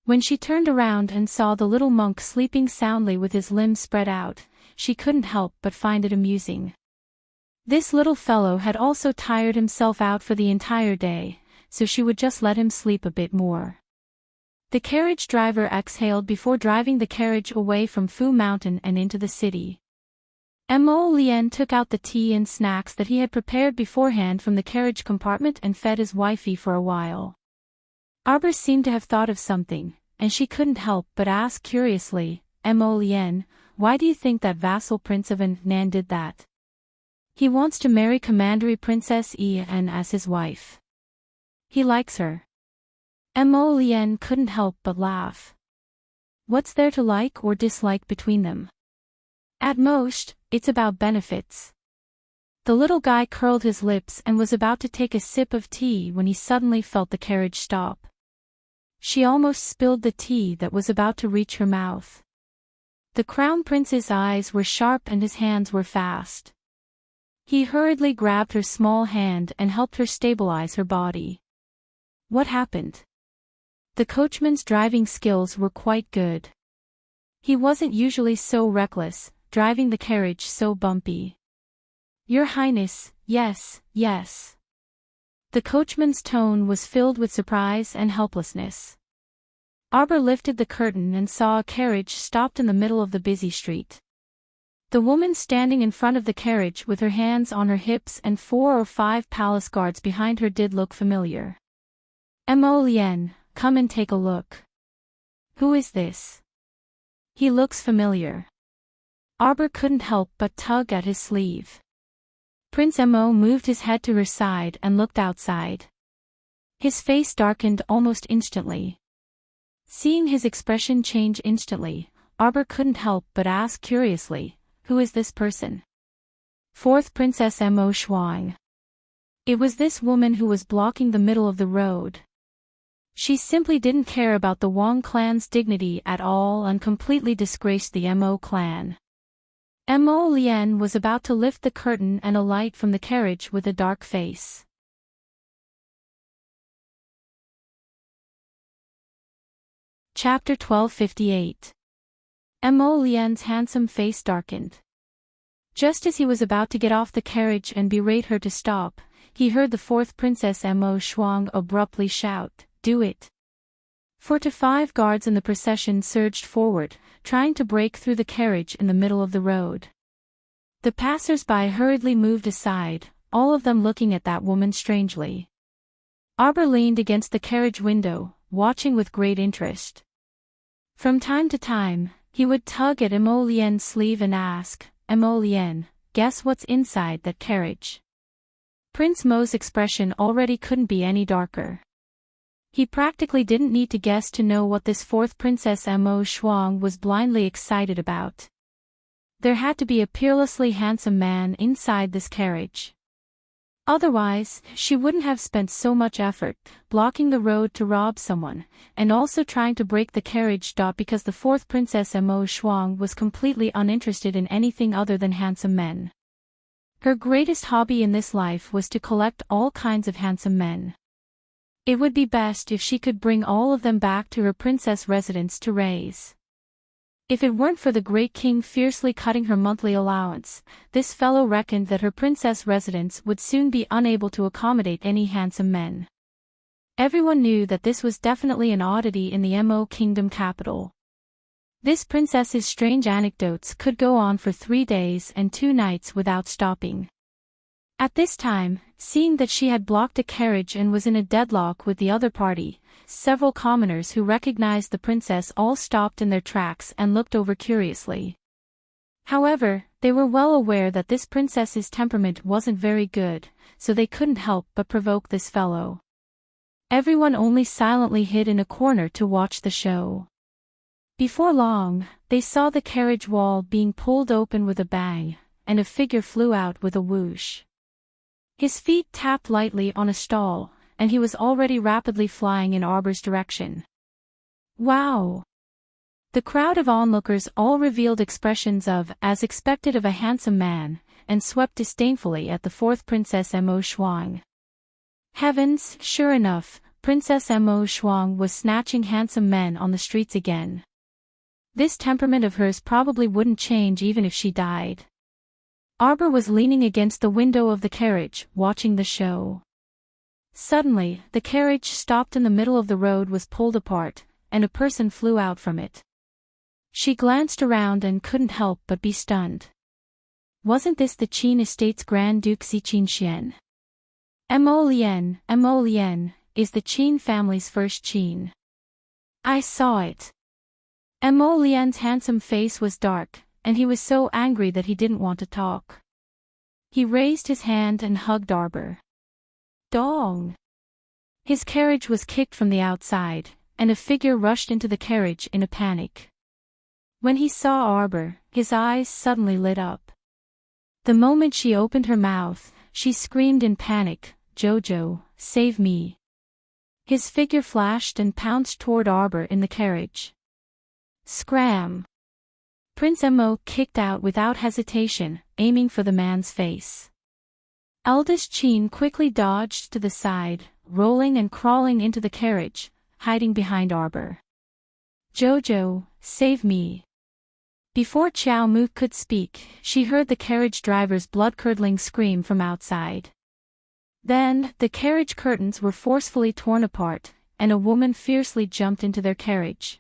[SPEAKER 1] When she turned around and saw the little monk sleeping soundly with his limbs spread out, she couldn't help but find it amusing. This little fellow had also tired himself out for the entire day, so she would just let him sleep a bit more. The carriage driver exhaled before driving the carriage away from Fu Mountain and into the city. Mo Lien took out the tea and snacks that he had prepared beforehand from the carriage compartment and fed his wifey for a while. Arbor seemed to have thought of something, and she couldn't help but ask curiously, "Mo Lien, why do you think that vassal prince of Nan did that?" "He wants to marry commandery princess Yian as his wife. He likes her." Mo Lien couldn't help but laugh. What's there to like or dislike between them? At most, it's about benefits. The little guy curled his lips and was about to take a sip of tea when he suddenly felt the carriage stop. She almost spilled the tea that was about to reach her mouth. The crown prince's eyes were sharp and his hands were fast. He hurriedly grabbed her small hand and helped her stabilize her body. What happened? The coachman's driving skills were quite good. He wasn't usually so reckless, driving the carriage so bumpy. "Your Highness, yes, yes." The coachman's tone was filled with surprise and helplessness. Arbor lifted the curtain and saw a carriage stopped in the middle of the busy street. The woman standing in front of the carriage with her hands on her hips and 4 or 5 palace guards behind her did look familiar. "Mo Lien, come and take a look." "Who is this? He looks familiar." Arbor couldn't help but tug at his sleeve. Prince Mo moved his head to her side and looked outside. His face darkened almost instantly. Seeing his expression change instantly, Arbor couldn't help but ask curiously, "Who is this person?" Fourth Princess Mo Shuang. It was this woman who was blocking the middle of the road. She simply didn't care about the Wang clan's dignity at all and completely disgraced the Mo clan. Mo Lian was about to lift the curtain and alight from the carriage with a dark face. Chapter 1258. Mo Lian's handsome face darkened. Just as he was about to get off the carriage and berate her to stop, he heard the fourth Princess Mo Shuang abruptly shout, "Do it!" 4 to 5 guards in the procession surged forward, trying to break through the carriage in the middle of the road. The passers-by hurriedly moved aside, all of them looking at that woman strangely. Arbor leaned against the carriage window, watching with great interest. From time to time, he would tug at Mo Lian's sleeve and ask, "Mo Lian, guess what's inside that carriage?" Prince Mo's expression already couldn't be any darker. He practically didn't need to guess to know what this fourth Princess Mo Shuang was blindly excited about. There had to be a peerlessly handsome man inside this carriage. Otherwise, she wouldn't have spent so much effort, blocking the road to rob someone, and also trying to break the carriage. Because the fourth Princess Mo Shuang was completely uninterested in anything other than handsome men. Her greatest hobby in this life was to collect all kinds of handsome men. It would be best if she could bring all of them back to her princess residence to raise. If it weren't for the great king fiercely cutting her monthly allowance, this fellow reckoned that her princess residence would soon be unable to accommodate any handsome men. Everyone knew that this was definitely an oddity in the Mo kingdom capital. This princess's strange anecdotes could go on for 3 days and 2 nights without stopping. At this time, seeing that she had blocked a carriage and was in a deadlock with the other party, several commoners who recognized the princess all stopped in their tracks and looked over curiously. However, they were well aware that this princess's temperament wasn't very good, so they couldn't help but provoke this fellow. Everyone only silently hid in a corner to watch the show. Before long, they saw the carriage wall being pulled open with a bang, and a figure flew out with a whoosh. His feet tapped lightly on a stall, and he was already rapidly flying in Arbor's direction. Wow! The crowd of onlookers all revealed expressions of, as expected of a handsome man, and swept disdainfully at the fourth Princess Mo Shuang. Heavens, sure enough, Princess Mo Shuang was snatching handsome men on the streets again. This temperament of hers probably wouldn't change even if she died. Arbor was leaning against the window of the carriage, watching the show. Suddenly, the carriage stopped in the middle of the road, was pulled apart, and a person flew out from it. She glanced around and couldn't help but be stunned. Wasn't this the Qin estate's Grand Duke Qin Xian? Mo Lian, is the Qin family's first Qin. I saw it. Mo Lian's handsome face was dark, and he was so angry that he didn't want to talk. He raised his hand and hugged Arbor. Dong! His carriage was kicked from the outside, and a figure rushed into the carriage in a panic. When he saw Arbor, his eyes suddenly lit up. The moment she opened her mouth, she screamed in panic, "Jojo, save me!" His figure flashed and pounced toward Arbor in the carriage. Scram! Prince Mo kicked out without hesitation, aiming for the man's face. Eldest Qin quickly dodged to the side, rolling and crawling into the carriage, hiding behind Arbor. "Jojo, save me!" Before Qiao Mu could speak, she heard the carriage driver's blood-curdling scream from outside. Then, the carriage curtains were forcefully torn apart, and a woman fiercely jumped into their carriage.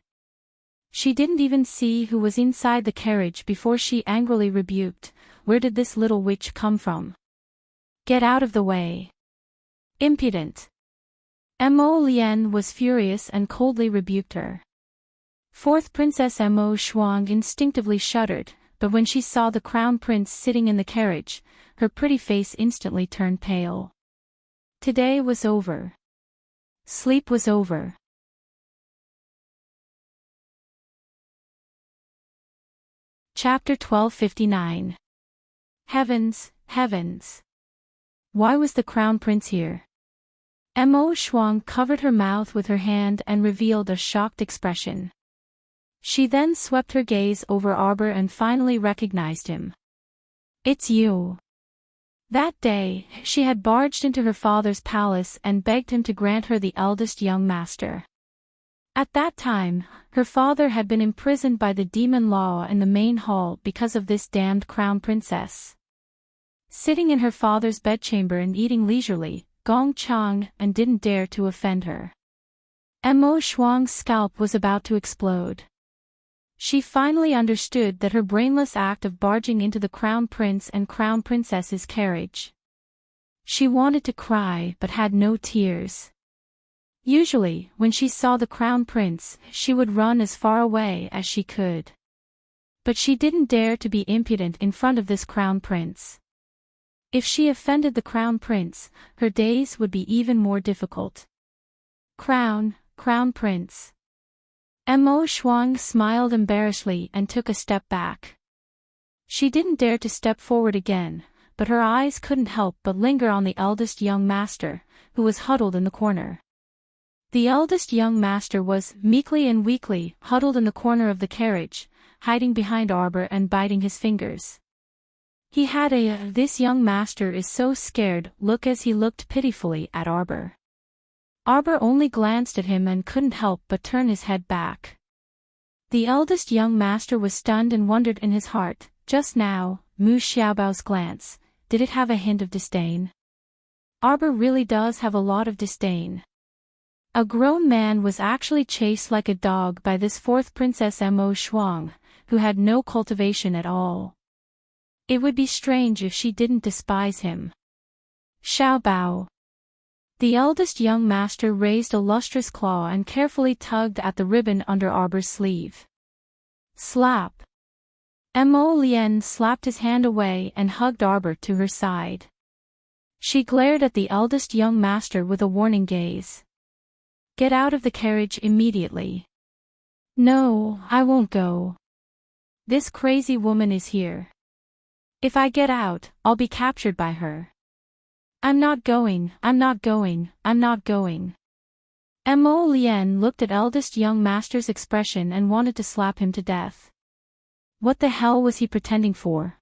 [SPEAKER 1] She didn't even see who was inside the carriage before she angrily rebuked, "Where did this little witch come from? Get out of the way! Impudent!" Mo Lian was furious and coldly rebuked her. Fourth Princess Mo Shuang instinctively shuddered, but when she saw the crown prince sitting in the carriage, her pretty face instantly turned pale. Today was over. Sleep was over. Chapter 1259. Heavens, heavens. Why was the crown prince here? Mo Shuang covered her mouth with her hand and revealed a shocked expression. She then swept her gaze over Arbor and finally recognized him. It's you. That day, she had barged into her father's palace and begged him to grant her the eldest young master. At that time, her father had been imprisoned by the demon law in the main hall because of this damned crown princess. Sitting in her father's bedchamber and eating leisurely, Gong Chang and didn't dare to offend her. Mo Shuang's scalp was about to explode. She finally understood that her brainless act of barging into the crown prince and crown princess's carriage. She wanted to cry but had no tears. Usually, when she saw the crown prince, she would run as far away as she could. But she didn't dare to be impudent in front of this crown prince. If she offended the crown prince, her days would be even more difficult. Crown prince. Mo Shuang smiled embarrassedly and took a step back. She didn't dare to step forward again, but her eyes couldn't help but linger on the eldest young master, who was huddled in the corner. The eldest young master was, meekly and weakly, huddled in the corner of the carriage, hiding behind Arbor and biting his fingers. He had "this young master is so scared" look as he looked pitifully at Arbor. Arbor only glanced at him and couldn't help but turn his head back. The eldest young master was stunned and wondered in his heart, just now, Mu Xiaobao's glance, did it have a hint of disdain? Arbor really does have a lot of disdain. A grown man was actually chased like a dog by this fourth princess Mo Shuang, who had no cultivation at all. It would be strange if she didn't despise him. Xiaobao. The eldest young master raised a lustrous claw and carefully tugged at the ribbon under Arbor's sleeve. Slap. Mo Lian slapped his hand away and hugged Arbor to her side. She glared at the eldest young master with a warning gaze. Get out of the carriage immediately. No, I won't go. This crazy woman is here. If I get out, I'll be captured by her. I'm not going. Mo Lian looked at eldest young master's expression and wanted to slap him to death. What the hell was he pretending for?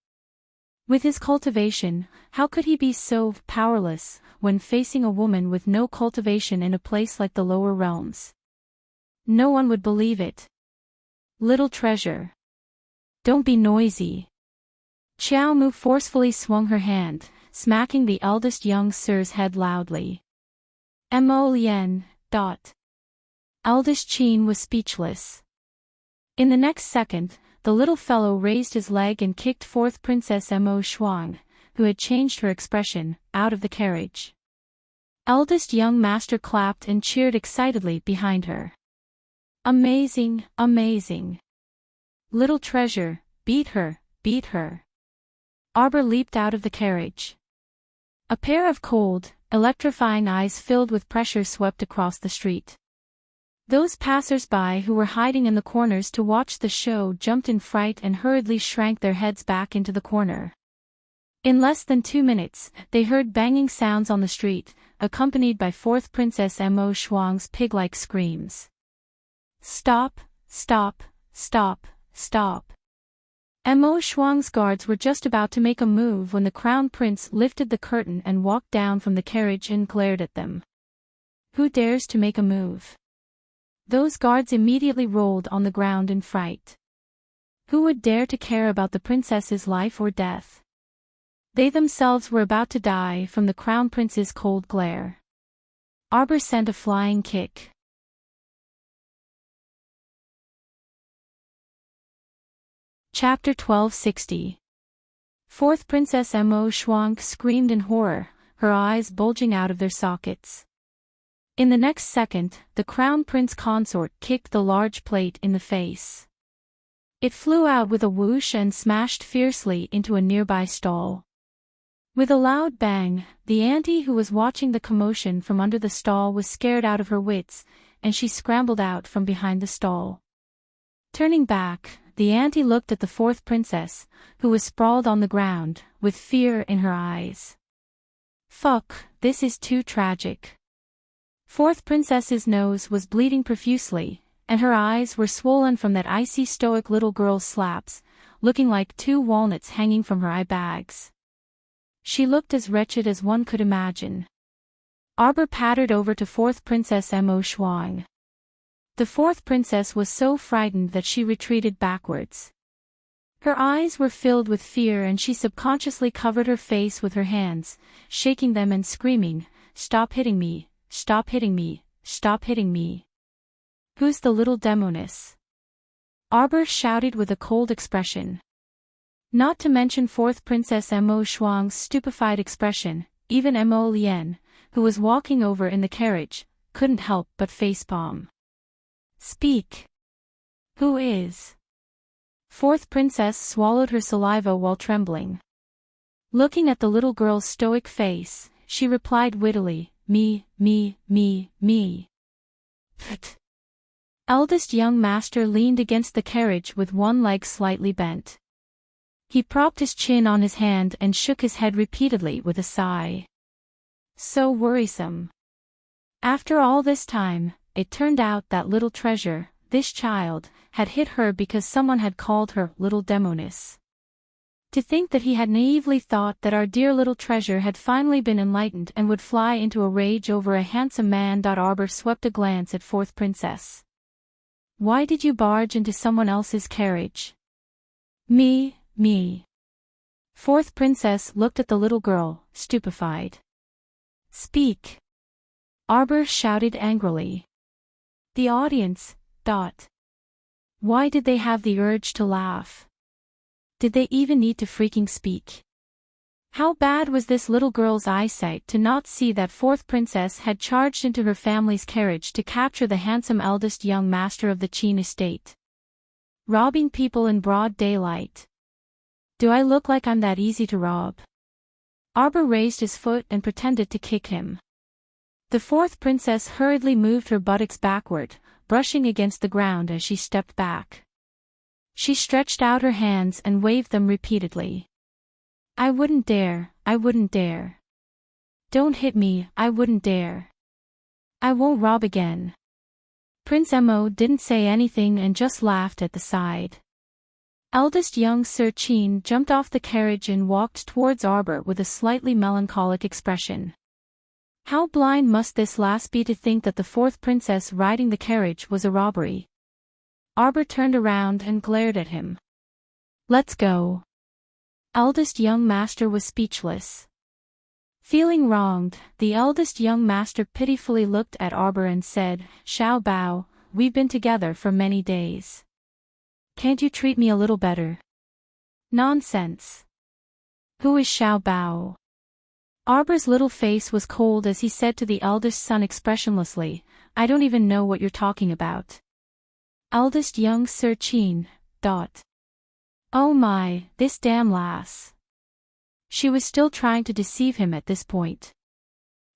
[SPEAKER 1] With his cultivation, how could he be so powerless when facing a woman with no cultivation in a place like the lower realms? No one would believe it. Little treasure. Don't be noisy. Xiao Mu forcefully swung her hand, smacking the eldest young sir's head loudly. Mo Lian. Eldest Qin was speechless. In the next second, the little fellow raised his leg and kicked fourth Princess Mo Shuang, who had changed her expression, out of the carriage. Eldest young master clapped and cheered excitedly behind her. Amazing. Little treasure, beat her. Arbor leaped out of the carriage. A pair of cold, electrifying eyes filled with pressure swept across the street. Those passers-by who were hiding in the corners to watch the show jumped in fright and hurriedly shrank their heads back into the corner. In less than 2 minutes, they heard banging sounds on the street, accompanied by fourth Princess Mo Shuang's pig-like screams. Stop. Mo Shuang's guards were just about to make a move when the crown prince lifted the curtain and walked down from the carriage and glared at them. Who dares to make a move? Those guards immediately rolled on the ground in fright. Who would dare to care about the princess's life or death? They themselves were about to die from the crown prince's cold glare. Arbor sent a flying kick. Chapter 1260. Fourth Princess Mo Shuang screamed in horror, her eyes bulging out of their sockets. In the next second, the crown prince consort kicked the large plate in the face. It flew out with a whoosh and smashed fiercely into a nearby stall. With a loud bang, the auntie who was watching the commotion from under the stall was scared out of her wits, and she scrambled out from behind the stall. Turning back, the auntie looked at the fourth princess, who was sprawled on the ground, with fear in her eyes. Fuck, this is too tragic. Fourth princess's nose was bleeding profusely, and her eyes were swollen from that icy stoic little girl's slaps, looking like two walnuts hanging from her eye bags. She looked as wretched as one could imagine. Arbor pattered over to fourth princess Mo Shuang. The fourth princess was so frightened that she retreated backwards. Her eyes were filled with fear and she subconsciously covered her face with her hands, shaking them and screaming, "Stop hitting me, stop hitting me, stop hitting me. Who's the little demoness?" Arbor shouted with a cold expression. Not to mention fourth princess Mo Shuang's stupefied expression, even Mo Lian, who was walking over in the carriage, couldn't help but facepalm. "Speak. Who is?" Fourth princess swallowed her saliva while trembling. Looking at the little girl's stoic face, she replied wittily, "Me. Pfft." Eldest young master leaned against the carriage with one leg slightly bent. He propped his chin on his hand and shook his head repeatedly with a sigh. So worrisome. After all this time, it turned out that little treasure, this child, had hit her because someone had called her little demoness. To think that he had naively thought that our dear little treasure had finally been enlightened and would fly into a rage over a handsome man. Arbor swept a glance at fourth princess. "Why did you barge into someone else's carriage?" Me. Fourth princess looked at the little girl, stupefied. "Speak." Arbor shouted angrily. The audience, Why did they have the urge to laugh? Did they even need to freaking speak? How bad was this little girl's eyesight to not see that fourth princess had charged into her family's carriage to capture the handsome eldest young master of the Qin estate? Robbing people in broad daylight. Do I look like I'm that easy to rob? Arbor raised his foot and pretended to kick him. The fourth princess hurriedly moved her buttocks backward, brushing against the ground as she stepped back. She stretched out her hands and waved them repeatedly. I wouldn't dare. Don't hit me, I wouldn't dare. I won't rob again." Prince Mo didn't say anything and just laughed at the side. Eldest young Sir Qin jumped off the carriage and walked towards Arbor with a slightly melancholic expression. How blind must this last be to think that the fourth princess riding the carriage was a robbery? Arbor turned around and glared at him. "Let's go." Eldest young master was speechless. Feeling wronged, the eldest young master pitifully looked at Arbor and said, "Xiao Bao, we've been together for many days. Can't you treat me a little better?" "Nonsense. Who is Xiao Bao?" Arbor's little face was cold as he said to the eldest son expressionlessly, "I don't even know what you're talking about." Eldest young Sir Qin, Oh my, this damn lass. She was still trying to deceive him at this point.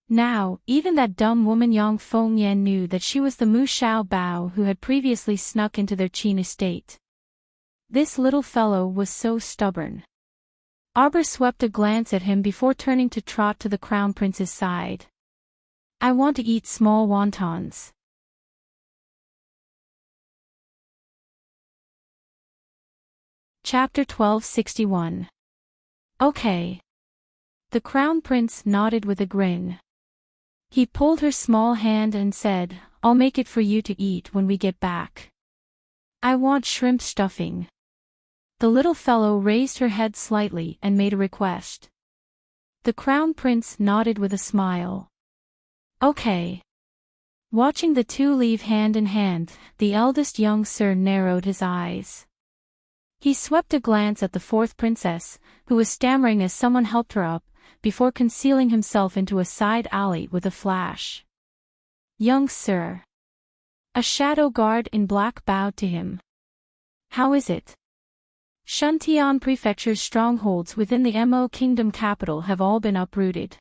[SPEAKER 1] Now, even that dumb woman Yang Fengyan knew that she was the Mu Xiao Bao who had previously snuck into their Qin estate. This little fellow was so stubborn. Arbor swept a glance at him before turning to trot to the crown prince's side. "I want to eat small wontons." Chapter 1261. Okay. The crown prince nodded with a grin. He pulled her small hand and said, "I'll make it for you to eat when we get back. I want shrimp stuffing." The little fellow raised her head slightly and made a request. The crown prince nodded with a smile. Okay. Watching the two leave hand in hand, the eldest young sir narrowed his eyes. He swept a glance at the fourth princess, who was stammering as someone helped her up, before concealing himself into a side alley with a flash. "Young sir." A shadow guard in black bowed to him. How is it? Shuntian Prefecture's strongholds within the Mo Kingdom capital have all been uprooted.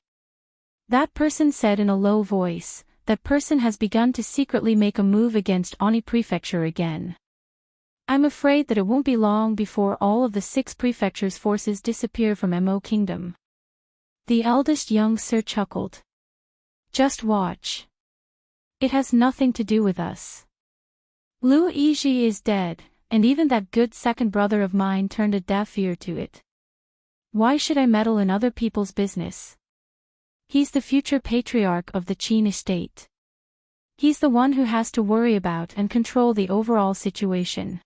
[SPEAKER 1] That person said in a low voice. That person has begun to secretly make a move against Oni Prefecture again. I'm afraid that it won't be long before all of the 6 prefectures' forces disappear from Mo Kingdom. The eldest young sir chuckled. Just watch. It has nothing to do with us. Lu Yizhi is dead, and even that good second brother of mine turned a deaf ear to it. Why should I meddle in other people's business? He's the future patriarch of the Qin estate. He's the one who has to worry about and control the overall situation.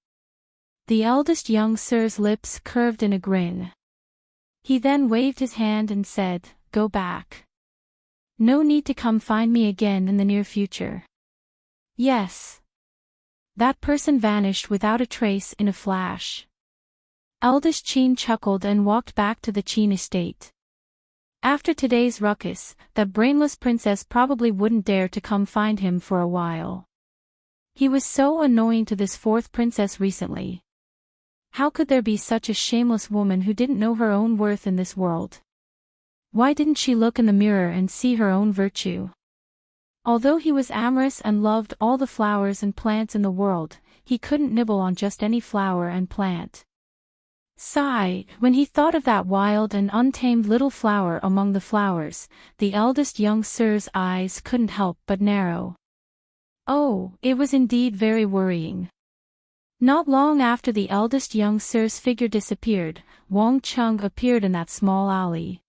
[SPEAKER 1] The eldest young sir's lips curved in a grin. He then waved his hand and said, "Go back. No need to come find me again in the near future." Yes. That person vanished without a trace in a flash. Eldest Qin chuckled and walked back to the Qin estate. After today's ruckus, that brainless princess probably wouldn't dare to come find him for a while. He was so annoying to this 4th princess recently. How could there be such a shameless woman who didn't know her own worth in this world? Why didn't she look in the mirror and see her own virtue? Although he was amorous and loved all the flowers and plants in the world, he couldn't nibble on just any flower and plant. Sigh, when he thought of that wild and untamed little flower among the flowers, the eldest young sir's eyes couldn't help but narrow. Oh, it was indeed very worrying. Not long after the eldest young sir's figure disappeared, Wang Chung appeared in that small alley.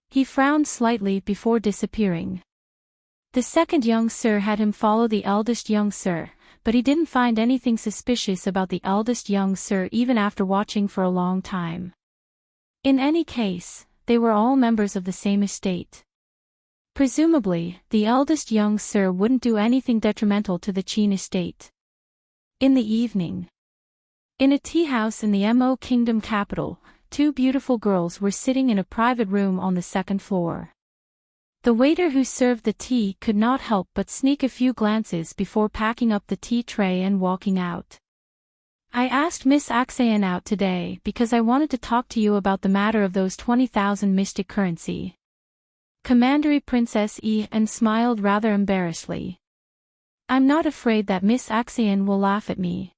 [SPEAKER 1] He frowned slightly before disappearing. The second young sir had him follow the eldest young sir, but he didn't find anything suspicious about the eldest young sir even after watching for a long time. In any case, they were all members of the same estate. Presumably, the eldest young sir wouldn't do anything detrimental to the Qin estate. In the evening, in a tea house in the Mo Kingdom capital, 2 beautiful girls were sitting in a private room on the 2nd floor. The waiter who served the tea could not help but sneak a few glances before packing up the tea tray and walking out. "I asked Miss Axayan out today because I wanted to talk to you about the matter of those 20,000 mystic currency." Commandery Princess and smiled rather embarrassedly. "I'm not afraid that Miss Axayan will laugh at me.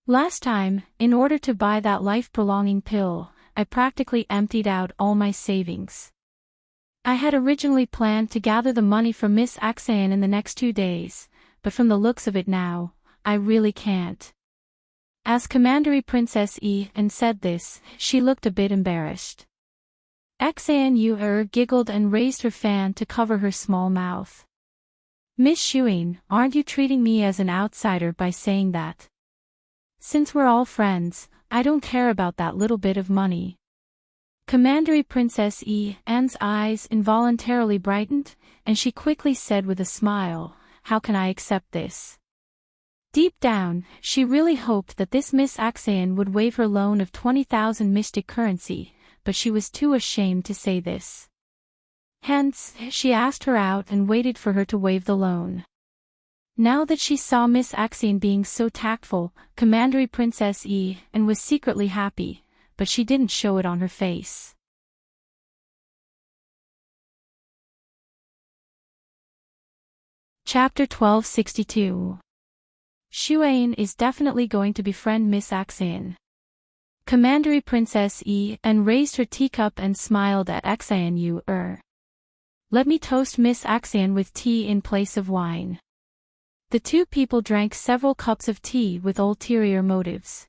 [SPEAKER 1] Last time, in order to buy that life-prolonging pill, I practically emptied out all my savings. I had originally planned to gather the money from Miss Axayan in the next 2 days, but from the looks of it now, I really can't." As Commandery Princess said this, she looked a bit embarrassed. Axayan giggled and raised her fan to cover her small mouth. "Miss Shuin, aren't you treating me as an outsider by saying that? Since we're all friends, I don't care about that little bit of money." Commandery Princess Anne's eyes involuntarily brightened, and she quickly said with a smile, "How can I accept this?" Deep down, she really hoped that this Miss Axayan would waive her loan of 20,000 mystic currency, but she was too ashamed to say this. Hence, she asked her out and waited for her to waive the loan. Now that she saw Miss Axayan being so tactful, Commandery Princess was secretly happy, but she didn't show it on her face. Chapter 1262. Shuain is definitely going to befriend Miss Axayan. Commandery Princess raised her teacup and smiled at Axayan. Let me toast Miss Axayan with tea in place of wine. The 2 people drank several cups of tea with ulterior motives.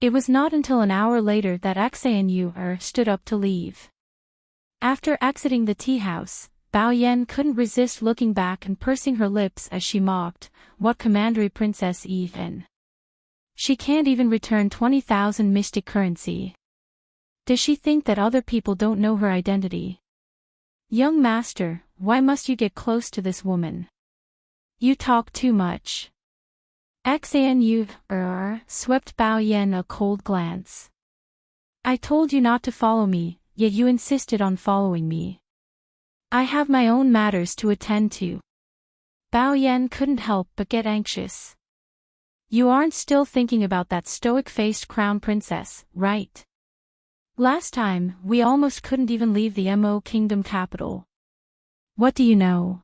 [SPEAKER 1] It was not until an hour later that Axayan stood up to leave. After exiting the tea house, Bao Yan couldn't resist looking back and pursing her lips as she mocked, "What Commandery Princess even? She can't even return 20,000 mystic currency. Does she think that other people don't know her identity? Young master, why must you get close to this woman? You talk too much." Axayan swept Bao Yan a cold glance. "I told you not to follow me, yet you insisted on following me. I have my own matters to attend to." Bao Yan couldn't help but get anxious. You aren't still thinking about that stoic-faced crown princess, right? Last time, we almost couldn't even leave the Mo Kingdom capital. What do you know?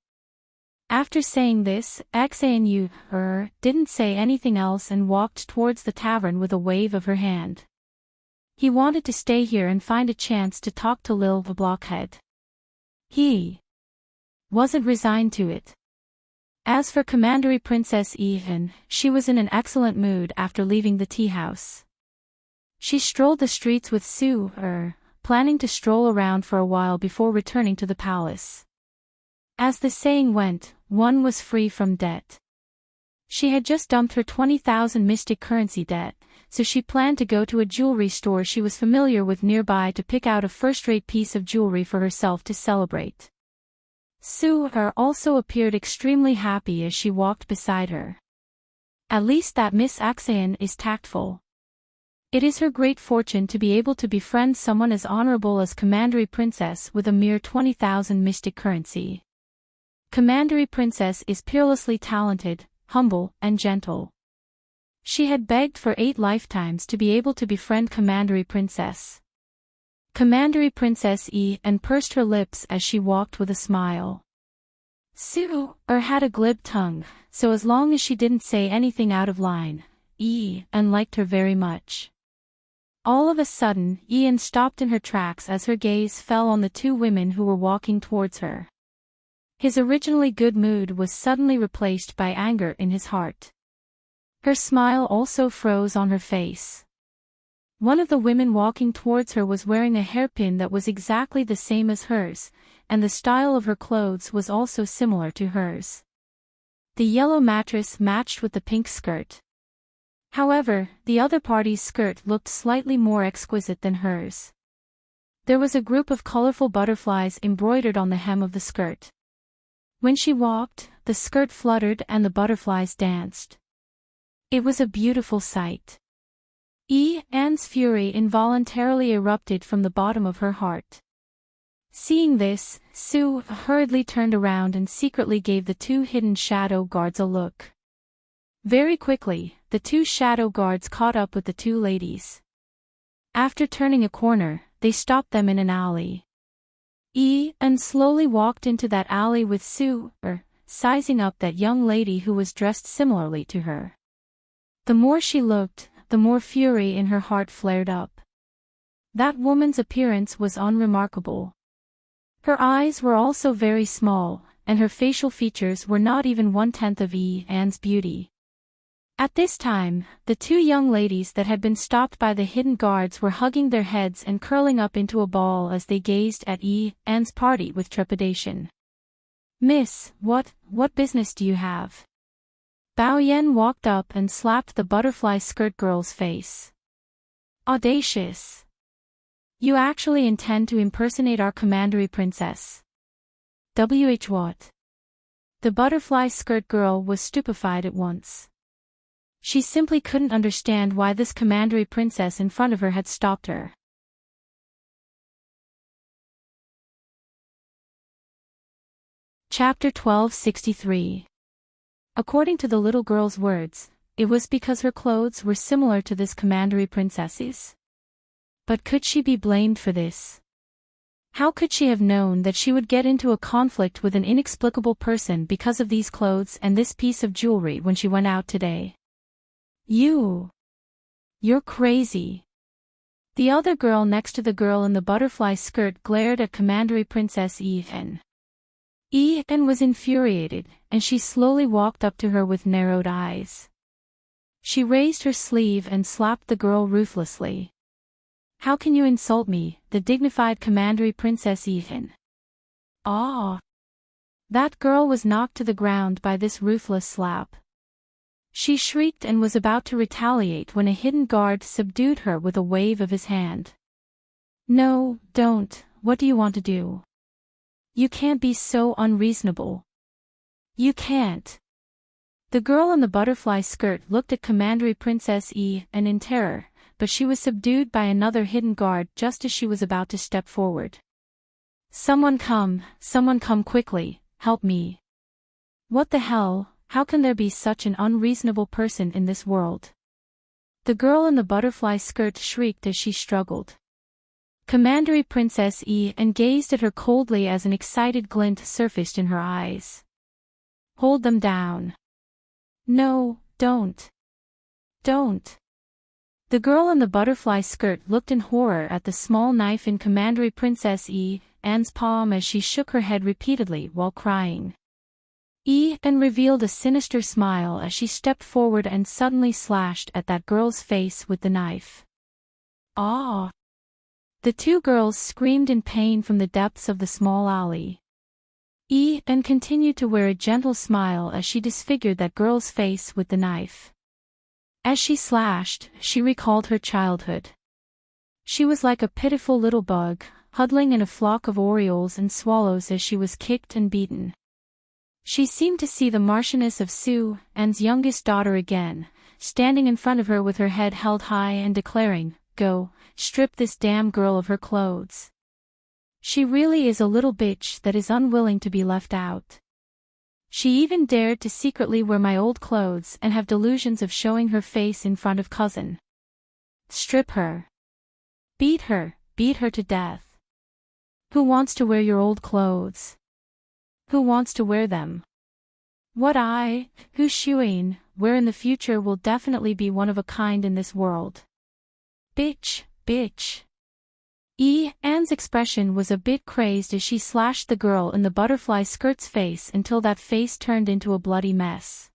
[SPEAKER 1] After saying this, Axan didn't say anything else and walked towards the tavern with a wave of her hand. He wanted to stay here and find a chance to talk to Lil the Blockhead. He wasn't resigned to it. As for Commandery Princess Ethan, she was in an excellent mood after leaving the tea house. She strolled the streets with Sue, planning to stroll around for a while before returning to the palace. As the saying went, one was free from debt. She had just dumped her 20,000 mystic currency debt, so she planned to go to a jewelry store she was familiar with nearby to pick out a first-rate piece of jewelry for herself to celebrate. Sue also appeared extremely happy as she walked beside her. At least that Miss Axan is tactful. It is her great fortune to be able to befriend someone as honorable as Commandery Princess with a mere 20,000 mystic currency. Commandery Princess is peerlessly talented, humble, and gentle. She had begged for 8 lifetimes to be able to befriend Commandery Princess. Commandery Princess pursed her lips as she walked with a smile. Sue had a glib tongue, so as long as she didn't say anything out of line, liked her very much. All of a sudden, Ian stopped in her tracks as her gaze fell on the 2 women who were walking towards her. His originally good mood was suddenly replaced by anger in his heart. Her smile also froze on her face. One of the women walking towards her was wearing a hairpin that was exactly the same as hers, and the style of her clothes was also similar to hers. The yellow mattress matched with the pink skirt. However, the other party's skirt looked slightly more exquisite than hers. There was a group of colorful butterflies embroidered on the hem of the skirt. When she walked, the skirt fluttered and the butterflies danced. It was a beautiful sight. Anne's fury involuntarily erupted from the bottom of her heart. Seeing this, Sue hurriedly turned around and secretly gave the 2 hidden shadow guards a look. Very quickly, the 2 shadow guards caught up with the 2 ladies. After turning a corner, they stopped them in an alley. Anne slowly walked into that alley with Sue, sizing up that young lady who was dressed similarly to her. The more she looked, the more fury in her heart flared up. That woman's appearance was unremarkable. Her eyes were also very small, and her facial features were not even 1/10 of Anne's beauty. At this time, the 2 young ladies that had been stopped by the hidden guards were hugging their heads and curling up into a ball as they gazed at Anne's party with trepidation. "Miss, what business do you have?" Bao Yen walked up and slapped the butterfly skirt girl's face. "Audacious! You actually intend to impersonate our Commandery Princess? What?" The butterfly skirt girl was stupefied at once. She simply couldn't understand why this Commandery Princess in front of her had stopped her. Chapter 1263. According to the little girl's words, it was because her clothes were similar to this Commandery Princess's. But could she be blamed for this? How could she have known that she would get into a conflict with an inexplicable person because of these clothes and this piece of jewelry when she went out today? You're crazy. The other girl next to the girl in the butterfly skirt glared at Commandery Princess Ethan. Ethan was infuriated, and she slowly walked up to her with narrowed eyes. She raised her sleeve and slapped the girl ruthlessly. "How can you insult me, the dignified Commandery Princess Ethan?" "Ah!" That girl was knocked to the ground by this ruthless slap. She shrieked and was about to retaliate when a hidden guard subdued her with a wave of his hand. "No, don't, what do you want to do? You can't be so unreasonable. You can't." The girl in the butterfly skirt looked at Commandery Princess and in terror, but she was subdued by another hidden guard just as she was about to step forward. Someone come quickly, help me." "What the hell, how can there be such an unreasonable person in this world? The girl in the butterfly skirt shrieked as she struggled. Commandery Princess and gazed at her coldly as an excited glint surfaced in her eyes. Hold them down. No, don't. Don't. The girl in the butterfly skirt looked in horror at the small knife in Commandery Princess Anne's palm as she shook her head repeatedly while crying. Anne revealed a sinister smile as she stepped forward and suddenly slashed at that girl's face with the knife. Ah! The two girls screamed in pain from the depths of the small alley. Anne continued to wear a gentle smile as she disfigured that girl's face with the knife. As she slashed, she recalled her childhood. She was like a pitiful little bug, huddling in a flock of orioles and swallows as she was kicked and beaten. She seemed to see the Marchioness of Sue, Anne's youngest daughter again, standing in front of her with her head held high and declaring, "Go, strip this damn girl of her clothes. She really is a little bitch that is unwilling to be left out. She even dared to secretly wear my old clothes and have delusions of showing her face in front of cousin. Strip her. Beat her to death. Who wants to wear your old clothes? Who wants to wear them? What who Shuin, where in the future will definitely be one of a kind in this world. Bitch. Anne's expression was a bit crazed as she slashed the girl in the butterfly skirt's face until that face turned into a bloody mess.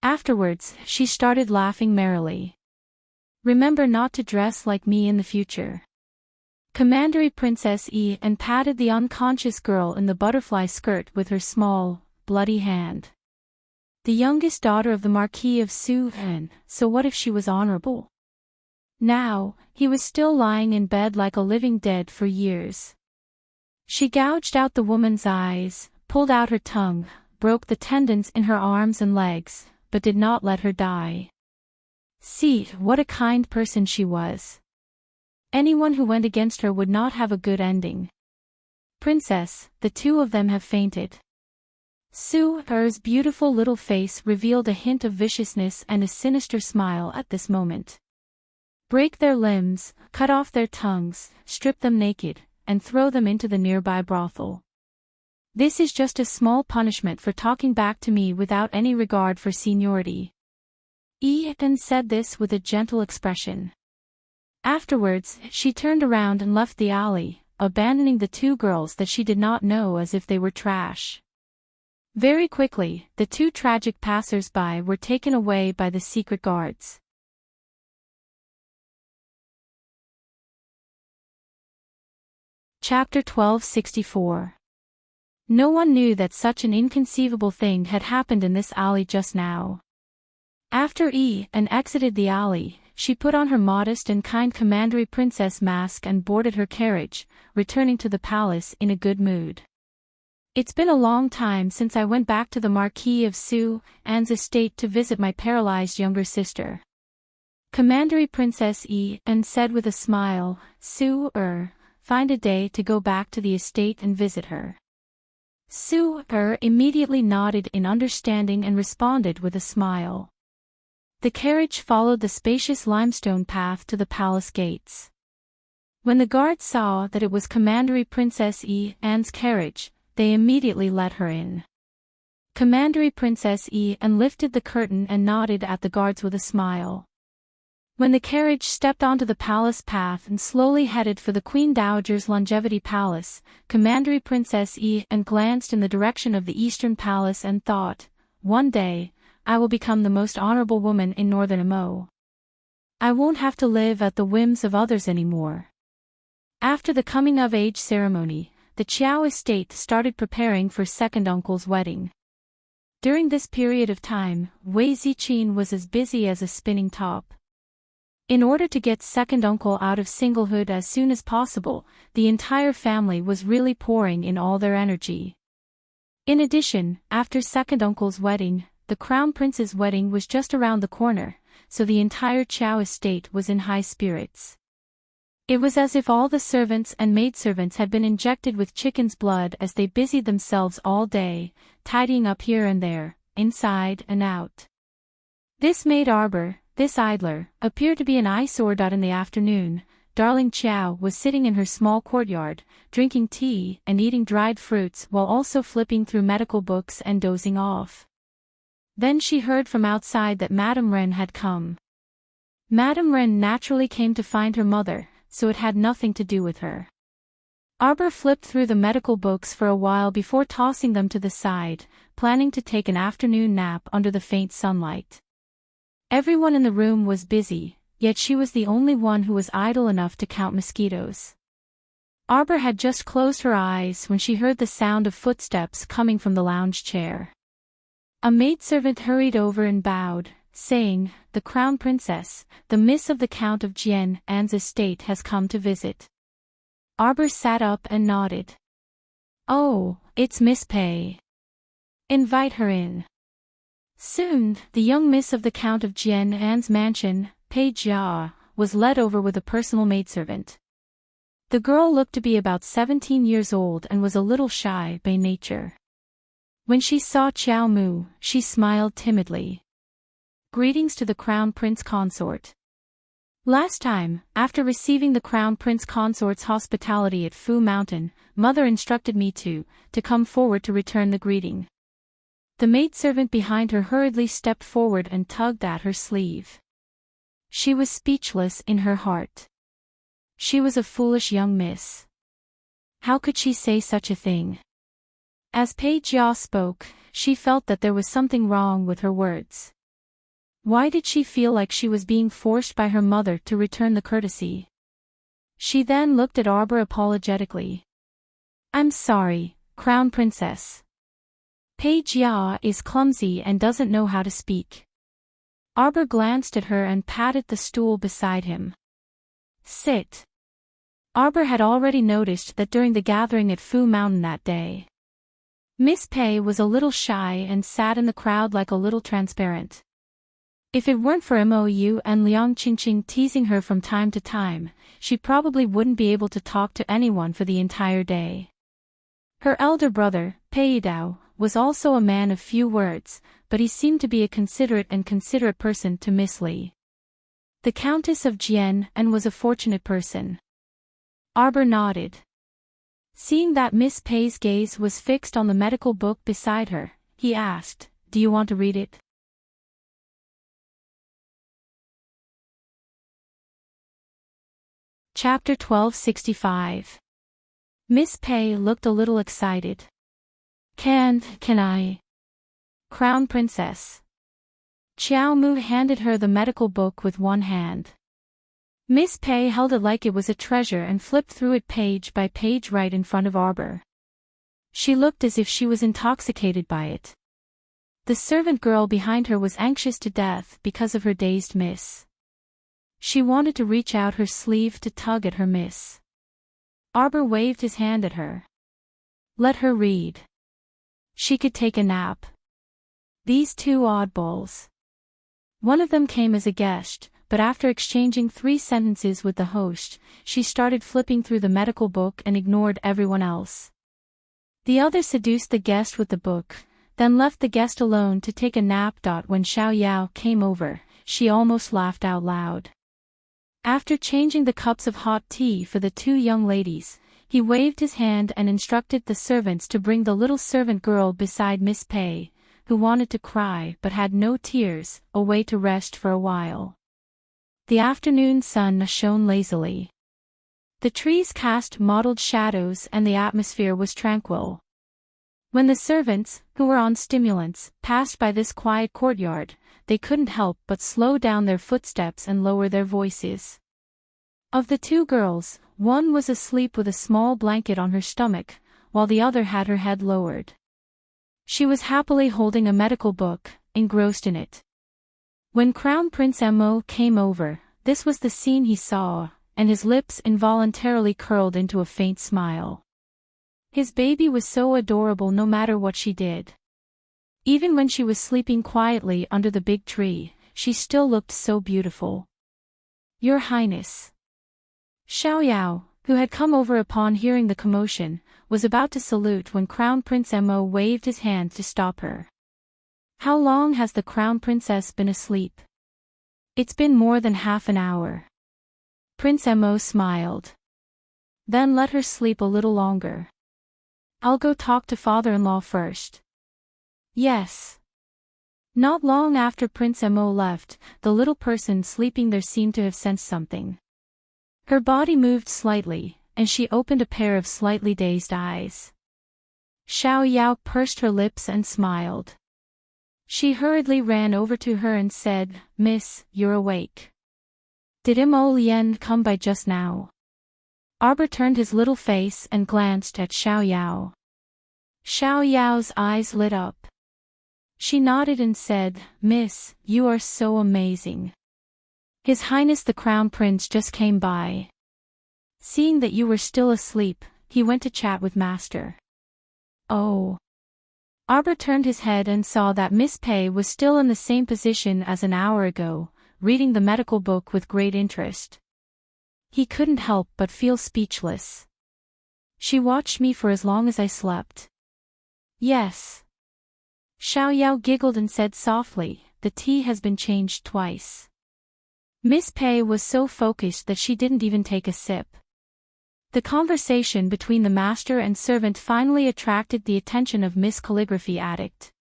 [SPEAKER 1] Afterwards, she started laughing merrily. Remember not to dress like me in the future. Commandery Princess Anne patted the unconscious girl in the butterfly skirt with her small, bloody hand. The youngest daughter of the Marquis of Sue, so what if she was honorable? Now, he was still lying in bed like a living dead for years. She gouged out the woman's eyes, pulled out her tongue, broke the tendons in her arms and legs, but did not let her die. See, what a kind person she was. Anyone who went against her would not have a good ending. Princess, the two of them have fainted. Sue's beautiful little face revealed a hint of viciousness and a sinister smile at this moment. Break their limbs, cut off their tongues, strip them naked, and throw them into the nearby brothel. This is just a small punishment for talking back to me without any regard for seniority. Anne said this with a gentle expression. Afterwards, she turned around and left the alley, abandoning the two girls that she did not know as if they were trash. Very quickly, the two tragic passers-by were taken away by the secret guards. Chapter 1264. No one knew that such an inconceivable thing had happened in this alley just now. After Anne exited the alley, she put on her modest and kind commandery princess mask and boarded her carriage, returning to the palace in a good mood. It's been a long time since I went back to the Marquis of Sue, Anne's estate to visit my paralyzed younger sister. Commandery Princess Anne said with a smile, find a day to go back to the estate and visit her. Sue immediately nodded in understanding and responded with a smile. The carriage followed the spacious limestone path to the palace gates. When the guards saw that it was Commandery Princess Anne's carriage, they immediately let her in. Commandery Princess Anne lifted the curtain and nodded at the guards with a smile. When the carriage stepped onto the palace path and slowly headed for the Queen Dowager's Longevity Palace, Commandery Princess Anne glanced in the direction of the Eastern Palace and thought, one day, I will become the most honorable woman in Northern Imo. I won't have to live at the whims of others anymore. After the coming-of-age ceremony, the Qiao estate started preparing for second uncle's wedding. During this period of time, Wei Ziqin was as busy as a spinning top. In order to get second uncle out of singlehood as soon as possible, the entire family was really pouring in all their energy. In addition, after second uncle's wedding, the crown prince's wedding was just around the corner, so the entire Qiao estate was in high spirits. It was as if all the servants and maidservants had been injected with chicken's blood as they busied themselves all day, tidying up here and there, inside and out. This made Arbor, this idler, appear to be an eyesore. In the afternoon, darling Chow was sitting in her small courtyard, drinking tea and eating dried fruits while also flipping through medical books and dozing off. Then she heard from outside that Madame Wren had come. Madame Wren naturally came to find her mother, so it had nothing to do with her. Arbor flipped through the medical books for a while before tossing them to the side, planning to take an afternoon nap under the faint sunlight. Everyone in the room was busy, yet she was the only one who was idle enough to count mosquitoes. Arbor had just closed her eyes when she heard the sound of footsteps coming from the lounge chair. A maidservant hurried over and bowed, saying, "The Crown Princess, the Miss of the Count of Jian An's estate has come to visit." Arbor sat up and nodded. "Oh, it's Miss Pei. Invite her in." Soon, the young miss of the Count of Jian An's mansion, Pei Jia, was led over with a personal maidservant. The girl looked to be about 17 years old and was a little shy by nature. When she saw Xiao Mu, she smiled timidly. "Greetings to the Crown Prince Consort." Last time, after receiving the Crown Prince Consort's hospitality at Fu Mountain, Mother instructed me to come forward to return the greeting. The maidservant behind her hurriedly stepped forward and tugged at her sleeve. She was speechless in her heart. She was a foolish young miss. How could she say such a thing? As Pei Jia spoke, she felt that there was something wrong with her words. Why did she feel like she was being forced by her mother to return the courtesy? She then looked at Arbor apologetically. "I'm sorry, Crown Princess. Pei Jia is clumsy and doesn't know how to speak." Arbor glanced at her and patted the stool beside him. "Sit." Arbor had already noticed that during the gathering at Fu Mountain that day. Miss Pei was a little shy and sat in the crowd like a little transparent. If it weren't for Mou and Liang Qingqing teasing her from time to time, she probably wouldn't be able to talk to anyone for the entire day. Her elder brother, Pei Dao, was also a man of few words, but he seemed to be a considerate person to Miss Li. The Countess of Jian and was a fortunate person. Arbor nodded. Seeing that Miss Pei's gaze was fixed on the medical book beside her, he asked, "Do you want to read it?" Chapter 1265. Miss Pei looked a little excited. Can I? Crown Princess. Xiao Mu handed her the medical book with one hand. Miss Pei held it like it was a treasure and flipped through it page by page right in front of Arbor. She looked as if she was intoxicated by it. The servant girl behind her was anxious to death because of her dazed miss. She wanted to reach out her sleeve to tug at her miss. Arbor waved his hand at her. Let her read. She could take a nap. These two oddballs. One of them came as a guest, but after exchanging 3 sentences with the host, she started flipping through the medical book and ignored everyone else. The other seduced the guest with the book, then left the guest alone to take a nap. When Xiao Yao came over, she almost laughed out loud. After changing the cups of hot tea for the 2 young ladies, he waved his hand and instructed the servants to bring the little servant girl beside Miss Pei, who wanted to cry but had no tears, away to rest for a while. The afternoon sun shone lazily. The trees cast mottled shadows and the atmosphere was tranquil. When the servants, who were on stimulants, passed by this quiet courtyard, they couldn't help but slow down their footsteps and lower their voices. Of the 2 girls, one was asleep with a small blanket on her stomach, while the other had her head lowered. She was happily holding a medical book, engrossed in it. When Crown Prince Mo came over, this was the scene he saw, and his lips involuntarily curled into a faint smile. His baby was so adorable no matter what she did. Even when she was sleeping quietly under the big tree, she still looked so beautiful. Your Highness. Xiao Yao, who had come over upon hearing the commotion, was about to salute when Crown Prince Mo waved his hand to stop her. How long has the Crown Princess been asleep? It's been more than half an hour. Prince Mo smiled. Then let her sleep a little longer. I'll go talk to father-in-law first. Yes. Not long after Prince Mo left, the little person sleeping there seemed to have sensed something. Her body moved slightly, and she opened a pair of slightly dazed eyes. Xiao Yao pursed her lips and smiled. She hurriedly ran over to her and said, "Miss, you're awake. Did Mo Lien come by just now?" Arbor turned his little face and glanced at Xiao Yao. Xiao Yao's eyes lit up. She nodded and said, "Miss, you are so amazing. His Highness the Crown Prince just came by. Seeing that you were still asleep, he went to chat with Master." Oh. Arbor turned his head and saw that Miss Pei was still in the same position as an hour ago, reading the medical book with great interest. He couldn't help but feel speechless. She watched me for as long as I slept. Yes. Xiao Yao giggled and said softly, "The tea has been changed twice." Miss Pei was so focused that she didn't even take a sip. The conversation between the master and servant finally attracted the attention of Miss Calligraphy Addict.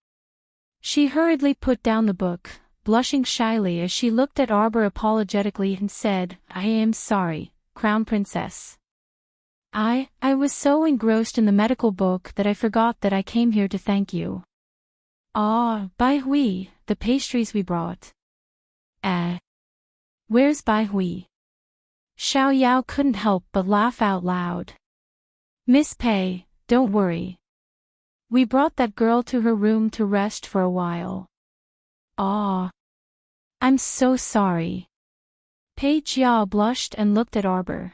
[SPEAKER 1] She hurriedly put down the book, blushing shyly as she looked at Arbor apologetically and said, "I am sorry, Crown Princess. I was so engrossed in the medical book that I forgot that I came here to thank you." "Ah, Bai Hui, the pastries we brought." Where's Bai Hui?" Xiao Yao couldn't help but laugh out loud. "Miss Pei, don't worry. We brought that girl to her room to rest for a while." "Ah. I'm so sorry." Pei Jia blushed and looked at Arbor.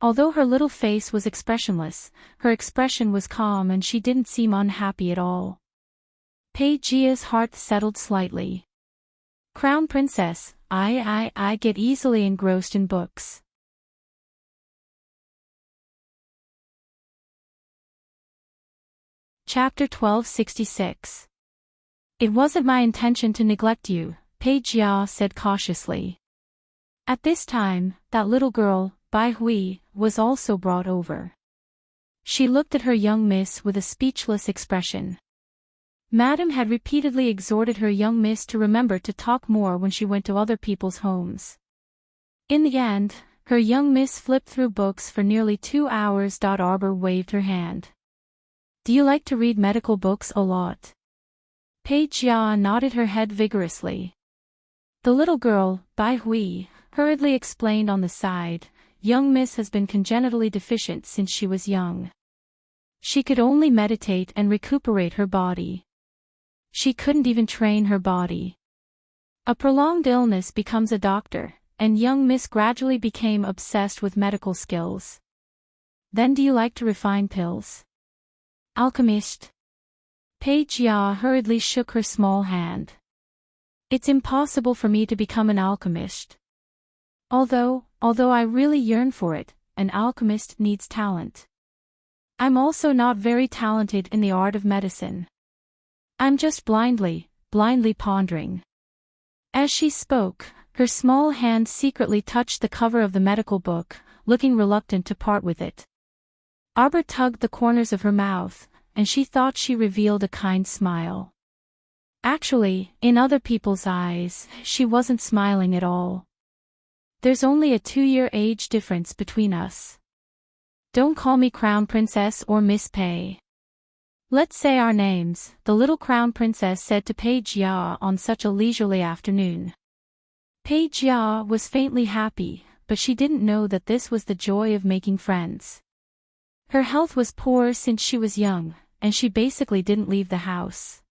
[SPEAKER 1] Although her little face was expressionless, her expression was calm and she didn't seem unhappy at all. Pei Jia's heart settled slightly. "Crown Princess, I get easily engrossed in books." Chapter 1266. "It wasn't my intention to neglect you," Pei Jia said cautiously. At this time, that little girl, Bai Hui, was also brought over. She looked at her young miss with a speechless expression. Madam had repeatedly exhorted her young miss to remember to talk more when she went to other people's homes. In the end, her young miss flipped through books for nearly 2 hours. Arbor waved her hand. "Do you like to read medical books a lot?" Pei Jia nodded her head vigorously. The little girl, Bai Hui, hurriedly explained on the side, "Young miss has been congenitally deficient since she was young. She could only meditate and recuperate her body. She couldn't even train her body. A prolonged illness becomes a doctor, and young miss gradually became obsessed with medical skills." "Then do you like to refine pills?" "Alchemist." Pei Jia hurriedly shook her small hand. "It's impossible for me to become an alchemist. Although I really yearn for it, an alchemist needs talent. I'm also not very talented in the art of medicine. I'm just blindly pondering." As she spoke, her small hand secretly touched the cover of the medical book, looking reluctant to part with it. Arbor tugged the corners of her mouth, and she thought she revealed a kind smile. Actually, in other people's eyes, she wasn't smiling at all. "There's only a 2-year age difference between us. Don't call me Crown Princess or Miss Pei. Let's say our names," the little Crown Princess said to Pei Jia on such a leisurely afternoon. Pei Jia was faintly happy, but she didn't know that this was the joy of making friends. Her health was poor since she was young, and she basically didn't leave the house.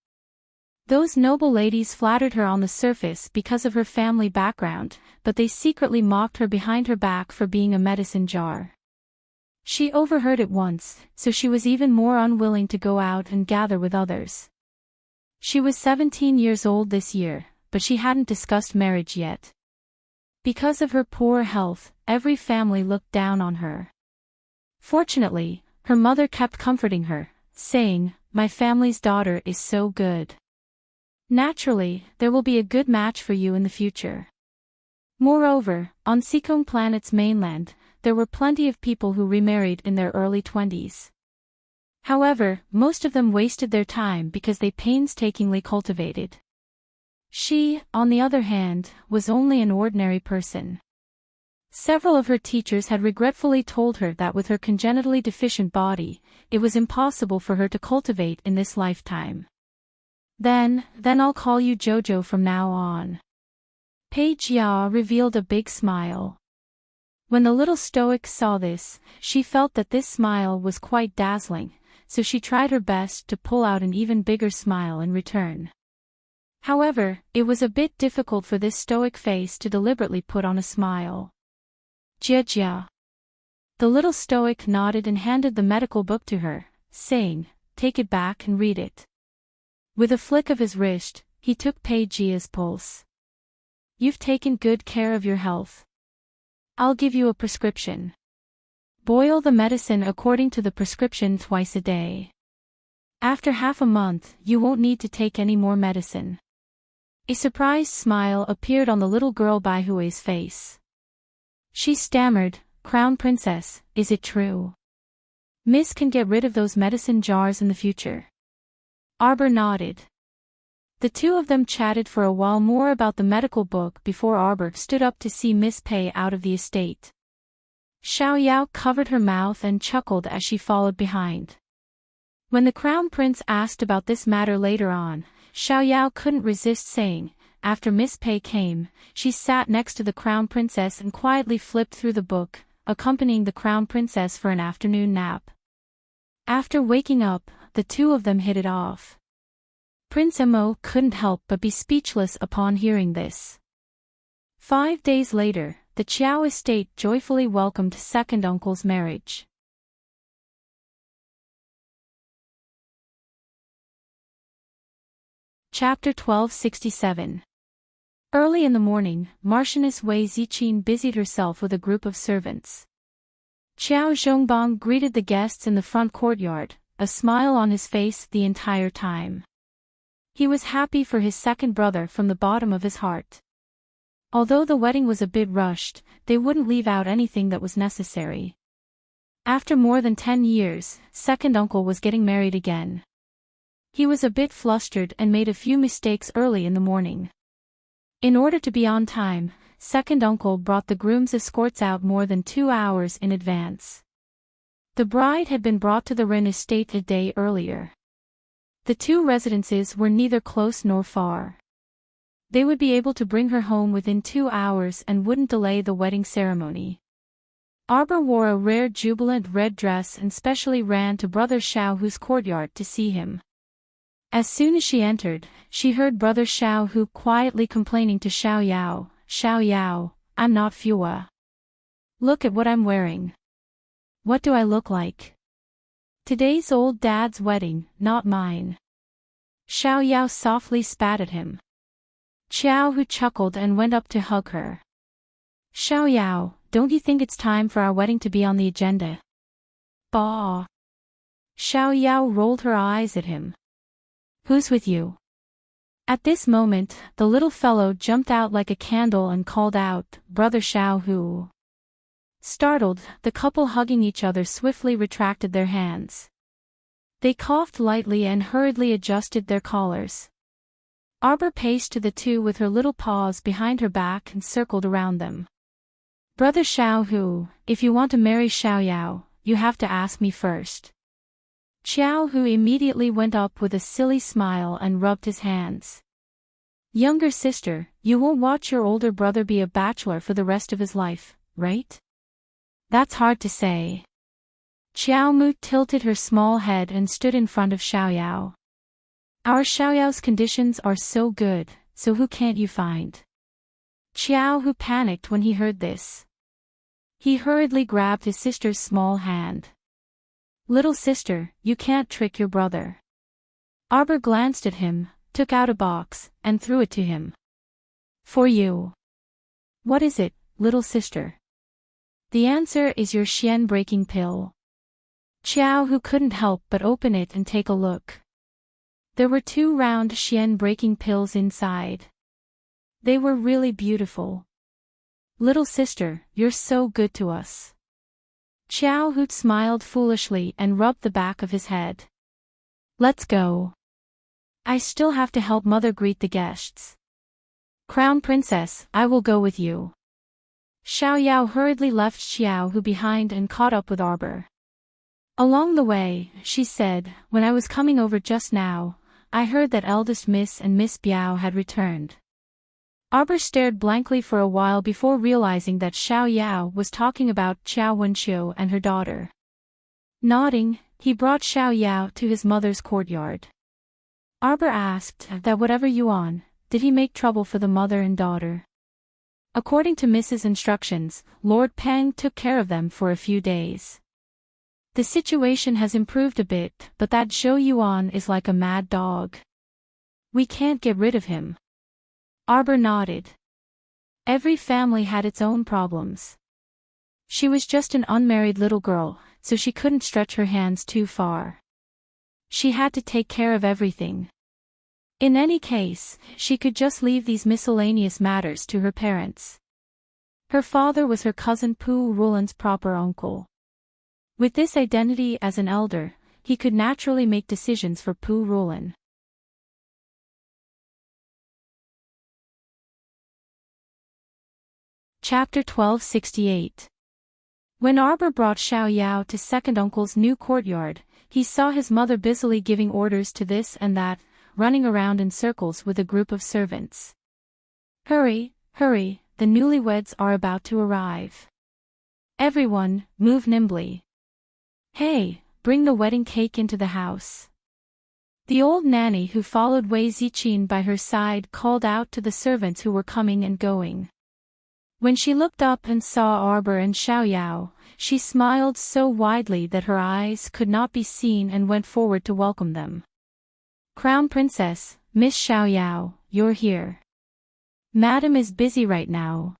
[SPEAKER 1] Those noble ladies flattered her on the surface because of her family background, but they secretly mocked her behind her back for being a medicine jar. She overheard it once, so she was even more unwilling to go out and gather with others. She was 17 years old this year, but she hadn't discussed marriage yet. Because of her poor health, every family looked down on her. Fortunately, her mother kept comforting her, saying, "My family's daughter is so good. Naturally, there will be a good match for you in the future. Moreover, on Seekong planet's mainland, there were plenty of people who remarried in their early 20s. However, most of them wasted their time because they painstakingly cultivated. She, on the other hand, was only an ordinary person. Several of her teachers had regretfully told her that with her congenitally deficient body, it was impossible for her to cultivate in this lifetime. Then I'll call you Jojo from now on. Pei Jia revealed a big smile. When the little stoic saw this, she felt that this smile was quite dazzling, so she tried her best to pull out an even bigger smile in return. However, it was a bit difficult for this stoic face to deliberately put on a smile. Jia Jia. The little stoic nodded and handed the medical book to her, saying, "Take it back and read it." With a flick of his wrist, he took Pei Jia's pulse. "You've taken good care of your health. I'll give you a prescription. Boil the medicine according to the prescription twice a day. After half a month, you won't need to take any more medicine." A surprised smile appeared on the little girl Baihui's face. She stammered, "Crown Princess, is it true? Miss can get rid of those medicine jars in the future." Arbor nodded. The two of them chatted for a while more about the medical book before Arbor stood up to see Miss Pei out of the estate. Xiao Yao covered her mouth and chuckled as she followed behind. When the Crown Prince asked about this matter later on, Xiao Yao couldn't resist saying, after Miss Pei came, she sat next to the Crown Princess and quietly flipped through the book, accompanying the Crown Princess for an afternoon nap. After waking up, the two of them hit it off. Prince Mo couldn't help but be speechless upon hearing this. 5 days later, the Qiao estate joyfully welcomed second uncle's marriage. Chapter 1267. Early in the morning, Marchioness Wei Ziqin busied herself with a group of servants. Qiao Zhongbang greeted the guests in the front courtyard, a smile on his face the entire time. He was happy for his second brother from the bottom of his heart. Although the wedding was a bit rushed, they wouldn't leave out anything that was necessary. After more than 10 years, second uncle was getting married again. He was a bit flustered and made a few mistakes early in the morning. In order to be on time, second uncle brought the groom's escorts out more than 2 hours in advance. The bride had been brought to the Ren estate a day earlier. The two residences were neither close nor far. They would be able to bring her home within 2 hours and wouldn't delay the wedding ceremony. Arbor wore a rare jubilant red dress and specially ran to Brother Xiaohu's courtyard to see him. As soon as she entered, she heard Brother Xiaohu quietly complaining to Xiao Yao, "Xiao Yao, I'm not Fua. Look at what I'm wearing. What do I look like? Today's old dad's wedding, not mine." Xiao Yao softly spat at him. Xiaohu chuckled and went up to hug her. "Xiao Yao, don't you think it's time for our wedding to be on the agenda?" "Bah." Xiao Yao rolled her eyes at him. "Who's with you?" At this moment, the little fellow jumped out like a candle and called out, "Brother Xiaohu." Startled, the couple hugging each other swiftly retracted their hands. They coughed lightly and hurriedly adjusted their collars. Arbor paced to the two with her little paws behind her back and circled around them. "Brother Xiaohu, if you want to marry Xiao Yao, you have to ask me first." Xiaohu immediately went up with a silly smile and rubbed his hands. "Younger sister, you won't watch your older brother be a bachelor for the rest of his life, right?" "That's hard to say." Xiaomu tilted her small head and stood in front of Xiao Yao. "Our Xiao Yao's conditions are so good, so who can't you find?" Xiaohu panicked when he heard this. He hurriedly grabbed his sister's small hand. "Little sister, you can't trick your brother." Arbor glanced at him, took out a box, and threw it to him. "For you." "What is it, little sister?" "The answer is your xian-breaking pill." Xiao, who couldn't help but open it and take a look. There were 2 round Xian-breaking pills inside. They were really beautiful. Little sister, you're so good to us. Xiao Hu smiled foolishly and rubbed the back of his head. Let's go. I still have to help mother greet the guests. Crown Princess, I will go with you. Xiao Yao hurriedly left Xiao Hu behind and caught up with Arbor. Along the way, she said, when I was coming over just now, I heard that eldest Miss and Miss Biao had returned. Arbor stared blankly for a while before realizing that Xiao Yao was talking about Xiao Wenqiu and her daughter. Nodding, he brought Xiao Yao to his mother's courtyard. Arbor asked that whatever Yuan, did he make trouble for the mother and daughter? According to Mrs. Instructions, Lord Peng took care of them for a few days. The situation has improved a bit, but that Zhou Yuan is like a mad dog. We can't get rid of him. Arbor nodded. Every family had its own problems. She was just an unmarried little girl, so she couldn't stretch her hands too far. She had to take care of everything. In any case, she could just leave these miscellaneous matters to her parents. Her father was her cousin Pu Rulan's proper uncle. With this identity as an elder, he could naturally make decisions for Pu Rulan. Chapter 1268. When Arbor brought Xiao Yao to second uncle's new courtyard, he saw his mother busily giving orders to this and that, running around in circles with a group of servants. Hurry, hurry, the newlyweds are about to arrive. Everyone, move nimbly. Hey, bring the wedding cake into the house. The old nanny who followed Wei Ziqin by her side called out to the servants who were coming and going. When she looked up and saw Arbor and Xiao Yao, she smiled so widely that her eyes could not be seen and went forward to welcome them. Crown Princess, Miss Xiao Yao, you're here. Madam is busy right now.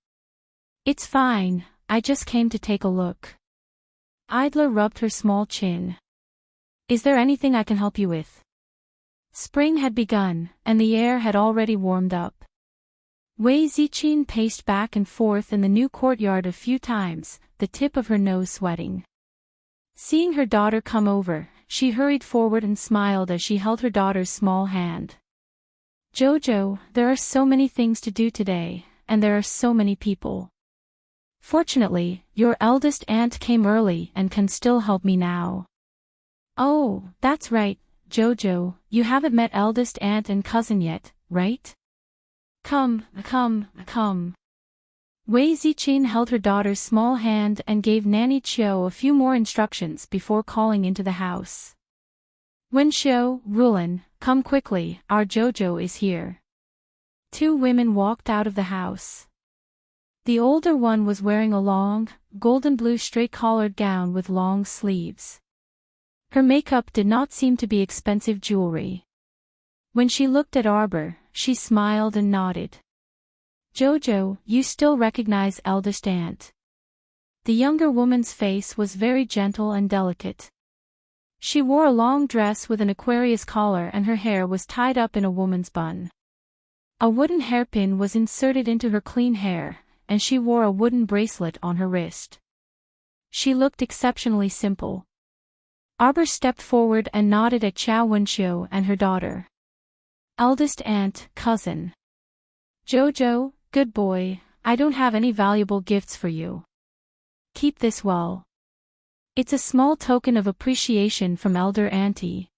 [SPEAKER 1] It's fine, I just came to take a look. Idler rubbed her small chin. Is there anything I can help you with? Spring had begun, and the air had already warmed up. Wei Ziqin paced back and forth in the new courtyard a few times, the tip of her nose sweating. Seeing her daughter come over, she hurried forward and smiled as she held her daughter's small hand. Jojo, there are so many things to do today, and there are so many people. Fortunately, your eldest aunt came early and can still help me now. Oh, that's right, Jojo, you haven't met eldest aunt and cousin yet, right? Come. Wei Ziqin held her daughter's small hand and gave Nanny Qiu a few more instructions before calling into the house. Wenqiu, Rulan, come quickly, our Jojo is here. 2 women walked out of the house. The older one was wearing a long, golden blue straight-collared gown with long sleeves. Her makeup did not seem to be expensive jewelry. When she looked at Arbor, she smiled and nodded. Jojo, you still recognize eldest aunt. The younger woman's face was very gentle and delicate. She wore a long dress with an Aquarius collar and her hair was tied up in a woman's bun. A wooden hairpin was inserted into her clean hair, and she wore a wooden bracelet on her wrist. She looked exceptionally simple. Arbor stepped forward and nodded at Xiao Wenqiu and her daughter. Eldest aunt, cousin. Jojo, good boy, I don't have any valuable gifts for you. Keep this well. It's a small token of appreciation from elder auntie.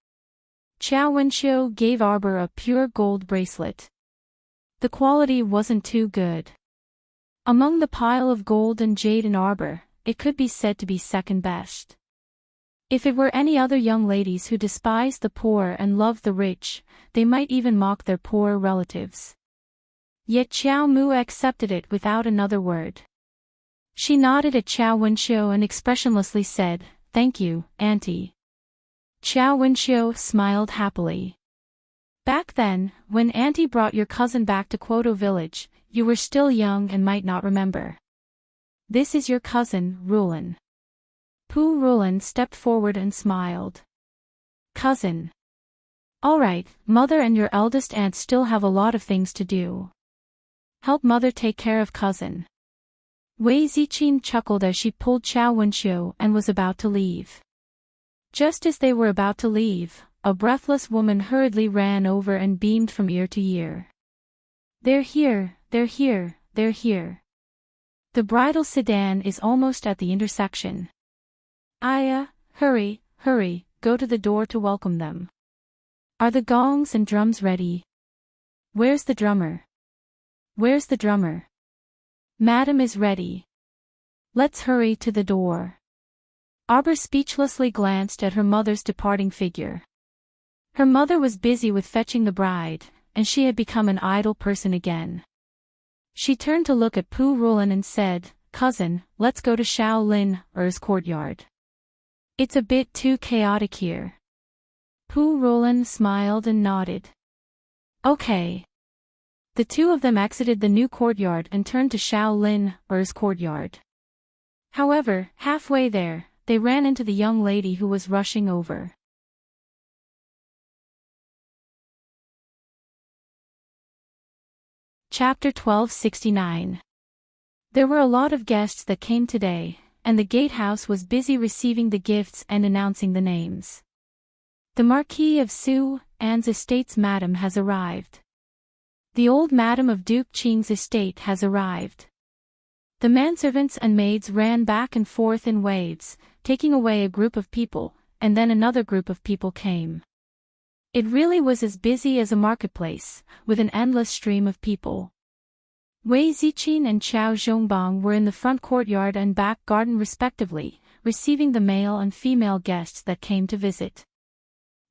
[SPEAKER 1] Xiao Wenqiu gave Arbor a pure gold bracelet. The quality wasn't too good. Among the pile of gold and jade in Arbor, it could be said to be second best. If it were any other young ladies who despised the poor and loved the rich, they might even mock their poorer relatives. Yet Xiao Mu accepted it without another word. She nodded at Xiao Wenqiu and expressionlessly said, "Thank you, auntie." Xiao Wenqiu smiled happily. Back then, when auntie brought your cousin back to Quoto village, you were still young and might not remember. This is your cousin, Rulan. Pu Rulan stepped forward and smiled. Cousin. Alright, mother and your eldest aunt still have a lot of things to do. Help mother take care of cousin. Wei Ziqin chuckled as she pulled Xiao Wenxiu and was about to leave. Just as they were about to leave, a breathless woman hurriedly ran over and beamed from ear to ear. They're here, they're here, they're here. The bridal sedan is almost at the intersection. Aya, hurry, hurry, go to the door to welcome them. Are the gongs and drums ready? Where's the drummer? Where's the drummer? Madam is ready. Let's hurry to the door. Arbor speechlessly glanced at her mother's departing figure. Her mother was busy with fetching the bride, and she had become an idle person again. She turned to look at Pu Rulan and said, Cousin, let's go to Xiao Lin Er's courtyard. It's a bit too chaotic here. Pu Rulan smiled and nodded. Okay. The two of them exited the new courtyard and turned to Xiao Lin Er's courtyard. However, halfway there, they ran into the young lady who was rushing over. Chapter 1269. There were a lot of guests that came today, and the gatehouse was busy receiving the gifts and announcing the names. The Marquis of Su An's estate's madam has arrived. The old madam of Duke Qing's estate has arrived. The manservants and maids ran back and forth in waves, taking away a group of people, and then another group of people came. It really was as busy as a marketplace, with an endless stream of people. Wei Ziqin and Qiao Zhongbang were in the front courtyard and back garden respectively, receiving the male and female guests that came to visit.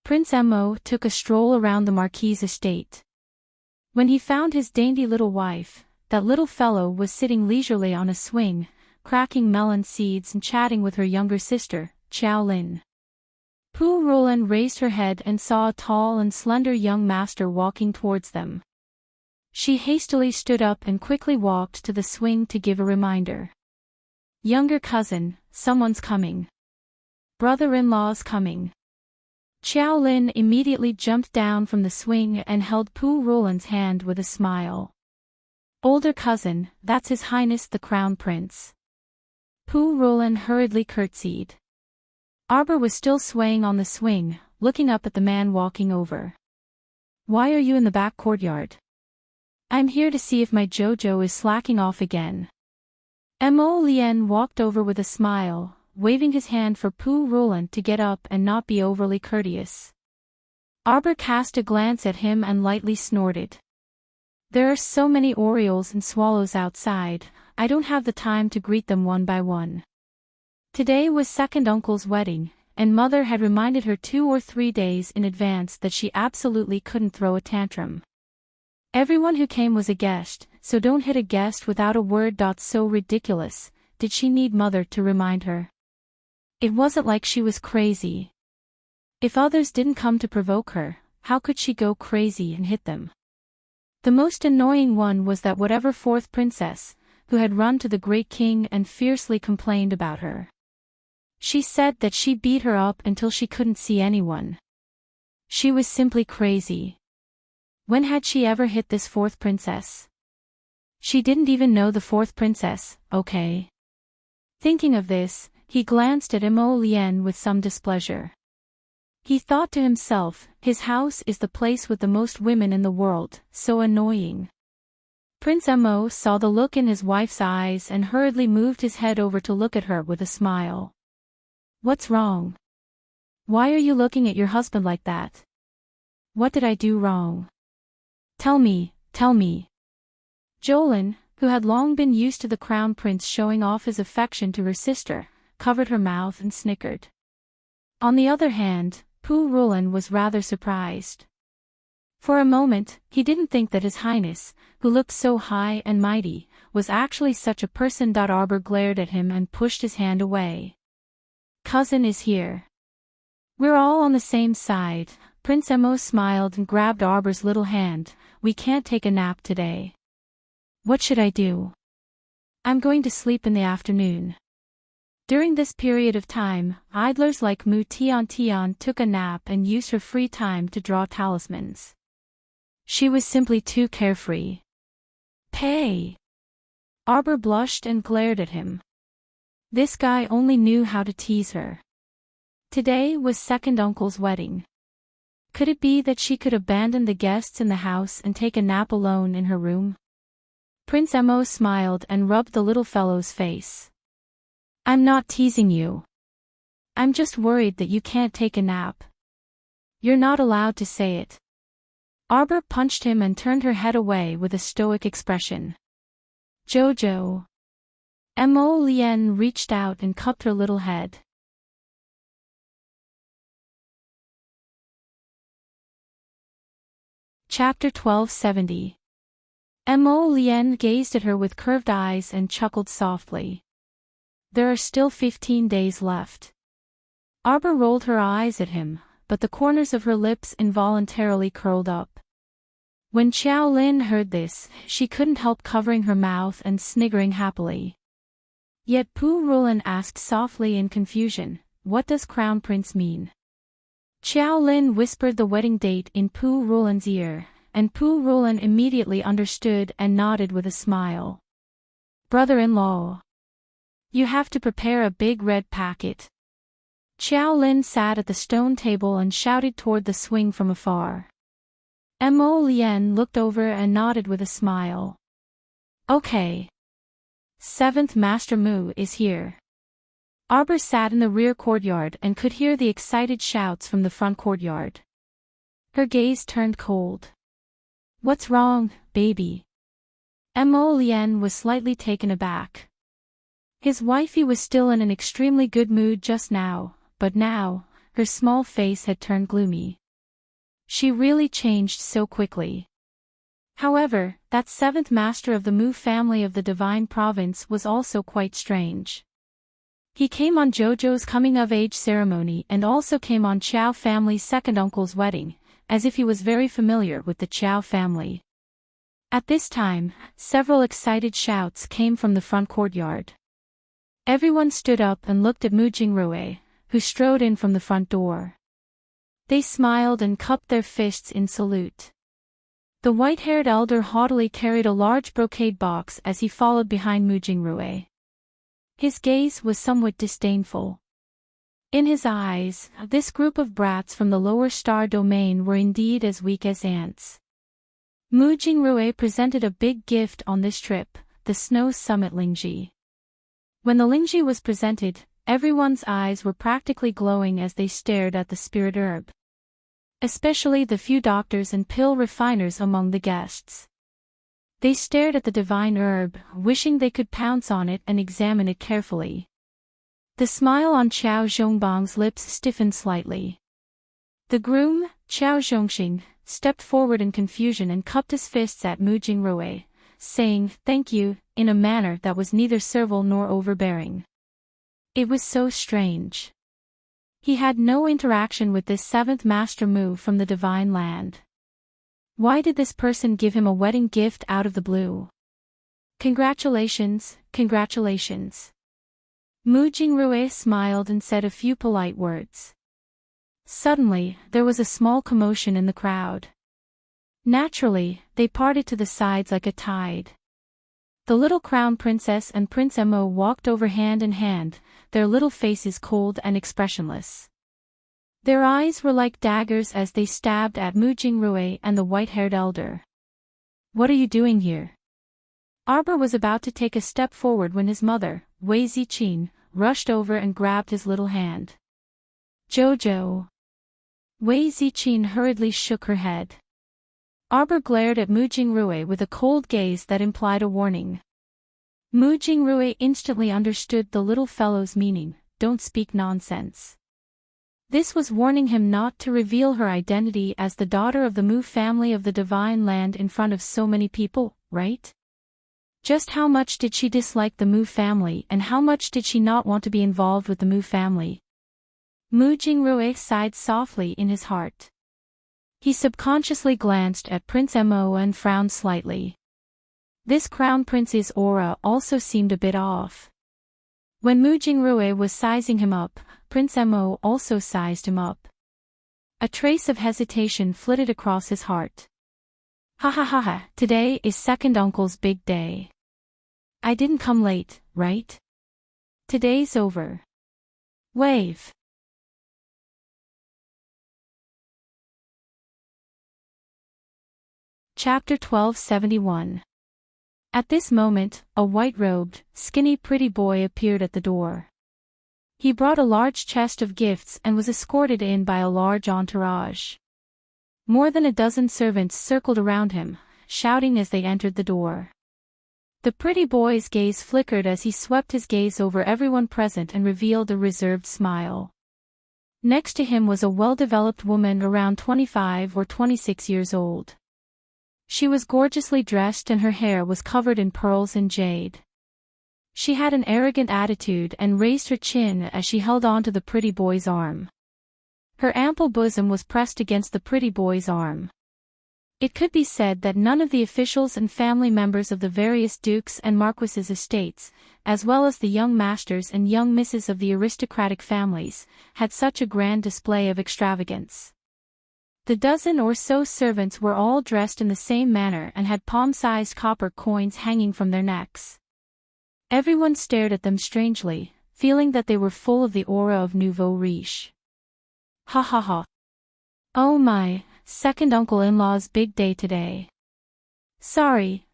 [SPEAKER 1] Prince Mo took a stroll around the Marquis's estate. When he found his dainty little wife, that little fellow was sitting leisurely on a swing, cracking melon seeds and chatting with her younger sister, Xiao Lin. Pu Rulan raised her head and saw a tall and slender young master walking towards them. She hastily stood up and quickly walked to the swing to give a reminder. Younger cousin, someone's coming. Brother-in-law's coming. Xiao Lin immediately jumped down from the swing and held Pu Rulan's hand with a smile. Older cousin, that's His Highness the Crown Prince. Pu Rulan hurriedly curtsied. Arbor was still swaying on the swing, looking up at the man walking over. Why are you in the back courtyard? I'm here to see if my Jojo is slacking off again. Mo Lien walked over with a smile, waving his hand for Pu Rulan to get up and not be overly courteous. Arbor cast a glance at him and lightly snorted. There are so many orioles and swallows outside, I don't have the time to greet them one by one. Today was second uncle's wedding, and mother had reminded her 2 or 3 days in advance that she absolutely couldn't throw a tantrum. Everyone who came was a guest, so don't hit a guest without a word. So ridiculous, did she need mother to remind her? It wasn't like she was crazy. If others didn't come to provoke her, how could she go crazy and hit them? The most annoying one was that whatever fourth princess, who had run to the great king and fiercely complained about her. She said that she beat her up until she couldn't see anyone. She was simply crazy. When had she ever hit this fourth princess? She didn't even know the fourth princess, okay? Thinking of this, he glanced at Mo Lien with some displeasure. He thought to himself, his house is the place with the most women in the world, so annoying. Prince Mo saw the look in his wife's eyes and hurriedly moved his head over to look at her with a smile. What's wrong? Why are you looking at your husband like that? What did I do wrong? Tell me, tell me. Jolin, who had long been used to the crown prince showing off his affection to her sister, covered her mouth and snickered. On the other hand, Pu Rulan was rather surprised. For a moment, he didn't think that His Highness, who looked so high and mighty, was actually such a person. Arbor glared at him and pushed his hand away. Cousin is here. We're all on the same side. Prince Mo smiled and grabbed Arbor's little hand. We can't take a nap today. What should I do? I'm going to sleep in the afternoon. During this period of time, idlers like Mu Tian Tian took a nap and used her free time to draw talismans. She was simply too carefree. Pay! Arbor blushed and glared at him. This guy only knew how to tease her. Today was second uncle's wedding. Could it be that she could abandon the guests in the house and take a nap alone in her room? Prince Mo smiled and rubbed the little fellow's face. I'm not teasing you. I'm just worried that you can't take a nap. You're not allowed to say it. Arbor punched him and turned her head away with a stoic expression. Jojo. Mo Lien reached out and cupped her little head. Chapter 1270. Mo Lien gazed at her with curved eyes and chuckled softly. There are still 15 days left. Arbor rolled her eyes at him, but the corners of her lips involuntarily curled up. When Xiao Lin heard this, she couldn't help covering her mouth and sniggering happily. Yet Pu Rulan asked softly in confusion, "What does Crown Prince mean?" Xiao Lin whispered the wedding date in Pu Rulan's ear, and Pu Rulan immediately understood and nodded with a smile. Brother-in-law. You have to prepare a big red packet. Xiao Lin sat at the stone table and shouted toward the swing from afar. Mo Lien looked over and nodded with a smile. Okay. Seventh Master Mu is here. Arbor sat in the rear courtyard and could hear the excited shouts from the front courtyard. Her gaze turned cold. What's wrong, baby? Mo Lien was slightly taken aback. His wifey was still in an extremely good mood just now, but now, her small face had turned gloomy. She really changed so quickly. However, that seventh master of the Mu family of the Divine Province was also quite strange. He came on Jojo's coming-of-age ceremony and also came on Qiao family's second uncle's wedding, as if he was very familiar with the Qiao family. At this time, several excited shouts came from the front courtyard. Everyone stood up and looked at Mu Jingrui, who strode in from the front door. They smiled and cupped their fists in salute. The white-haired elder haughtily carried a large brocade box as he followed behind Mu Jingrui. His gaze was somewhat disdainful. In his eyes, this group of brats from the lower star domain were indeed as weak as ants. Mu Jingrui presented a big gift on this trip, the Snow Summit Lingji. When the Lingji was presented, everyone's eyes were practically glowing as they stared at the spirit herb. Especially the few doctors and pill refiners among the guests. They stared at the divine herb, wishing they could pounce on it and examine it carefully. The smile on Qiao Zhongbang's lips stiffened slightly. The groom, Qiao Zhongxing, stepped forward in confusion and cupped his fists at Mu Jingrui, saying, "Thank you," in a manner that was neither servile nor overbearing. It was so strange. He had no interaction with this seventh Master Mu from the Divine Land. Why did this person give him a wedding gift out of the blue? Congratulations, congratulations. Mu Jingrui smiled and said a few polite words. Suddenly, there was a small commotion in the crowd. Naturally, they parted to the sides like a tide. The little crown princess and Prince Mo walked over hand in hand, their little faces cold and expressionless. Their eyes were like daggers as they stabbed at Mu Jingrui and the white-haired elder. What are you doing here? Arbor was about to take a step forward when his mother, Wei Ziqin, rushed over and grabbed his little hand. Jojo. Wei Ziqin hurriedly shook her head. Arbor glared at Mu Jingrui with a cold gaze that implied a warning. Mu Jingrui instantly understood the little fellow's meaning, "Don't speak nonsense." This was warning him not to reveal her identity as the daughter of the Mu family of the Divine Land in front of so many people, right? Just how much did she dislike the Mu family and how much did she not want to be involved with the Mu family? Mu Jingrui sighed softly in his heart. He subconsciously glanced at Prince Mo and frowned slightly. This crown prince's aura also seemed a bit off. When Mu Jingrui was sizing him up, Prince Mo also sized him up. A trace of hesitation flitted across his heart. Ha ha ha ha, today is second uncle's big day. I didn't come late, right? Today's over. Wave. Chapter 1271. At this moment, a white-robed, skinny pretty boy appeared at the door. He brought a large chest of gifts and was escorted in by a large entourage. More than a dozen servants circled around him, shouting as they entered the door. The pretty boy's gaze flickered as he swept his gaze over everyone present and revealed a reserved smile. Next to him was a well-developed woman around 25 or 26 years old. She was gorgeously dressed and her hair was covered in pearls and jade. She had an arrogant attitude and raised her chin as she held on to the pretty boy's arm. Her ample bosom was pressed against the pretty boy's arm. It could be said that none of the officials and family members of the various dukes and marquises' estates, as well as the young masters and young misses of the aristocratic families, had such a grand display of extravagance. The dozen or so servants were all dressed in the same manner and had palm-sized copper coins hanging from their necks. Everyone stared at them strangely, feeling that they were full of the aura of nouveau riche. Ha ha ha. Oh my, second uncle-in-law's big day today. Sorry,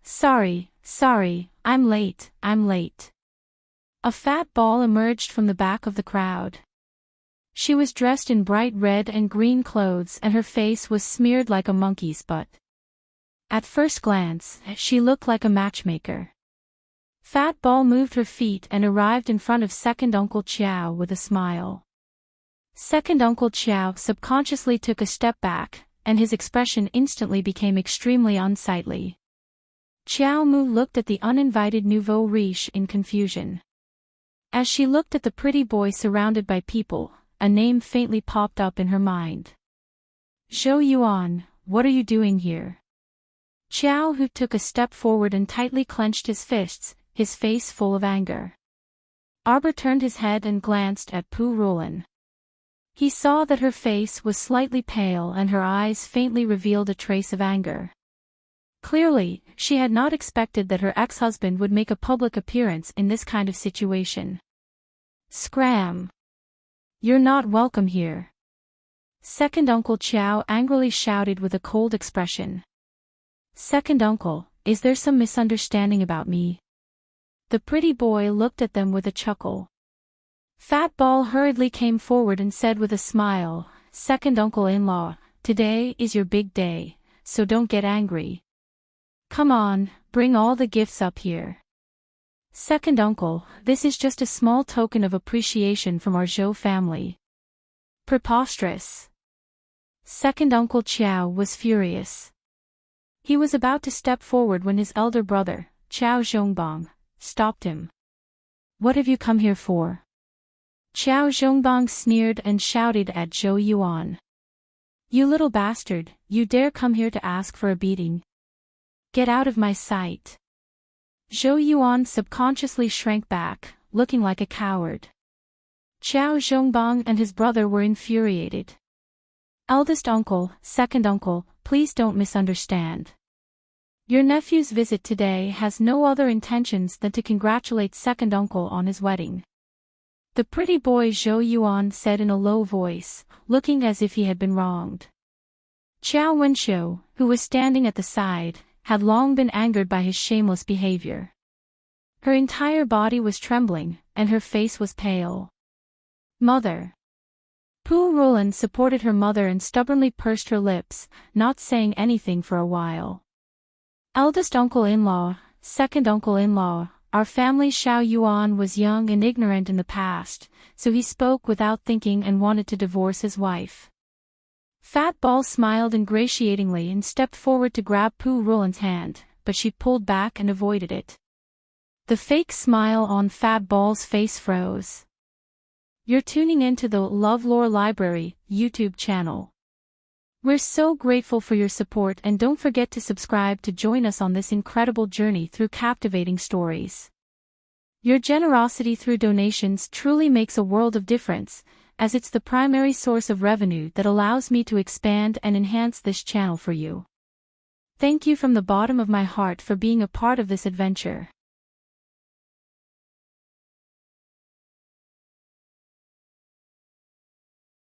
[SPEAKER 1] I'm late. A fat ball emerged from the back of the crowd. She was dressed in bright red and green clothes and her face was smeared like a monkey's butt. At first glance, she looked like a matchmaker. Fat Ball moved her feet and arrived in front of Second Uncle Chiao with a smile. Second Uncle Chiao subconsciously took a step back, and his expression instantly became extremely unsightly. Chiao Mu looked at the uninvited nouveau riche in confusion. As she looked at the pretty boy surrounded by people, a name faintly popped up in her mind. Zhou Yuan, what are you doing here? Chiao Hu took a step forward and tightly clenched his fists, his face full of anger. Arbor turned his head and glanced at Pu Rulan. He saw that her face was slightly pale and her eyes faintly revealed a trace of anger. Clearly, she had not expected that her ex-husband would make a public appearance in this kind of situation. Scram! You're not welcome here. Second Uncle Chiao angrily shouted with a cold expression. Second Uncle, is there some misunderstanding about me? The pretty boy looked at them with a chuckle. Fat Ball hurriedly came forward and said with a smile, Second Uncle-in-law, today is your big day, so don't get angry. Come on, bring all the gifts up here. Second Uncle, this is just a small token of appreciation from our Zhou family. Preposterous. Second Uncle Chiao was furious. He was about to step forward when his elder brother, Chao Zhongbang, stopped him. What have you come here for? Chao Zhongbang sneered and shouted at Zhou Yuan. You little bastard, you dare come here to ask for a beating? Get out of my sight. Zhou Yuan subconsciously shrank back, looking like a coward. Chao Zhongbang and his brother were infuriated. Eldest uncle, second uncle, please don't misunderstand. Your nephew's visit today has no other intentions than to congratulate second uncle on his wedding. The pretty boy Zhou Yuan said in a low voice, looking as if he had been wronged. Qiao Wenshou, who was standing at the side, had long been angered by his shameless behavior. Her entire body was trembling, and her face was pale. Mother. Pu Rulan supported her mother and stubbornly pursed her lips, not saying anything for a while. Eldest uncle-in-law, second uncle-in-law, our family Xiao Yuan was young and ignorant in the past, so he spoke without thinking and wanted to divorce his wife. Fat Ball smiled ingratiatingly and stepped forward to grab Pu Rulan's hand, but she pulled back and avoided it. The fake smile on Fat Ball's face froze. You're tuning into the LoveLore Library YouTube channel. We're so grateful for your support and don't forget to subscribe to join us on this incredible journey through captivating stories. Your generosity through donations truly makes a world of difference, as it's the primary source of revenue that allows me to expand and enhance this channel for you. Thank you from the bottom of my heart for being a part of this adventure.